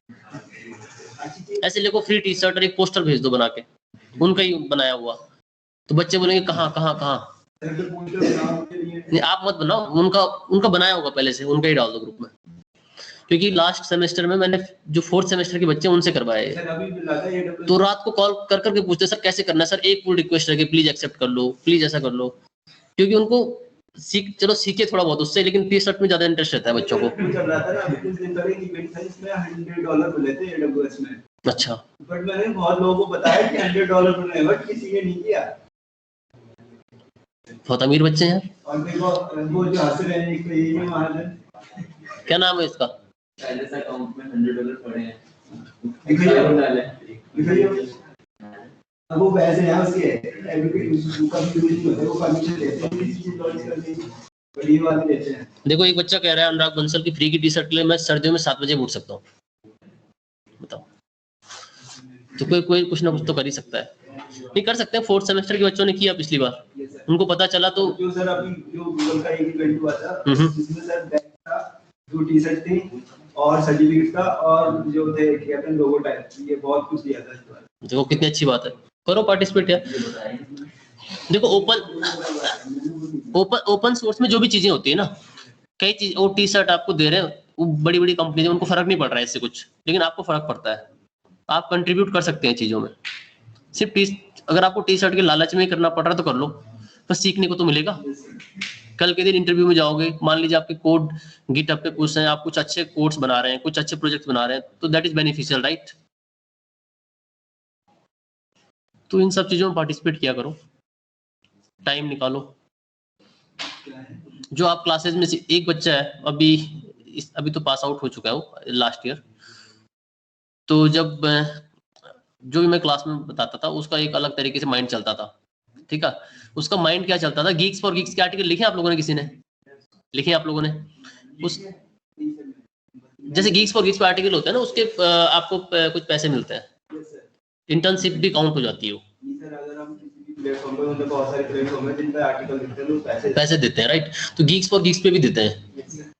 ऐसे लिखो फ्री टी शर्ट और एक पोस्टर भेज दो बना के, उनका ही बनाया हुआ, तो बच्चे बोलेंगे कहाँ कहाँ कहाँ। नहीं आप मत बनाओ, उनका बनाया होगा पहले से, उनका ही डाल दो ग्रुप में। क्योंकि लास्ट सेमेस्टर में मैंने जो 4th सेमेस्टर के बच्चे उनसे करवाए, तो रात को कॉल कर करके पूछते सर कैसे करना है, सर एक पुल रिक्वेस्ट रखे प्लीज एक्सेप्ट कर लो, प्लीज ऐसा कर लो। क्योंकि उनको चलो सीखे थोड़ा बहुत उससे, लेकिन टी शर्ट में ज्यादा इंटरेस्ट रहता है बच्चों को। $100 मिले थे AWS में। अच्छा, बट मैंने बहुत लोगों को बताया कि $100 मिले, बट किसी ने नहीं किया। बहुत अमीर बच्चे हैं। और देखो वो जो हंस रहे हैं, ये भी महाजन, क्या नाम है इसका? अकाउंट में $100 पड़े हैं, दिखाइए। अब वो पैसे हैं उसके, उसका भी यूज नहीं होता, वो परमिशन देते हैं किसी चीज लॉन्च करने की, बड़ी वाली देते हैं। देखो एक बच्चा कह रहा है अनुराग बंसल की फ्री की टी शर्ट के लिए मैं सर्दियों में 7 बजे उठ सकता हूँ, बताओ। तो कोई कुछ ना कुछ तो कर ही सकता है। नहीं कर सकते हैं, 4th सेमेस्टर के बच्चों ने किया पिछली बार, उनको पता चला। तो जो सर अभी जो गूगल का एक इवेंट हुआ था, जिसमें सर बैग था, 2 टी शर्ट थी और सर्टिफिकेट था, और जो थे कैप्टन लोगो टाइप, ये बहुत कुछ दिया था इस बार। देखो कितनी अच्छी बात है, करो पार्टिसिपेट यार। देखो ओपन सोर्स में जो भी चीजें होती है ना, कई चीज, वो टी शर्ट आपको दे रहे हैं, वो बड़ी बड़ी कंपनी, उनको फर्क नहीं पड़ रहा है इससे कुछ, लेकिन आपको फर्क पड़ता है। आप कंट्रीब्यूट कर सकते हैं चीजों में। सिर्फ अगर आपको टी शर्ट के लालच में ही करना पड़ रहा है तो कर लो, पर सीखने को तो मिलेगा। कल के दिन इंटरव्यू में जाओगे, मान लीजिए आपके कोड गिटहब पे पूछ रहे हैं, आप कुछ अच्छे कोड्स बना रहे हैं, कुछ अच्छे प्रोजेक्ट बना रहे हैं, तो दैट इज बेनिफिशियल, राइट। तो इन सब चीजों में पार्टिसिपेट किया करो, टाइम निकालो। जो आप क्लासेस में से एक बच्चा है अभी तो पास आउट हो चुका है वो लास्ट ईयर, तो जब जो भी मैं क्लास में बताता था उसका एक अलग तरीके से माइंड चलता था। ठीक है, उसका माइंड क्या चलता था, गीक्स फॉर गीक्स के आर्टिकल लिखे आप लोगों ने, किसी ने लिखे आप लोगों ने? उस जैसे गीक्स फॉर गीक्स पे आर्टिकल होता है ना, उसके आपको कुछ पैसे मिलते हैं, इंटर्नशिप भी काउंट हो जाती है वो। पैसे देते हैं, राइट। तो गीक्स फॉर गीक्स पे भी देते हैं,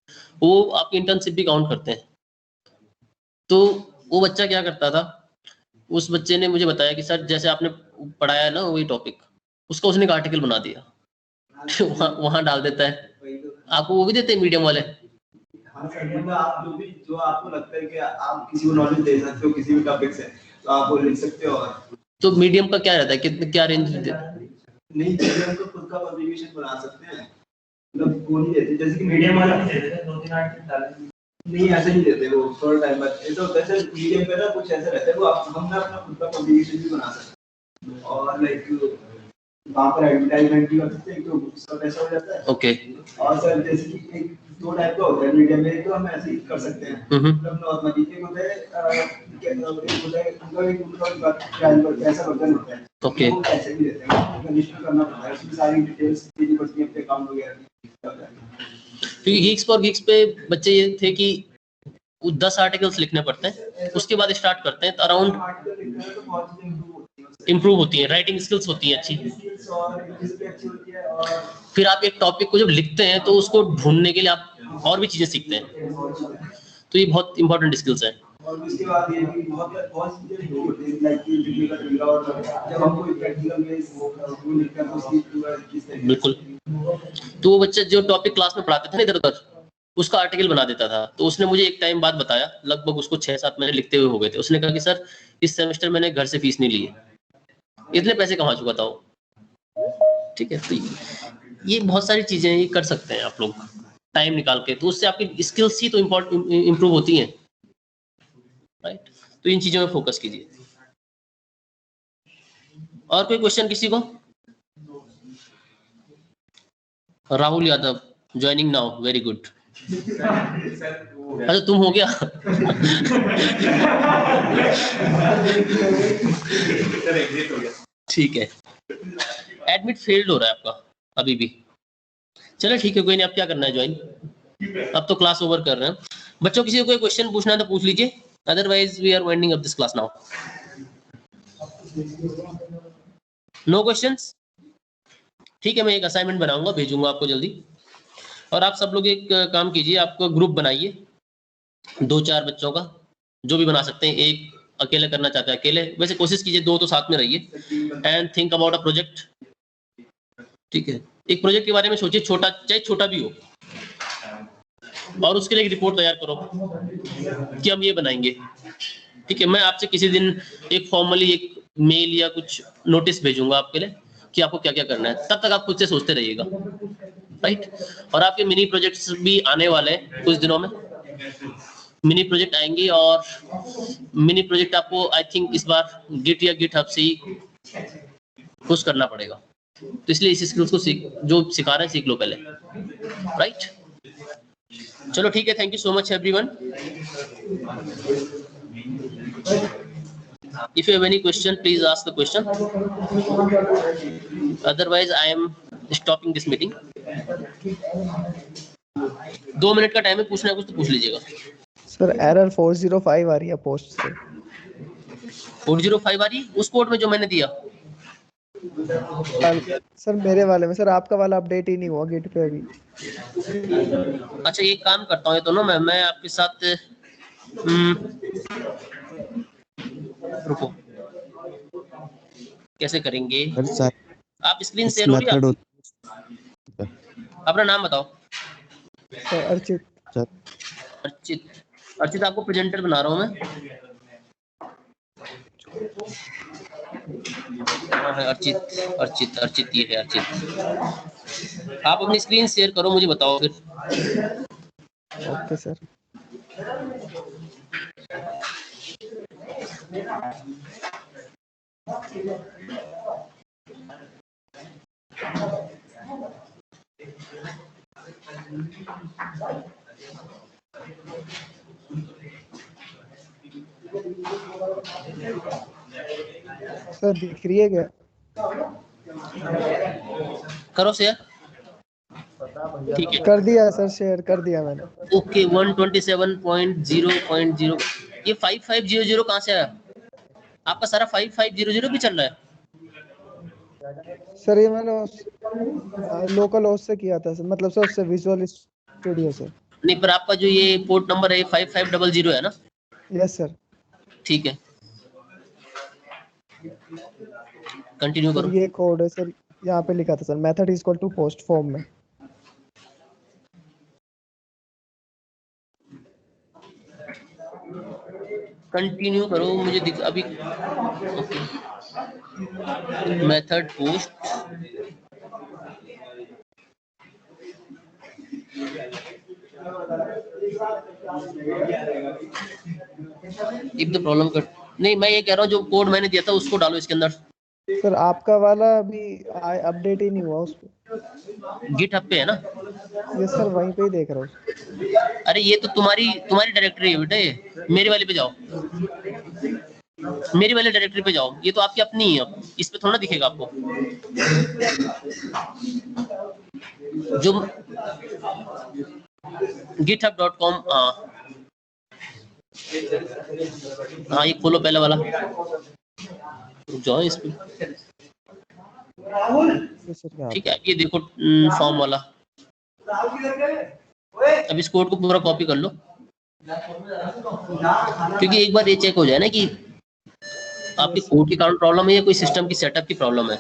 वो आपकी इंटर्नशिप भी काउंट करते हैं। तो वो बच्चा क्या करता था, उस बच्चे ने मुझे बताया कि सर जैसे आपने पढ़ाया है ना वही टॉपिक, उसका उसने एक आर्टिकल बना दिया वहां डाल देता है। आपको वो भी देते हैं मीडियम वाले? हाँ सर, मतलब आप जो आपको लगता है कि आप किसी को नॉलेज दे सकते हो किसी भी टॉपिक से, तो आप वो लिख सकते हो। तो मीडियम का क्या रहता है, कितने क्या रेंज देते हैं? नहीं, मीडियम तो खुद का पब्लिकेशन बना सकते हैं, मतलब वो नहीं देते, जैसे कि मीडियम वाला नहीं देते, 2-3 आर्टिकल डालेंगे, नहीं ऐसे नहीं देते वो, थोड़ा टाइम बाद ऐसा होता है सर। मीडियम पे ना कुछ ऐसा रहता है, वो हम ना अपना खुद का पब्लिकेशन भी बना सकते हैं, और लाइक वहाँ पर एडवर्टाइजमेंट भी कर सकते हैं, तो उसका पैसा हो जाता है। ओके। और सर जैसे कि एक 2 टाइप का होता है मीडियम में, तो हम ऐसे ही कर सकते हैं, मतलब नॉर्मली एक होता है पैसा वर्जन होता है, ओके। वो पैसे भी देते हैं, रजिस्टर करना पड़ता है, उसकी सारी डिटेल्स देनी पड़ती है, अपने अकाउंट वगैरह। क्योंकि गीक्स फॉर गीक्स पे बच्चे ये थे कि 10 आर्टिकल्स लिखने पड़ते हैं, उसके बाद स्टार्ट करते हैं, तो अराउंड इम्प्रूव होती है, राइटिंग स्किल्स होती है अच्छी। फिर आप एक टॉपिक को जब लिखते हैं तो उसको ढूंढने के लिए आप और भी चीजें सीखते हैं, तो ये बहुत इंपॉर्टेंट स्किल्स है। और उसके बाद ये भी बहुत चीजें होती हैं लाइक कि टेक्निकल तरीका और जब हम कोई प्रैक्टिकल में वो लिखते हैं तो उसकी किस तरीके बिल्कुल। तो वो बच्चे जो टॉपिक क्लास में पढ़ाते थे ना इधर उधर, उसका आर्टिकल बना देता था। तो उसने मुझे एक टाइम बाद बताया, लगभग उसको 6-7 महीने लिखते हुए हो गए थे। उसने कहा कि सर इस सेमेस्टर मैंने घर से फीस नहीं ली है, इतने पैसे कमा चुका था वो। ठीक है, तो ये बहुत सारी चीजें ये कर सकते हैं आप लोग टाइम निकाल के, तो उससे आपकी स्किल्स ही तो इम्प्रूव होती हैं, राइट। तो इन चीजों में फोकस कीजिए। और कोई क्वेश्चन किसी को? Rahul Yadav joining now, very good. अच्छा तुम हो गया। ठीक है, एडमिट फेल्ड हो रहा है आपका अभी भी। चलो ठीक है, कोई नहीं, अब क्या करना है ज्वाइन, अब तो क्लास ओवर कर रहे हैं। बच्चों किसी को कोई क्वेश्चन पूछना है तो पूछ लीजिए, otherwise we are winding up this class now. No questions? ठीक है, मैं एक असाइनमेंट बनाऊंगा, भेजूंगा आपको जल्दी। और आप सब लोग एक काम कीजिए, आपको ग्रुप बनाइए 2-4 बच्चों का, जो भी बना सकते हैं। एक अकेले करना चाहते हैं अकेले, वैसे कोशिश कीजिए 2 तो साथ में रहिए। And think about a project. ठीक है, एक प्रोजेक्ट के बारे में सोचिए, छोटा चाहे छोटा भी हो, और उसके लिए एक रिपोर्ट तैयार करो कि हम ये बनाएंगे। ठीक है, मैं आपसे किसी दिन एक फॉर्मली एक मेल या कुछ नोटिस भेजूंगा आपके लिए कि आपको क्या क्या करना है। तब तक आप खुद से सोचते रहिएगा, राइट। और आपके मिनी प्रोजेक्ट्स भी आने वाले हैं कुछ दिनों में, मिनी प्रोजेक्ट आएंगे। और मिनी प्रोजेक्ट आपको आई थिंक इस बार गिट या गिट हब से ही पुश करना पड़ेगा। तो इसलिए इस स्किल्स को जो सिखा रहे हैं सीख लो पहले, राइट। चलो ठीक है, thank you so much everyone. If you have any question, please ask the question. Otherwise, I am stopping this meeting. 2 minute का टाइम है, पूछना है कुछ तो पूछ लीजिएगा। सर एरर 405 आ रही है पोस्ट से। 405 आ रही है उस कोड में जो मैंने दिया? सर मेरे वाले में, सर आपका वाला अपडेट ही नहीं हुआ गिट पे अभी। अच्छा एक काम करता हूँ, ये दोनों मैं आपके साथ रुको, कैसे करेंगे? आप स्क्रीन शेयर हो रही है आपकी? अपना नाम बताओ। सर अर्चित। अर्चित आपको प्रेजेंटर बना रहा हूँ मैं। अर्चित ये है अर्चित। आप अपनी स्क्रीन शेयर करो, मुझे बताओ फिर। Okay sir. सर दिख रही है क्या? करो शेयर। ठीक है, कर दिया सर, शेयर कर दिया मैंने। ओके 127.0.0 ये 5500 कहाँ से आया? आपका सारा 5500 भी चल रहा है? सर ये मैंने लोकल होस्ट से किया था सर, मतलब सर उससे विजुअल स्टूडियो से। नहीं, पर आपका जो ये पोर्ट नंबर है 5500 है ना? Yes sir. ठीक है, कंटिन्यू करो। ये कोड है सर, यहाँ पे लिखा था sir method is equal to post form में। कंटिन्यू करो, मुझे दिख अभी। Okay, method post if the problem cut. नहीं, मैं ये कह रहा हूँ जो कोड मैंने दिया था उसको डालो इसके अंदर। सर आपका वाला अभी अपडेट ही नहीं हुआ उस पे। गिटहब पे है ना? यस सर, वहीं पे ही देख रहा हूँ। अरे ये तो तुम्हारी डायरेक्टरी है बेटे, मेरे वाले पे जाओ, मेरी वाले डायरेक्टरी पे जाओ। ये तो आपकी अपनी है, अब इस पे थोड़ा ना दिखेगा आपको। जो github.com, हाँ ये खोलो पहले वाला, जाओ इस पे। ठीक है, ये देखो फॉर्म वाला। अब इस कोड को पूरा कॉपी कर लो। क्योंकि एक बार ये चेक हो जाए ना कि आपके कोड के कारण प्रॉब्लम है या कोई सिस्टम की सेटअप की प्रॉब्लम है,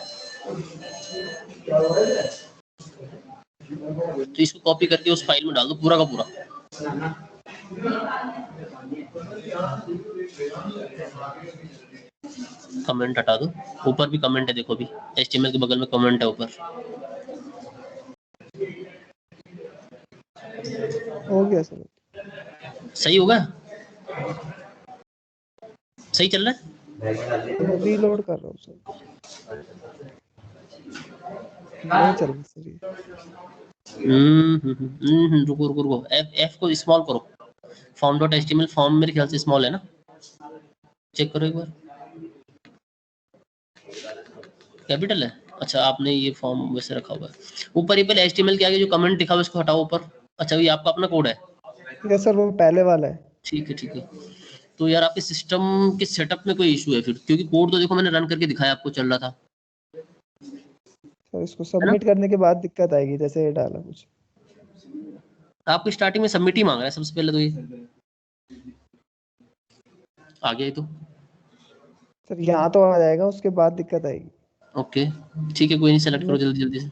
तो इसको कॉपी करके उस फाइल में डाल दो पूरा का पूरा। कमेंट हटा दो, ऊपर भी कमेंट है देखो, भी HTML के बगल में कमेंट है ऊपर। हो गया सर। सही होगा, सही चल रहा है। मैं रीलोड कर रहा हूँ सर, नहीं चल रहा सर ये। रुको रुको रुको, F को स्मॉल करो, form.html फॉर्म मेरे ख्याल से स्मॉल है ना, चेक करो एक बार। कैपिटल है, अच्छा आपने ये फॉर्म वैसे रखा हुआ है। ऊपर ये पहले HTML के आगे जो कमेंट दिखा हुआ है उसको हटाओ ऊपर। अच्छा ये आपका अपना कोड है? यस सर, वो पहले वाला है। ठीक है ठीक है। तो यार आपके सिस्टम के सेटअप में कोई इशू है फिर, क्योंकि कोड तो देखो मैंने रन करके दिखाया आपको, चल रहा था। सर इसको सबमिट करने के बाद दिक्कत आएगी, जैसे ये डाला कुछ। आपको स्टार्टिंग में सबमिट ही मांग रहा है सबसे पहले, तो ये आ गया ये तो। सर यहाँ तो आ जाएगा, उसके बाद दिक्कत आएगी। ओके ठीक है, कोई नहीं, सेलेक्ट करो जल्दी जल्दी से।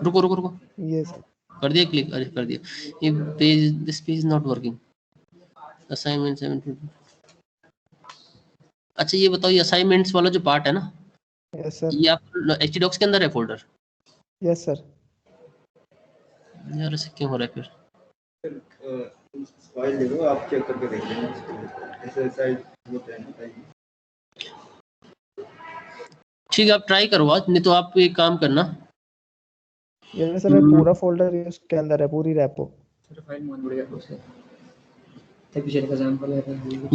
रुको रुको रुको, ये सर कर दिया क्लिक, अरे कर दिया। ये page, this page not working, assignment 7। अच्छा ये बताओ, ये असाइनमेंट्स वाला जो पार्ट है ना, यस सर। ये आप htdocs के अंदर है फोल्डर? Yes sir. यार ऐसे क्यों हो रहा है फिर? फाइल दे दो, आप चेक करके देख लेना, ऐसे साइज होता है ना। ठीक है आप ट्राई करो आज, नहीं तो आप एक काम करना। ये सर पूरा फोल्डर उसके अंदर है, पूरी रैपो। सर फाइल मान बढ़िया प्रोसेस है, पिछले का एग्जांपल है।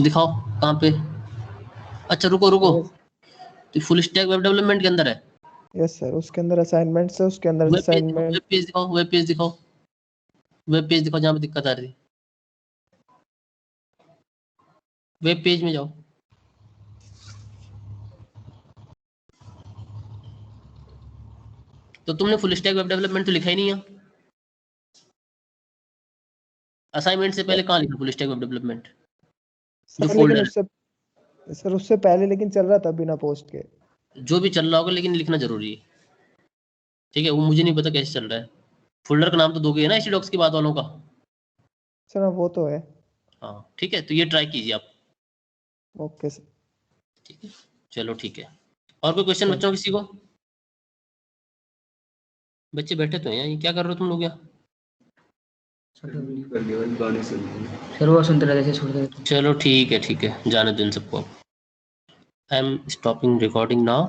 दिखाओ कहाँ पे? अच्छा रुको रुको, तो फुल स्टैक वेब डेवलपमेंट के अंदर है? यस सर, उसके अंदर असाइनमेंट्स है, उसके अंदर असाइनमेंट। वेब पेज दिखाओ, वेब पेज दिखाओ, वेब पेज दिखाओ जहाँ पे दिक्कत आ रही है, वेब पेज में जाओ। तो तुमने फुल स्टैक वेब डेवलपमेंट तो लिखा ही नहीं है, असाइनमेंट से पहले कहाँ लिखा फुल स्टैक वेब डेवलपमेंट? जो फोल्डर सर उससे पहले लेकिन चल रहा था बिना पोस्ट के। जो भी चल रहा होगा, लेकिन लिखना जरूरी है, ठीक है? वो मुझे नहीं पता कैसे चल रहा है। फोल्डर का नाम तो दोगे ना htdocs की बात वालों का? सर वो तो है। हाँ ठीक है, तो ये ट्राई कीजिए आप। Okay sir. ठीक है चलो ठीक है। और कोई क्वेश्चन बच्चों किसी को? बच्चे बैठे तो हैं यहाँ, ये क्या कर रहे हो तुम लोग यहाँ? सर वो सुनते रहते थे, छोड़ते रहते। चलो ठीक है जाने दो इन सबको। I am stopping recording now.